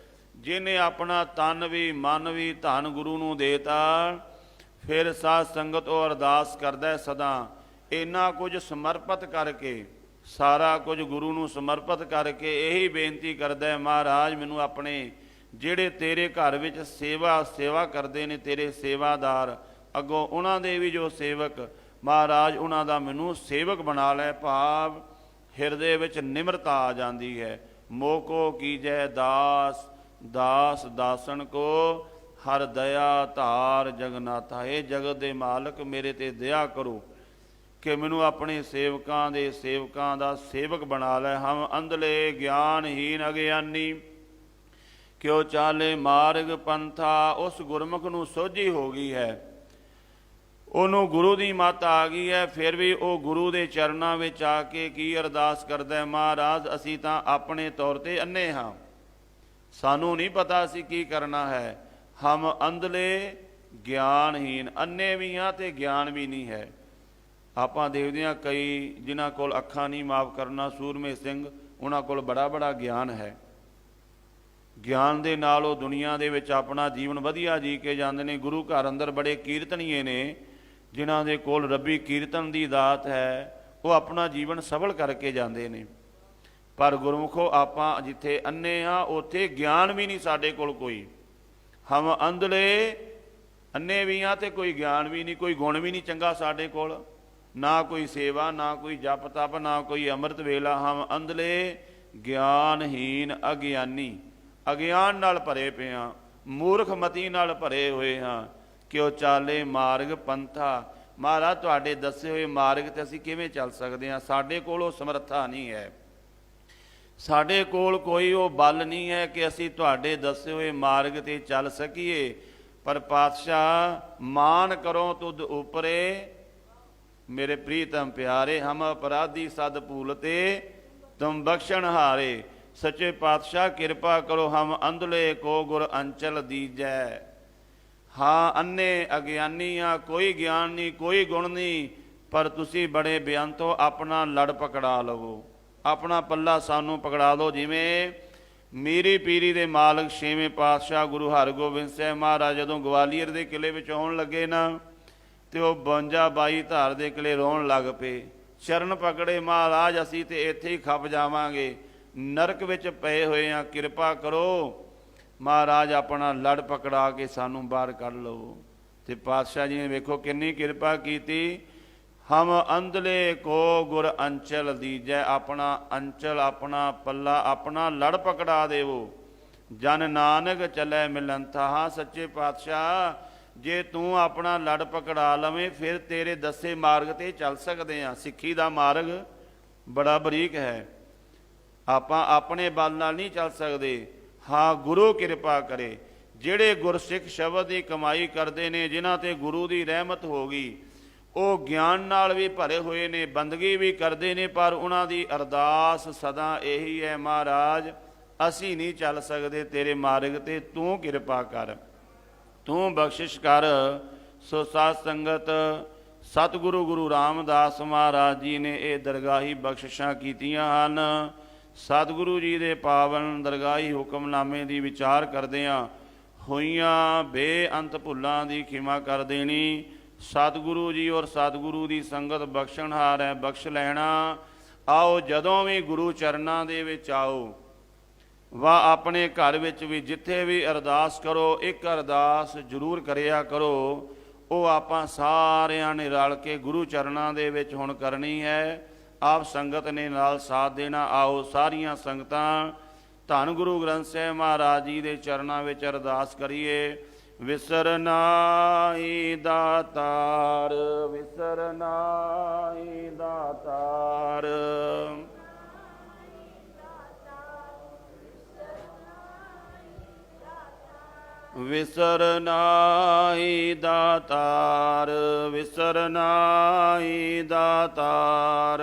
ਜਿਹਨੇ ਆਪਣਾ ਤਨ ਵੀ ਮਨ ਵੀ ਧਨ ਗੁਰੂ ਨੂੰ ਦੇਤਾ, ਫਿਰ ਸਾਧ ਸੰਗਤ ਉਹ ਅਰਦਾਸ ਕਰਦਾ ਸਦਾ, ਇੰਨਾ ਕੁਝ ਸਮਰਪਿਤ ਕਰਕੇ, ਸਾਰਾ ਕੁਝ ਗੁਰੂ ਨੂੰ ਸਮਰਪਿਤ ਕਰਕੇ ਇਹੀ ਬੇਨਤੀ ਕਰਦਾ, ਮਹਾਰਾਜ ਮੈਨੂੰ ਆਪਣੇ ਜਿਹੜੇ ਤੇਰੇ ਘਰ ਵਿੱਚ ਸੇਵਾ ਕਰਦੇ ਨੇ, ਤੇਰੇ ਸੇਵਾਦਾਰ, ਅੱਗੋਂ ਉਹਨਾਂ ਦੇ ਵੀ ਜੋ ਸੇਵਕ, ਮਹਾਰਾਜ ਉਹਨਾਂ ਦਾ ਮੈਨੂੰ ਸੇਵਕ ਬਣਾ ਲੈ। ਭਾਵ ਹਿਰਦੇ ਵਿੱਚ ਨਿਮਰਤਾ ਆ ਜਾਂਦੀ ਹੈ। ਮੋਕੋ ਕੀਜੈ ਦਾਸ ਦਾਸ ਦਾਸਨ ਕੋ, ਹਰ ਦਇਆ ਧਾਰ ਜਗਨਾਥਾ। ਇਹ ਜਗਤ ਦੇ ਮਾਲਕ ਮੇਰੇ ਤੇ ਦਇਆ ਕਰੋ ਕਿ ਮੈਨੂੰ ਆਪਣੇ ਸੇਵਕਾਂ ਦਾ ਸੇਵਕ ਬਣਾ ਲੈ। ਹਮ ਅੰਧਲੇ ਗਿਆਨਹੀਨ ਅਗਿਆਨੀ, ਕਿਉ ਚਾਲੇ ਮਾਰਗ ਪੰਥਾ। ਉਸ ਗੁਰਮੁਖ ਨੂੰ ਸੋਝੀ ਹੋ ਗਈ ਹੈ, ਉਹਨੂੰ ਗੁਰੂ ਦੀ ਮੱਤ ਆ ਗਈ ਹੈ, ਫਿਰ ਵੀ ਉਹ ਗੁਰੂ ਦੇ ਚਰਨਾਂ ਵਿੱਚ ਆ ਕੇ ਕੀ ਅਰਦਾਸ ਕਰਦਾ, ਮਹਾਰਾਜ ਅਸੀਂ ਤਾਂ ਆਪਣੇ ਤੌਰ ਤੇ ਅੰਨੇ ਹਾਂ, ਸਾਨੂੰ ਨਹੀਂ ਪਤਾ ਅਸੀਂ ਕੀ ਕਰਨਾ ਹੈ। ਹਮ ਅੰਧਲੇ ਗਿਆਨਹੀਨ, ਅੰਨੇ ਵੀ ਹਾਂ ਤੇ ਗਿਆਨ ਵੀ ਨਹੀਂ ਹੈ। ਆਪਾਂ ਦੇਖਦੇ ਹਾਂ ਕਈ ਜਿਨ੍ਹਾਂ ਕੋਲ ਅੱਖਾਂ ਨਹੀਂ, ਮਾਫ ਕਰਨਾ ਸੂਰਮੇ ਸਿੰਘ, ਉਹਨਾਂ ਕੋਲ ਬੜਾ ਗਿਆਨ ਹੈ। ਗਿਆਨ ਦੇ ਨਾਲ ਉਹ ਦੁਨੀਆ ਦੇ ਵਿੱਚ ਆਪਣਾ ਜੀਵਨ ਵਧੀਆ ਜੀ ਕੇ ਜਾਂਦੇ ਨੇ। ਗੁਰੂ ਘਰ ਅੰਦਰ ਬੜੇ ਕੀਰਤਨੀਏ ਨੇ, ਜਿਨ੍ਹਾਂ ਦੇ ਕੋਲ ਰੱਬੀ ਕੀਰਤਨ ਦੀ ਦਾਤ ਹੈ, ਉਹ ਆਪਣਾ ਜੀਵਨ ਸਫਲ ਕਰਕੇ ਜਾਂਦੇ ਨੇ। ਪਰ ਗੁਰਮੁਖੋ ਆਪਾਂ ਜਿੱਥੇ ਅੰਨੇ ਹਾਂ, ਉੱਥੇ ਗਿਆਨ ਵੀ ਨਹੀਂ ਸਾਡੇ ਕੋਲ ਕੋਈ। ਹਮ ਅੰਧਲੇ, ਅੰਨੇ ਵੀ ਹਾਂ ਤੇ ਕੋਈ ਗਿਆਨ ਵੀ ਨਹੀਂ, ਕੋਈ ਗੁਣ ਵੀ ਨਹੀਂ ਚੰਗਾ ਸਾਡੇ ਕੋਲ, ਨਾ ਕੋਈ ਸੇਵਾ, ਨਾ ਕੋਈ ਜਪ ਤਪ, ਨਾ ਕੋਈ ਅੰਮ੍ਰਿਤ ਵੇਲਾ। ਹਮ ਅੰਧਲੇ ਗਿਆਨਹੀਨ ਅਗਿਆਨੀ, ਅਗਿਆਨ ਨਾਲ ਭਰੇ ਪਏ ਹਾਂ, ਮੂਰਖ ਮਤੀ ਨਾਲ ਭਰੇ ਹੋਏ ਹਾਂ। ਕਿਉ ਚਾਲੇ ਮਾਰਗ ਪੰਥਾ। ਮਹਾਰਾਜ ਤੁਹਾਡੇ ਦੱਸੇ ਹੋਏ ਮਾਰਗ ਤੇ ਅਸੀਂ ਕਿਵੇਂ ਚੱਲ ਸਕਦੇ ਹਾਂ? ਸਾਡੇ ਕੋਲ ਉਹ ਸਮਰੱਥਾ ਨਹੀਂ ਹੈ, ਸਾਡੇ ਕੋਲ ਕੋਈ ਉਹ ਬਲ ਨਹੀਂ ਹੈ ਕਿ ਅਸੀਂ ਤੁਹਾਡੇ ਦੱਸੇ ਹੋਏ ਮਾਰਗ ਤੇ ਚੱਲ ਸਕੀਏ। ਪਰ ਪਾਤਸ਼ਾਹ ਮਾਨ ਕਰੋ ਤੁਧ ਉਪਰੇ, ਮੇਰੇ ਪ੍ਰੀਤਮ ਪਿਆਰੇ, ਹਮ ਅਪਰਾਧੀ ਸਦ ਭੂਲਤੇ ਤੁਮ ਬਖਸ਼ਣ ਹਾਰੇ। ਸੱਚੇ ਪਾਤਸ਼ਾਹ ਕਿਰਪਾ ਕਰੋ, ਹਮ ਅੰਧਲੇ ਕੋ ਗੁਰ ਅੰਚਲ ਦੀਜੈ। ਹਾਂ ਅੰਨੇ ਅਗਿਆਨੀ ਆ, ਕੋਈ ਗਿਆਨ ਨਹੀਂ, ਕੋਈ ਗੁਣ ਨਹੀਂ, ਪਰ ਤੁਸੀਂ ਬੜੇ ਬੇਅੰਤ ਹੋ, ਆਪਣਾ ਲੜ ਪਕੜਾ ਲਵੋ, ਆਪਣਾ ਪੱਲਾ ਸਾਨੂੰ ਪਕੜਾ ਲਓ। ਜਿਵੇਂ ਮੀਰੀ ਪੀਰੀ ਦੇ ਮਾਲਕ ਛੇਵੇਂ ਪਾਤਸ਼ਾਹ ਗੁਰੂ ਹਰਗੋਬਿੰਦ ਸਾਹਿਬ ਮਹਾਰਾਜ ਜਦੋਂ ਗਵਾਲੀਅਰ ਦੇ ਕਿਲੇ ਵਿੱਚ ਆਉਣ ਲੱਗੇ ਨਾ, ਤੇ ਉਹ 52 ਧਾਰ ਦੇ ਕਿਲੇ ਰੋਣ ਲੱਗ ਪਏ, ਚਰਨ ਪਕੜੇ, ਮਹਾਰਾਜ ਅਸੀਂ ਤੇ ਇੱਥੇ ਹੀ ਖੱਪ ਜਾਵਾਂਗੇ, ਨਰਕ ਵਿੱਚ ਪਏ ਹੋਏ ਹਾਂ, ਕਿਰਪਾ ਕਰੋ ਮਹਾਰਾਜ ਆਪਣਾ ਲੜ ਪਕੜਾ ਕੇ ਸਾਨੂੰ ਬਾਹਰ ਕੱਢ ਲਓ। ਤੇ ਪਾਤਸ਼ਾਹ ਜੀ ਨੇ ਵੇਖੋ ਕਿੰਨੀ ਕਿਰਪਾ ਕੀਤੀ। ਹਮ ਅੰਧਲੇ ਕੋ ਗੁਰ ਅੰਚਲ ਦੀਜੈ, ਆਪਣਾ ਅੰਚਲ, ਆਪਣਾ ਪੱਲਾ, ਆਪਣਾ ਲੜ ਪਕੜਾ ਦੇਵੋ। ਜਨ ਨਾਨਕ ਚੱਲੇ ਮਿਲੰਥਾ। ਹਾਂ ਸੱਚੇ ਪਾਤਸ਼ਾਹ ਜੇ ਤੂੰ ਆਪਣਾ ਲੜ ਪਕੜਾ ਲਵੇਂ ਫਿਰ ਤੇਰੇ ਦੱਸੇ ਮਾਰਗ 'ਤੇ ਚੱਲ ਸਕਦੇ ਹਾਂ। ਸਿੱਖੀ ਦਾ ਮਾਰਗ ਬੜਾ ਬਰੀਕ ਹੈ, ਆਪਾਂ ਆਪਣੇ ਬਲ ਨਾਲ ਨਹੀਂ ਚੱਲ ਸਕਦੇ। ਹਾਂ, ਗੁਰੂ ਕਿਰਪਾ ਕਰੇ। ਜਿਹੜੇ ਗੁਰਸਿੱਖ ਸ਼ਬਦ ਦੀ ਕਮਾਈ ਕਰਦੇ ਨੇ, ਜਿਨ੍ਹਾਂ 'ਤੇ ਗੁਰੂ ਦੀ ਰਹਿਮਤ ਹੋ ਗਈ, ਉਹ ਗਿਆਨ ਨਾਲ ਵੀ ਭਰੇ ਹੋਏ ਨੇ, ਬੰਦਗੀ ਵੀ ਕਰਦੇ ਨੇ, ਪਰ ਉਹਨਾਂ ਦੀ ਅਰਦਾਸ ਸਦਾ ਇਹੀ ਹੈ, ਮਹਾਰਾਜ ਅਸੀਂ ਨਹੀਂ ਚੱਲ ਸਕਦੇ ਤੇਰੇ ਮਾਰਗ 'ਤੇ, ਤੂੰ ਕਿਰਪਾ ਕਰ, ਤੂੰ ਬਖਸ਼ਿਸ਼ ਕਰ। ਸੋ ਸਾਧ ਸੰਗਤ, ਸਤਿਗੁਰੂ ਗੁਰੂ ਰਾਮਦਾਸ ਮਹਾਰਾਜ ਜੀ ਨੇ ਇਹ ਦਰਗਾਹੀ ਬਖਸ਼ਿਸ਼ਾਂ ਕੀਤੀਆਂ ਹਨ। ਸਤਿਗੁਰੂ ਜੀ ਦੇ ਪਾਵਨ ਦਰਗਾਹੀ ਹੁਕਮਨਾਮੇ ਦੀ ਵਿਚਾਰ ਕਰਦਿਆਂ ਹੋਈਆਂ ਬੇਅੰਤ ਭੁੱਲਾਂ ਦੀ ਖਿਮਾ ਕਰ ਦੇਣੀ। ਸਤਿਗੁਰੂ ਜੀ ਔਰ ਸਤਿਗੁਰੂ ਦੀ ਸੰਗਤ ਬਖਸ਼ਣਹਾਰ ਹੈ, ਬਖਸ਼ ਲੈਣਾ। ਆਓ ਜਦੋਂ ਵੀ ਗੁਰੂ ਚਰਨਾਂ ਦੇ ਵਿੱਚ ਆਓ, ਵਾ ਆਪਣੇ ਘਰ ਵਿੱਚ ਵੀ ਜਿੱਥੇ ਵੀ ਅਰਦਾਸ ਕਰੋ, ਇੱਕ ਅਰਦਾਸ ਜ਼ਰੂਰ ਕਰਿਆ ਕਰੋ। ਉਹ ਆਪਾਂ ਸਾਰਿਆਂ ਨੇ ਰਲ ਕੇ ਗੁਰੂ ਚਰਨਾਂ ਦੇ ਵਿੱਚ ਹੁਣ ਕਰਨੀ ਹੈ। ਆਪ ਸੰਗਤ ਨੇ ਨਾਲ ਸਾਥ ਦੇਣਾ। ਆਓ ਸਾਰੀਆਂ ਸੰਗਤਾਂ ਧੰਨ ਗੁਰੂ ਗ੍ਰੰਥ ਸਾਹਿਬ ਮਹਾਰਾਜ ਜੀ ਦੇ ਚਰਨਾਂ ਵਿੱਚ ਅਰਦਾਸ ਕਰੀਏ। ਵਿਸਰਨਾਈ ਦਾਤਾਰ, ਵਿਸਰਨਾਈ ਦਾਤਾਰ, ਵਿਸਰਨਾਈ ਦਾਤਾਰ, ਵਿਸਰਨਾਈ ਦਾਤਾਰ।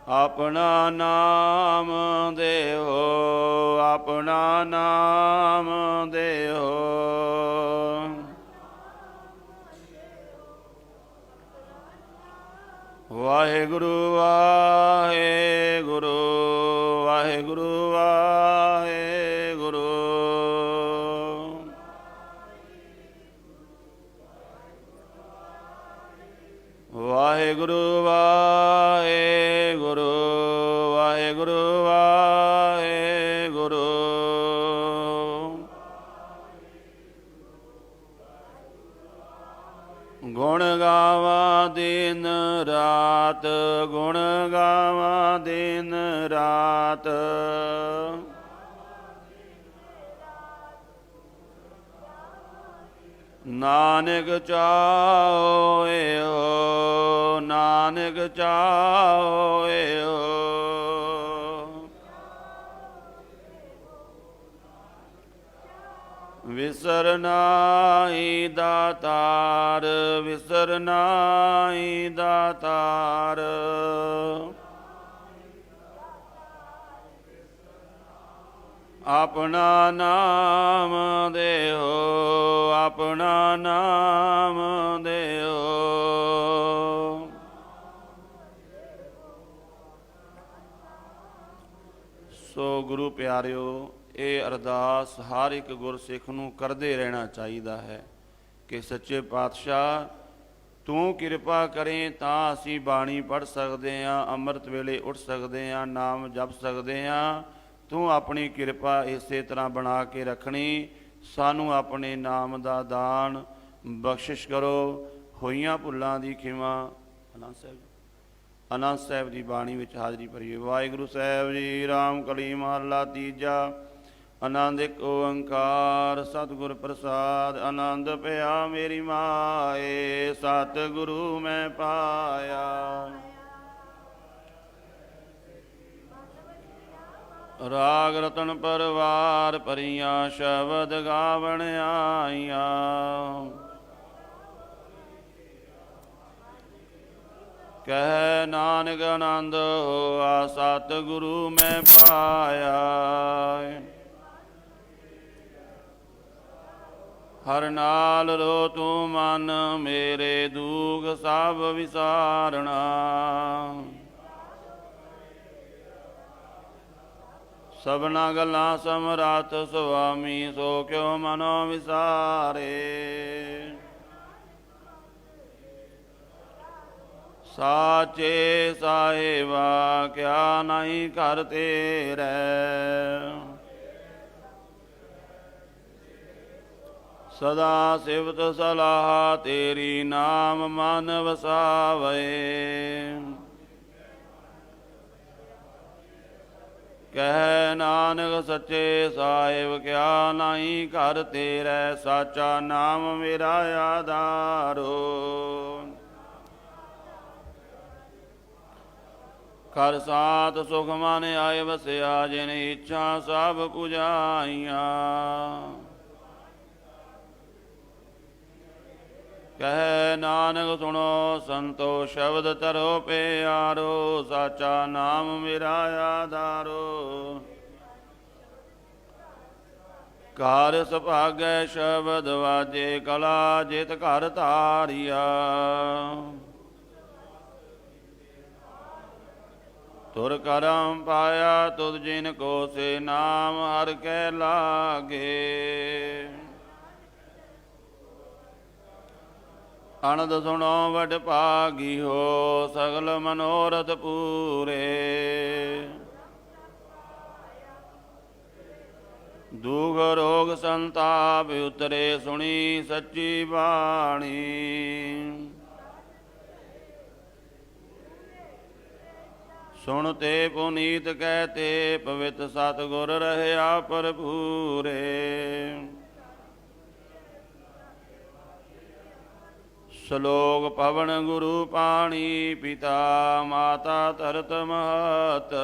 ਆਪਣਾ ਨਾਮ ਦੇਹੋ, ਆਪਣਾ ਨਾਮ ਦੇਹੋ। ਵਾਹਿਗੁਰੂ ਵਾਹਿਗੁਰੂ, ਵਾਹਿਗੁਰੂ ਵਾਹਿਗੁਰੂ। ਵਾਹਿਗੁਰੂ ਵਾਹਿਗੁਰੂ, ਵਾਹਿਗੁਰੂ ਵਾਹਿਗੁਰੂ। ਗੁਣ ਗਾਵਾਂ ਦਿਨ ਰਾਤ, ਗੁਣ ਗਾਵਾਂ ਦਿਨ ਰਾਤ। ਨਾਨਕ ਚਾਹੋ ਏਹੋ, ਨਾਨਕ ਚਾਹੋ ਏਹੋ। ਵਿਸਰਨਾਈ ਦਾਤਾਰ, ਵਿਸਰਨਾਈ ਦਾਤਾਰ। ਆਪਣਾ ਨਾਮ ਦੇਹੋ, ਆਪਣਾ ਨਾਮ ਦੇਹੋ। ਸੋ ਗੁਰੂ ਪਿਆਰਿਓ, ਇਹ ਅਰਦਾਸ ਹਰ ਇੱਕ ਗੁਰਸਿੱਖ ਨੂੰ ਕਰਦੇ ਰਹਿਣਾ ਚਾਹੀਦਾ ਹੈ ਕਿ ਸੱਚੇ ਪਾਤਸ਼ਾਹ ਤੂੰ ਕਿਰਪਾ ਕਰੇ ਤਾਂ ਅਸੀਂ ਬਾਣੀ ਪੜ੍ਹ ਸਕਦੇ ਹਾਂ, ਅੰਮ੍ਰਿਤ ਵੇਲੇ ਉੱਠ ਸਕਦੇ ਹਾਂ, ਨਾਮ ਜਪ ਸਕਦੇ ਹਾਂ। ਤੂੰ ਆਪਣੀ ਕਿਰਪਾ ਇਸੇ ਤਰ੍ਹਾਂ ਬਣਾ ਕੇ ਰੱਖਣੀ। ਸਾਨੂੰ ਆਪਣੇ ਨਾਮ ਦਾ ਦਾਨ ਬਖਸ਼ਿਸ਼ ਕਰੋ। ਹੋਈਆਂ ਭੁੱਲਾਂ ਦੀ ਖਿਮਾ। ਆਨੰਦ ਸਾਹਿਬ, ਆਨੰਦ ਸਾਹਿਬ ਦੀ ਬਾਣੀ ਵਿੱਚ ਹਾਜ਼ਰੀ ਭਰੀਏ। ਵਾਹਿਗੁਰੂ ਸਾਹਿਬ ਜੀ। ਰਾਮ ਕਲੀ ਮਹੱਲਾ ਤੀਜਾ। ਆਨੰਦ ਇੱਕ ਓੰਕਾਰ ਸਤਿਗੁਰ ਪ੍ਰਸਾਦ। ਆਨੰਦ ਪਿਆ ਮੇਰੀ ਮਾਏ, ਸਤਿਗੁਰੂ ਮੈਂ ਪਾਇਆ। ਰਾਗ ਰਤਨ ਪਰਵਾਰ ਭਰੀਆਂ, ਸ਼ਬਦ ਗਾਵਣ ਆਈਆਂ। ਕਹਿ ਨਾਨਕ ਆਨੰਦ ਹੋਆ, ਸਤਿਗੁਰੂ ਮੈਂ ਪਾਇਆ। ਹਰ ਨਾਲ ਰੋ ਤੂੰ ਮਨ ਮੇਰੇ, ਦੁਖ ਸਭ ਵਿਸਾਰਣਾ। ਸਭਨਾ ਗੱਲਾਂ ਸਮਰੱਥ ਸੁਆਮੀ, ਸੋ ਕਿਉ ਮਨੋ ਵਿਸਾਰੇ। ਸਾਚੇ ਸਾਹਿਬਾ ਕਿਆ ਨਹੀਂ ਘਰ ਤੇਰੇ। ਸਦਾ ਸਿਫਤ ਸਲਾਹ ਤੇਰੀ, ਨਾਮ ਮਨ ਵਸਾਵੇ। ਕਹਿ ਨਾਨਕ ਸੱਚੇ ਸਾਹਿਬ ਕਿਆ ਨਾਹੀ ਘਰ ਤੇਰੇ, ਸਾਚਾ ਨਾਮ ਮੇਰਾ ਆਧਾਰੋ। ਕਰ ਸਾਥ ਸੁਖ ਮਨ ਆਏ ਵਸਿਆ, ਜਿਨ ਇੱਛਾ ਸਭ ਪੁਜਾਈਆਂ। ਕਹਿ ਨਾਨਕ ਸੁਣੋ ਸੰਤੋ ਸ਼ਬਦ ਧਰੋ ਪਿਆਰੋ, ਸਾਚਾ ਨਾਮ ਮੇਰਾ ਆਧਾਰੋ। ਘਰ ਸੁਭਾਗੈ ਸ਼ਬਦ ਵਾਜੇ, ਕਲਾ ਜਿਤ ਘਰ ਧਾਰਿਆ। ਤੁਰ ਕਰਮ ਪਾਇਆ ਤੁਧ ਜਿਨ ਕੋ, ਸੇ ਨਾਮ ਹਰਿ ਕੈ ਲਾਗੇ। ਅਨੰਦ ਸੁਣੋ ਵਡ ਭਾਗੀ ਹੋ, ਸਗਲ ਮਨੋਰਥ ਪੂਰੇ। ਦੁਖ ਰੋਗ ਸੰਤਾਪ ਉਤਰੇ, ਸੁਣੀ ਸੱਚੀ ਬਾਣੀ। ਸੁਣਤੇ ਪੁਨੀਤ ਕਹਤੇ, ਪਵਿੱਤ ਸਤਿਗੁਰ ਰਹਿਆ ਭਰਪੂਰੇ। ਸ਼ਲੋਕ ਪਵਨ ਗੁਰੂ ਪਾਣੀ, ਪਿਤਾ ਮਾਤਾ ਧਰਤ ਮਹਤ।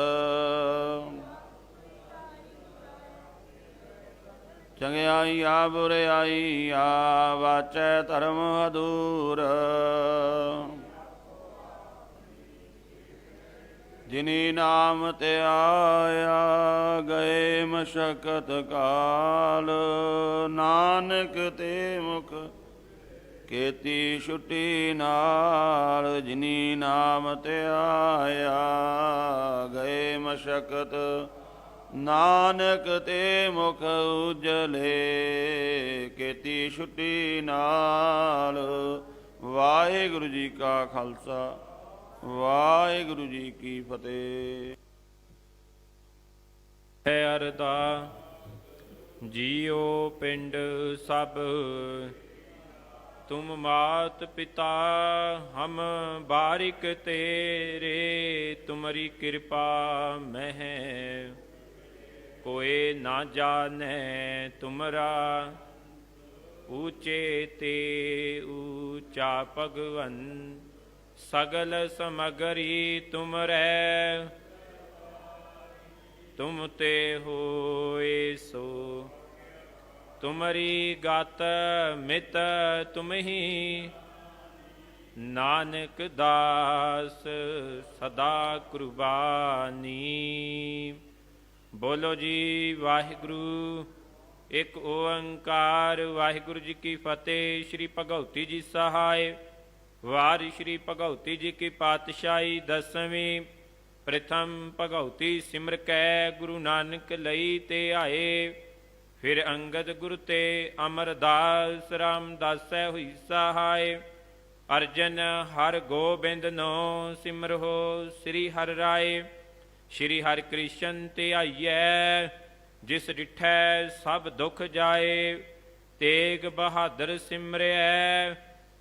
ਚੰਗਿਆਈ ਆ ਬੁਰਿਆਈ ਆ, ਵਾਚੈ ਧਰਮ ਅਧੂਰ। ਜਿਨੀ ਨਾਮ ਤੇ ਆਇਆ, ਗਏ ਮਸ਼ਕਤ ਕਾਲ। ਨਾਨਕ ਤੇ ਮੁਖ ਕੀਤੀ ਛੁੱਟੀ ਨਾਲ, ਜਿਨੀ ਨਾਮ ਤੇ ਆਇਆ, ਗਏ ਮਸ਼ਕਤ। ਨਾਨਕ ਤੇ ਮੁਖ ਉਜਲੇ, ਕੀਤੀ ਛੁੱਟੀ ਨਾਲ। ਵਾਹਿਗੁਰੂ ਜੀ ਕਾ ਖਾਲਸਾ, ਵਾਹਿਗੁਰੂ ਜੀ ਕੀ ਫਤਿਹ। ਹੈ ਅਰਦਾ ਜੀਉ ਪਿੰਡ ਸਭ, ਤੁਮ ਮਾਤ ਪਿਤਾ ਹਮ ਬਾਰਿਕ ਤੇਰੇ। ਤੁਮਰੀ ਕਿਰਪਾ ਮਹਿ ਕੋਇ ਨਾ ਜਾਣੈ, ਤੁਮਰਾ ਊਚੇ ਤੇ ਊਚਾ ਭਗਵਨ। ਸਗਲ ਸਮਗਰੀ ਤੁਮਰੈ, ਤੁਮ ਤੇ ਹੋਏ ਸੋ। ਤੁਮਰੀ ਗਤ ਮਿਤ ਤੁਮਹੀ, ਨਾਨਕ ਦਾਸ ਸਦਾ ਕੁਰਬਾਨੀ। ਬੋਲੋ ਜੀ ਵਾਹਿਗੁਰੂ ਇੱਕ ਓੰਕਾਰ। ਵਾਹਿਗੁਰੂ ਜੀ ਕੀ ਫਤਿਹ। ਸ਼੍ਰੀ ਭਗਉਤੀ ਜੀ ਸਹਾਇ। ਵਾਰ ਸ਼੍ਰੀ ਭਗਉਤੀ ਜੀ ਕੀ ਪਾਤਸ਼ਾਹੀ ਦਸਵੀਂ। ਪ੍ਰਥਮ ਭਗਉਤੀ ਸਿਮਰ ਕੈ, ਗੁਰੂ ਨਾਨਕ ਲਈ ਤੇ ਆਏ। ਫਿਰ ਅੰਗਦ ਗੁਰੂ ਤੇ ਅਮਰਦਾਸ, ਰਾਮਦਾਸੈ ਹੋਈ ਸਹਾਇ। ਅਰਜਨ ਹਰ ਗੋਬਿੰਦ ਨੋ ਸਿਮਰੋ, ਸ੍ਰੀ ਹਰਿ ਰਾਏ। ਸ਼੍ਰੀ ਹਰਿ ਕ੍ਰਿਸ਼ਨ ਤੇ ਆਈਐ, ਜਿਸ ਡਿਠੈ ਸਭ ਦੁਖ ਜਾਏ। ਤੇਗ ਬਹਾਦਰ ਸਿਮਰਿਐ,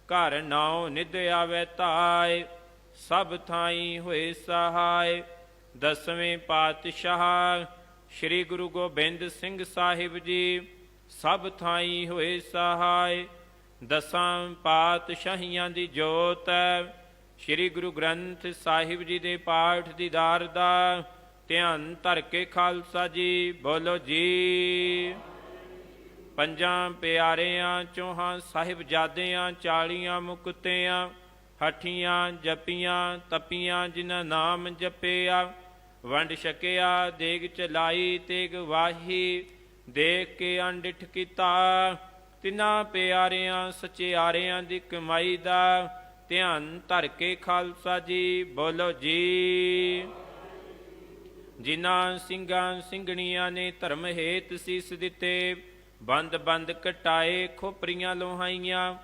ਘਰ ਨਾਉ ਨਿਧ ਆਵੈ ਧਾਇ। ਸਭ ਥਾਈ ਹੋਏ ਸਹਾਇ। ਦਸਵੇਂ ਪਾਤਸ਼ਾਹ ਸ਼੍ਰੀ ਗੁਰੂ ਗੋਬਿੰਦ ਸਿੰਘ ਸਾਹਿਬ ਜੀ, ਸਭ ਥਾਈ ਹੋਏ ਸਹਾਇ। ਦਸਾਂ ਪਾਤਸ਼ਾਹੀਆਂ ਦੀ ਜੋਤ, ਸ਼੍ਰੀ ਗੁਰੂ ਗ੍ਰੰਥ ਸਾਹਿਬ ਜੀ ਦੇ ਪਾਠ ਦੀਦਾਰ ਦਾ ਧਿਆਨ ਧਰ ਕੇ ਖਾਲਸਾ ਜੀ ਬੋਲੋ ਜੀ। ਪੰਜਾਂ ਪਿਆਰਿਆਂ ਚੌਹਾਂ ਸਾਹਿਬਜ਼ਾਦਿਆਂ, 40 ਮੁਕਤਿਆਂ, ਹਠੀਆਂ ਜਪੀਆਂ ਤਪੀਆਂ, ਜਿਨ੍ਹਾਂ ਨਾਮ ਜਪਿਆ। ਵੰਡ ਛਕਿਆ ਦੇਗ ਚਲਾਈ, ਤੇਗ ਵਾਹੀ ਦੇਖ ਕੇ ਅਣਡਿਠ ਕੀਤਾ। ਤਿੰਨਾਂ ਪਿਆਰਿਆਂ ਸਚਿਆਰਿਆਂ ਦੀ ਕਮਾਈ ਦਾ ਧਿਆਨ ਧਰ ਕੇ ਖਾਲਸਾ ਜੀ ਬੋਲੋ ਜੀ। ਜਿਨ੍ਹਾਂ ਸਿੰਘਾਂ ਸਿੰਘਣੀਆਂ ਨੇ ਧਰਮ ਹੇਤ ਸੀਸ ਦਿੱਤੇ, ਬੰਦ ਬੰਦ ਕਟਾਏ, ਖੋਪਰੀਆਂ ਲੋਹਾਈਆਂ,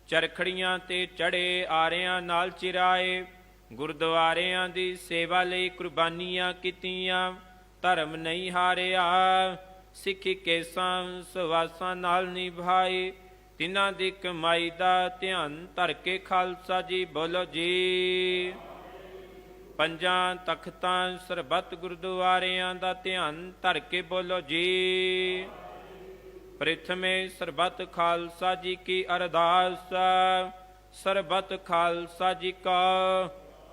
ਚਰਖੜੀਆਂ ਤੇ ਚੜੇ ਆਰਿਆਂ ਨਾਲ ਚਿਰਾਏ। ਗੁਰਦੁਆਰਿਆਂ ਦੀ ਸੇਵਾ ਲਈ ਕੁਰਬਾਨੀਆਂ ਕੀਤੀਆਂ, ਧਰਮ ਨਹੀਂ ਹਾਰਿਆ, ਸਿੱਖੀ ਕੇਸਾਂ ਸਵਾਸਾਂ ਨਾਲ ਨਿਭਾਏ। ਤਿਨਾਂ ਦੀ ਕਮਾਈ ਦਾ ਧਿਆਨ ਧਰ ਕੇ ਖਾਲਸਾ ਜੀ ਬੋਲੋ ਜੀ। ਪੰਜਾਂ ਤਖਤਾਂ ਸਰਬੱਤ ਗੁਰਦੁਆਰਿਆਂ ਦਾ ਧਿਆਨ ਧਰ ਕੇ ਬੋਲੋ ਜੀ। ਪ੍ਰਥਮੇ ਸਰਬੱਤ ਖਾਲਸਾ ਜੀ ਕੀ ਅਰਦਾਸ। ਸਰਬੱਤ ਖਾਲਸਾ ਜੀ ਕਾ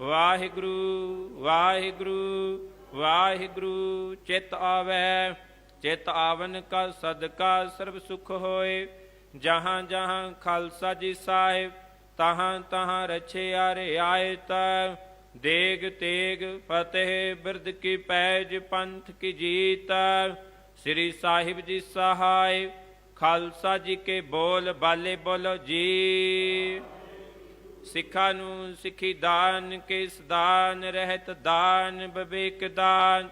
ਵਾਹਿਗੁਰੂ ਵਾਹਿਗੁਰੂ ਵਾਹਿਗੁਰੂ। ਚਿਤ ਆਵੈ ਚਿਤ ਆਵਨ ਕਾ ਸਦਕਾ ਸਰਬ ਸੁਖ ਹੋਏ। ਜਹਾਂ ਜਹਾਂ ਖਾਲਸਾ ਜੀ ਸਾਹਿਬ ਤਹਾਂ ਤਹਾਂ ਰਛਿਆ ਰਿਆਇਤ। ਦੇਗ ਤੇਗ ਫਤਿਹ ਬਿਰਦ ਕੀ ਪੈਜ ਪੰਥ ਕੀ ਜੀਤ। ਸ੍ਰੀ ਸਾਹਿਬ ਜੀ ਸਹਾਇ ਖਾਲਸਾ ਜੀ ਕੇ ਬੋਲ ਬਾਲੇ ਬੋਲੋ ਜੀ। ਸਿੱਖਾਂ ਨੂੰ ਸਿੱਖੀ ਦਾਨ ਕੇਸ ਦਾਨ ਰਹਿਤ ਦਾਨ ਵਿਵੇਕ ਦਾਨ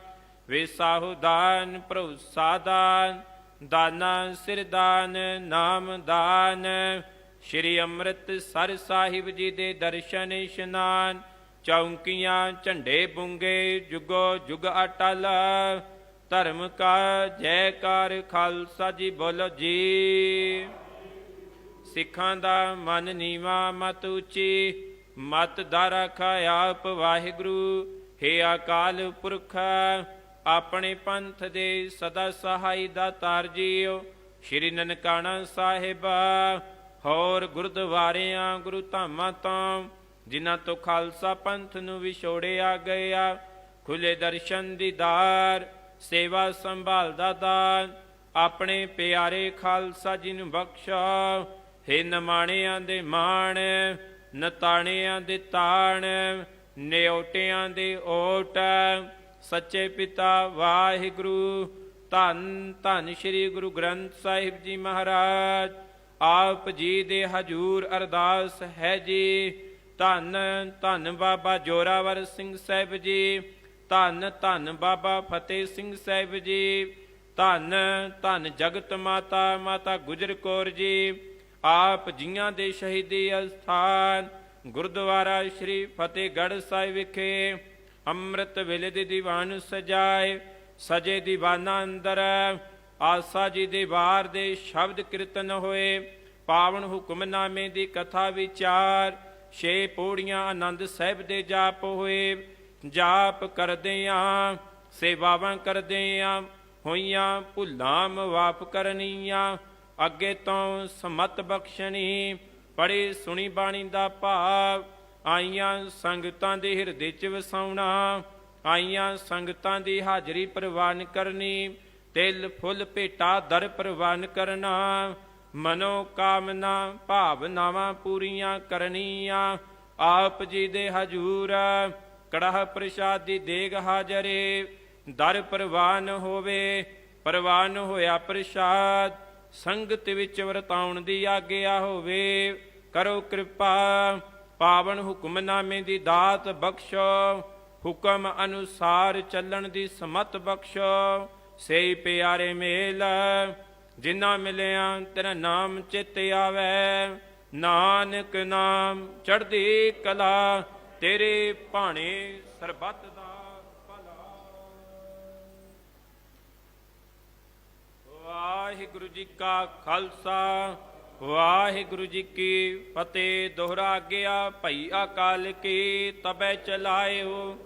ਵੇਸਾਹੂ ਦਾਨ ਭਰੋਸਾ ਦਾਨ ਦਾਨਾ ਸਿਰ ਦਾਨ ਨਾਮ ਦਾਨ। ਸ਼੍ਰੀ ਅੰਮ੍ਰਿਤਸਰ ਸਾਹਿਬ ਜੀ ਦੇ ਦਰਸ਼ਨ ਇਸ਼ਨਾਨ ਚੌਂਕੀਆਂ ਝੰਡੇ ਬੁੰਗੇ ਜੁਗੋ ਜੁਗ ਅਟਲ। ਧਰਮ ਕਾ ਜੈਕਾਰ ਖਾਲਸਾ ਜੀ ਬੋਲੋ ਜੀ। ਸਿੱਖਾਂ ਦਾ ਮਨ ਨੀਵਾ ਮਤ ਉੱਚੀ ਮਤ ਦਾ ਰਾਖਾ ਆਪ ਵਾਹਿਗੁਰੂ। ਹੇ ਅਕਾਲ ਪੁਰਖ ਆਪਣੇ ਪੰਥ ਦੇ ਸਦਾ ਸਹਾਈ ਦਾਤਾਰ ਜੀਓ। ਸ਼੍ਰੀ ਨਨਕਾਣਾ ਸਾਹਿਬ ਹੋਰ ਗੁਰਦੁਆਰਿਆਂ ਗੁਰੂ ਧਾਮਾਂ ਤੋਂ ਜਿਨ੍ਹਾਂ ਤੋਂ ਖਾਲਸਾ ਪੰਥ ਨੂੰ ਵਿਛੋੜਿਆ ਗਿਆ ਖੁੱਲੇ ਦਰਸ਼ਨ ਦੀਦਾਰ ਸੇਵਾ ਸੰਭਾਲ ਦਾ ਦਾਨ ਆਪਣੇ ਪਿਆਰੇ ਖਾਲਸਾ ਜੀ ਨੂੰ ਬਖਸ਼ੋ। ਹੇ ਨਮਾਣਿਆਂ ਦੇ ਮਾਣ ਨਤਾਣਿਆਂ ਦੇ ਤਾਣ ਨਿਉਟਿਆਂ ਦੇ ਓਟ ਸੱਚੇ ਪਿਤਾ ਵਾਹਿਗੁਰੂ। ਧੰਨ ਧੰਨ ਸ਼੍ਰੀ ਗੁਰੂ ਗ੍ਰੰਥ ਸਾਹਿਬ ਜੀ ਮਹਾਰਾਜ ਆਪ ਜੀ ਦੇ ਹਜੂਰ ਅਰਦਾਸ ਹੈ ਜੀ। ਧੰਨ ਧੰਨ ਬਾਬਾ ਜੋਰਾਵਰ ਸਿੰਘ ਸਾਹਿਬ ਜੀ। ਧੰਨ ਧੰਨ ਬਾਬਾ ਫਤਿਹ ਸਿੰਘ ਸਾਹਿਬ ਜੀ। ਧੰਨ ਧੰਨ ਜਗਤ ਮਾਤਾ ਮਾਤਾ ਗੁਜਰ ਕੌਰ ਜੀ। ਆਪ ਜੀਆਂ ਦੇ ਸ਼ਹੀਦੀ ਅਸਥਾਨ ਗੁਰਦੁਆਰਾ ਸ਼੍ਰੀ ਫਤਿਹਗੜ੍ਹ ਸਾਹਿਬ ਵਿਖੇ ਅੰਮ੍ਰਿਤ ਵੇਲੇ ਦੇ ਦੀਵਾਨ ਸਜਾਏ ਸਜੇ ਦੀਵਾਨਾਂ ਅੰਦਰ ਆਸਾ ਜੀ ਦੇ ਵਾਰ ਦੇ ਸ਼ਬਦ ਕੀਰਤਨ ਹੋਏ। ਪਾਵਨ ਹੁਕਮਨਾਮੇ ਦੀ ਕਥਾ ਵਿਚਾਰ 6 ਪੌੜੀਆਂ ਆਨੰਦ ਸਾਹਿਬ ਦੇ ਜਾਪ ਹੋਏ। ਜਾਪ ਕਰਦਿਆਂ ਸੇਵਾਵਾਂ ਕਰਦਿਆਂ ਹੋਈਆਂ ਭੁੱਲਾਂ ਮਾਫ ਕਰਨੀਆਂ ਅੱਗੇ ਤੋਂ ਸਮਤ ਬਖਸ਼ਣੀ। ਪੜ੍ਹੀ ਸੁਣੀ ਬਾਣੀ ਦਾ ਭਾਵ ਆਈਆਂ ਸੰਗਤਾਂ ਦੇ ਹਿਰਦੇ 'ਚ ਵਸਾਉਣਾ। ਆਈਆਂ ਸੰਗਤਾਂ ਦੀ ਹਾਜ਼ਰੀ ਪ੍ਰਵਾਨ ਕਰਨੀ। ਤਿਲ ਫੁੱਲ ਭੇਟਾ ਦਰ ਪ੍ਰਵਾਨ ਕਰਨਾ। ਮਨੋ ਕਾਮਨਾ ਭਾਵਨਾਵਾਂ ਪੂਰੀਆਂ ਕਰਨੀਆਂ। ਆਪ ਜੀ ਦੇ ਹਜੂਰ ਕੜਾਹ ਪ੍ਰਸ਼ਾਦ ਦੀ ਦੇਗ ਹਾਜ਼ਰੇ ਦਰ ਪ੍ਰਵਾਨ ਹੋਵੇ। ਪ੍ਰਵਾਨ ਹੋਇਆ ਪ੍ਰਸ਼ਾਦ ਸੰਗਤ ਵਿੱਚ ਵਰਤਾਉਣ ਦੀ ਆਗਿਆ ਹੋਵੇ। ਕਰੋ ਕਿਰਪਾ ਪਾਵਨ ਹੁਕਮਨਾਮੇ ਦੀ ਦਾਤ ਬਖਸ਼ੋ। ਹੁਕਮ ਅਨੁਸਾਰ ਚੱਲਣ ਦੀ ਸਮਤ ਬਖਸ਼ੋ। ਸੇ ਪਿਆਰੇ ਮੇਲ ਜਿਨ੍ਹਾਂ ਮਿਲਿਆ ਤੇਰਾ ਨਾਮ ਚਿਤ ਆਵੈ। ਨਾਨਕ ਨਾਮ ਚੜ੍ਹਦੀ ਕਲਾ ਤੇਰੇ ਭਾਣੇ ਸਰਬੱਤ ਦਾ ਭਲਾ। ਵਾਹਿਗੁਰੂ ਜੀ ਕਾ ਖਾਲਸਾ ਵਾਹਿਗੁਰੂ ਜੀ ਕੀ ਫਤਿਹ। ਦੋਹਰਾ ਗਿਆ ਭਈ ਅਕਾਲ ਕੀ ਤਬੈ ਚਲਾਇਓ।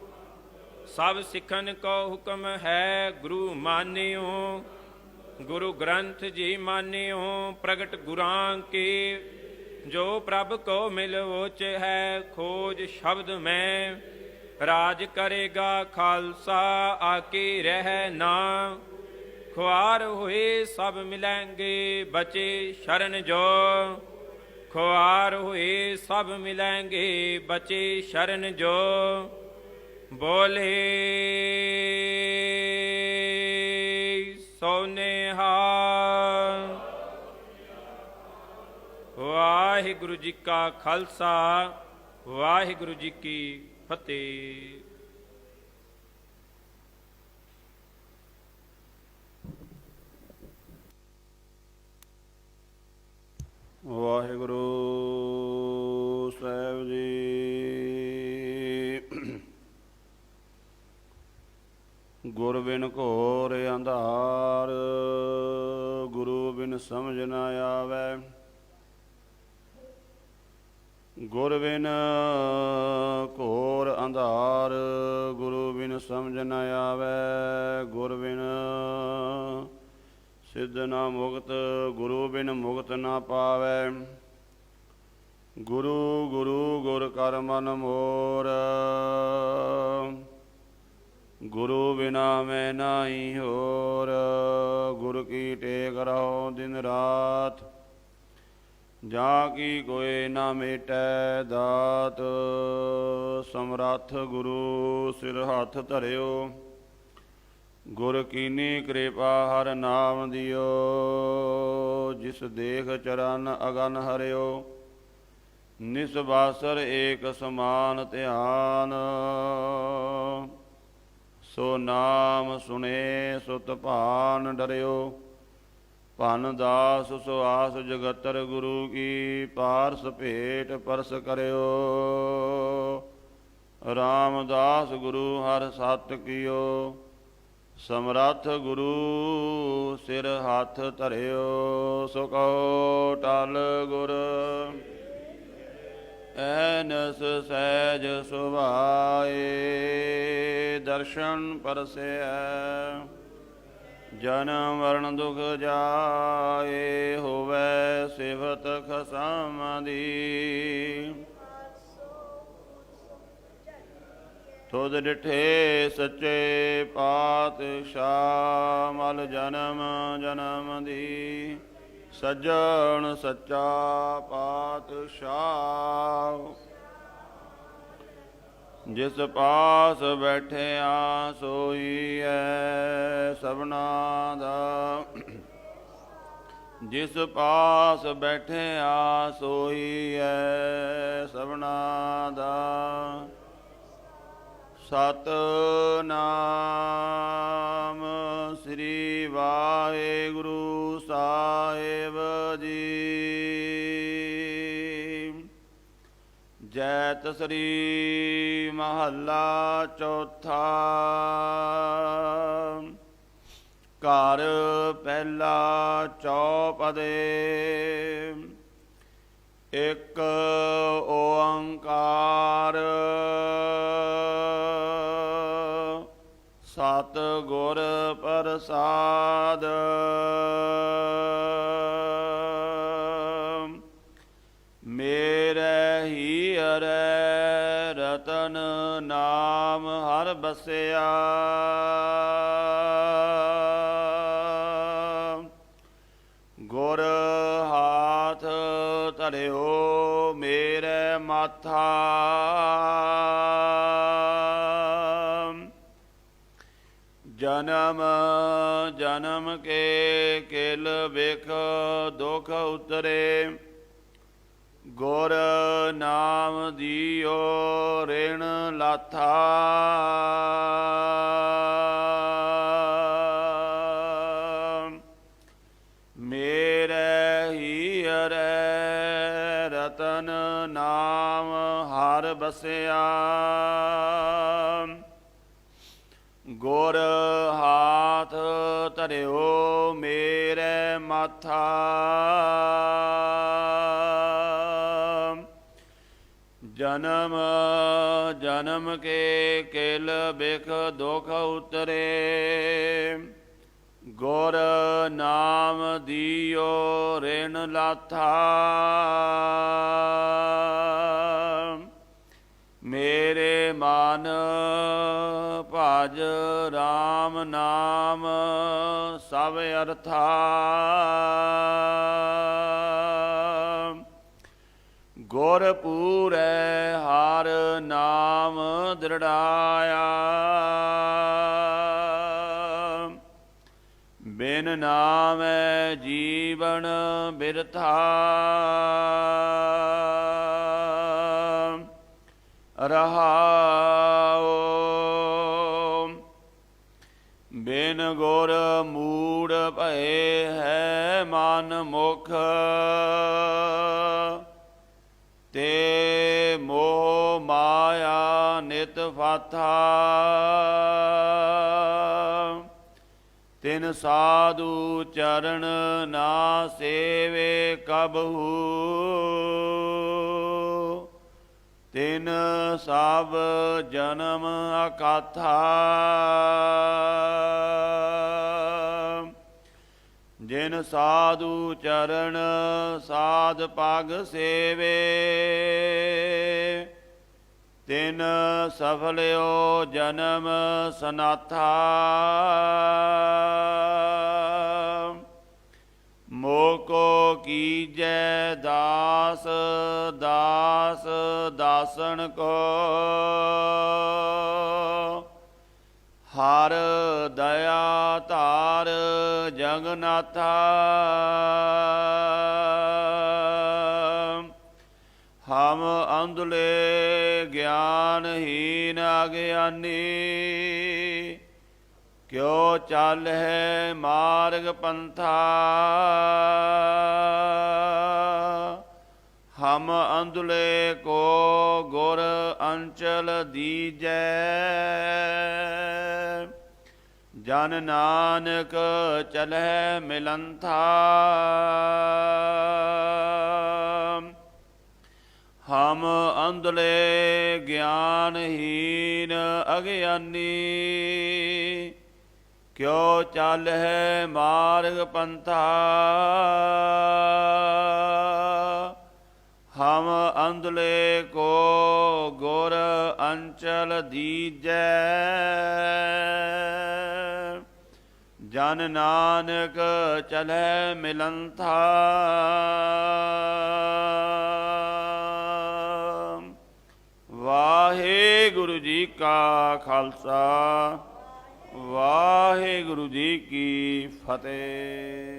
ਸਭ ਸਿੱਖਨ ਕੋ ਹੁਕਮ ਹੈ ਗੁਰੂ ਮਾਨਿਓ। ਗੁਰੂ ਗ੍ਰੰਥ ਜੀ ਮਾਨਿਓ ਪ੍ਰਗਟ ਗੁਰਾਂ ਕੇ। ਜੋ ਪ੍ਰਭ ਕੋ ਮਿਲ ਵੋਚ ਹੈ ਖੋਜ ਸ਼ਬਦ ਮੈਂ। ਰਾਜ ਕਰੇਗਾ ਖਾਲਸਾ ਆਕੇ ਰਹਿ ਨਾ। ਖੁਆਰ ਹੋਏ ਸਭ ਮਿਲੈਂਗੇ ਬਚੇ ਸ਼ਰਨ ਜੋ। ਖੁਆਰ ਹੋਏ ਸਭ ਮਿਲੈਂਗੇ ਬਚੇ ਸ਼ਰਨ ਜੋ। ਬੋਲੇ ਸੋ ਨਿਹਾਲ। ਵਾਹਿਗੁਰੂ ਜੀ ਕਾ ਖਾਲਸਾ ਵਾਹਿਗੁਰੂ ਜੀ ਕੀ ਫਤਿਹ। ਵਾਹਿਗੁਰੂ ਸਾਹਿਬ ਜੀ। ਗੁਰ ਬਿਨ ਘੋਰ ਅੰਧਾਰ ਗੁਰੂ ਬਿਨ ਸਮਝ ਨ ਆਵੈ। ਗੁਰ ਬਿਨ ਘੋਰ ਅੰਧਾਰ, ਗੁਰੂ ਬਿਨ ਸਮਝ ਨ ਆਵੈ। ਗੁਰ ਬਿਨ ਸਿੱਧ ਨਾ ਮੁਕਤ, ਗੁਰੂ ਬਿਨ ਮੁਕਤ ਨਾ ਪਾਵੈ। ਗੁਰੂ ਗੁਰੂ ਗੁਰ ਕਰ ਮਨ ਮੋਰ, ਗੁਰੂ ਬਿਨਾ ਮੈਂ ਨਾਹੀ ਹੋਰ। ਗੁਰ ਕੀ ਟੇਕ ਰਹੋ ਦਿਨ ਰਾਤ, ਜਾਂ ਕੀ ਕੋਇ ਨਾ ਮੇਟੈ ਦਾਤ। ਸਮਰੱਥ ਗੁਰੂ ਸਿਰ ਹੱਥ ਧਰਿਓ, ਗੁਰ ਕੀਨੀ ਕਿਰਪਾ ਹਰ ਨਾਮ ਦਿਓ। ਜਿਸ ਦੇਖ ਚਰਨ ਅਗਨ ਹਰਿਓ, ਨਿਸਬਾਸਰ ਏਕ ਸਮਾਨ ਧਿਆਨ। ਸੋ ਨਾਮ ਸੁਣੇ ਸੁਤ ਭਾਨ ਡਰਿਓ, ਭਨ ਦਾਸ ਸੁਆਸ ਜਗਤਰ ਗੁਰੂ ਕੀ। ਪਾਰਸ ਭੇਟ ਪਰਸ ਕਰਿਓ, ਰਾਮਦਾਸ ਗੁਰੂ ਹਰ ਸਤ ਕੀਓ। ਸਮਰੱਥ ਗੁਰੂ ਸਿਰ ਹੱਥ ਧਰਿਓ, ਸੋ ਕਹੋ ਟਲ ਗੁਰ। ਐਨਸ ਸਹਿਜ ਸੁਭਾਏ, ਦਰਸ਼ਨ ਪਰਸੈ। ਜਨਮ ਮਰਨ ਦੁਖ ਜਾਏ, ਹੋਵੈ ਸਿਫਤ ਖਸਮ ਦੀ। ਤੁਧ ਡਿਠੇ ਸੱਚੇ ਪਾਤਸ਼ਾਹ, ਮਲ ਜਨਮ ਜਨਮ ਦੀ। ਸੱਜਣ ਸੱਚਾ ਪਾਤਸ਼ਾਹ, ਜਿਸ ਪਾਸ ਬੈਠਿਆ ਸੋਈਐ ਸਭਨਾ ਦਾ। ਜਿਸ ਪਾਸ ਬੈਠਿਆ ਸੋਈਐ ਸਭਨਾ ਦਾ। ਸਤਿਨਾਮ ਸ੍ਰੀ ਵਾਹਿਗੁਰੂ ਸਾਹਿਬ ਜੀ। ਜੈਤ ਸ੍ਰੀ ਮਹੱਲਾ ਚੌਥਾ। ਘਰ ਪਹਿਲਾ ਚੌਪਦੇ। ਇਕ ਓੰਕਾਰ ਸਤਿ ਗੁਰ ਪ੍ਰਸਾਦ। ਮੇਰੇ ਹੀਅਰੈ ਰਤਨ ਨਾਮ ਹਰ ਬਸਿਆ। ਗੁਰ ਹਾਥ ਧਰਿਓ ਮੇਰੇ ਮਾਥਾ। ਜਨਮ ਜਨਮ ਕੇ ਕਿਲ ਬਿਖ ਦੁਖ ਉਤਰੇ। ਗੁਰ ਨਾਮ ਦਿਓ ਰਿਣ ਲਾਥਾ। ਮੇਰੇ ਹੀਅਰੈ ਰਤਨ ਨਾਮ ਹਰ ਬਸਿਆ। ਗੁਰ ਹਾਥ ਧਰਿਓ ਮੇਰੇ ਮਾਥਾ। ਜਨਮ ਜਨਮ ਕੇ ਕਿਲ ਬਿਖ ਦੁਖ ਉਤਰੇ। ਗੁਰ ਨਾਮ ਦਿਓ ਰਿਣ ਲਾਥਾ। ਮੇਰੇ ਮਨ ਭਜ ਰਾਮ ਨਾਮ ਸਭ ਅਰਥਾ। ਗੁਰ ਪੂਰੈ ਹਰ ਨਾਮ ਦ੍ਰਿੜਾਇਆ। ਬਿਨ ਨਾਮੈ ਜੀਵਨ ਬਿਰਥਾ। ਰਹਾਉ ਬਿਨ ਗੁਰ ਮੂੜ ਭਏ ਹੈ ਮਨ ਮੁਖ। ਤੇ ਮੋਹ ਮਾਇਆ ਨਿਤ ਫਾਥਾ। ਤਿਨ ਸਾਧੂ ਚਰਨ ਨਾ ਸੇਵੇ ਕਬਹੂ। ਤਿਨ ਸਭ ਜਨਮ ਅਕਾਥਾ। ਜਿਨ ਸਾਧੂ ਚਰਨ ਸਾਧ ਪਗ ਸੇਵੇ, ਤਿਨ ਸਫਲਿਓ ਜਨਮ ਸਨਾਥਾ। ਮੋਕੋ ਕੀਜੈ ਦਾਸ ਦਾਸ ਦਾਸਨ ਕੋ, ਹਰ ਦਇਆ ਧਾਰ ਜਗਨਾਥਾ। ਹਮ ਅੰਧਲੇ ਗਿਆਨਹੀਨ ਅਗਿਆਨੀ, ਕਿਉ ਚਾਲਹਿ ਮਾਰਗ ਪੰਥਾ। ਹਮ ਅੰਧਲੇ ਕੋ ਗੁਰ ਅੰਚਲ ਦੀਜੈ, ਜਨ ਨਾਨਕ ਚਲਹਿ ਮਿਲੰਥਾ। ਹਮ ਅੰਧਲੇ ਗਿਆਨਹੀਨ ਅਗਿਆਨੀ, ਕਿਉ ਚਾਲਹਿ ਮਾਰਗ ਪੰਥਾ। ਹਮ ਅੰਧਲੇ ਕੋ ਗੁਰ ਅੰਚਲ ਦੀਜੈ, ਜਨ ਨਾਨਕ ਚਲਹਿ ਮਿਲੰਥਾ। ਵਾਹਿਗੁਰੂ ਜੀ ਕਾ ਖਾਲਸਾ, ਵਾਹਿਗੁਰੂ ਜੀ ਕੀ ਫਤਿਹ।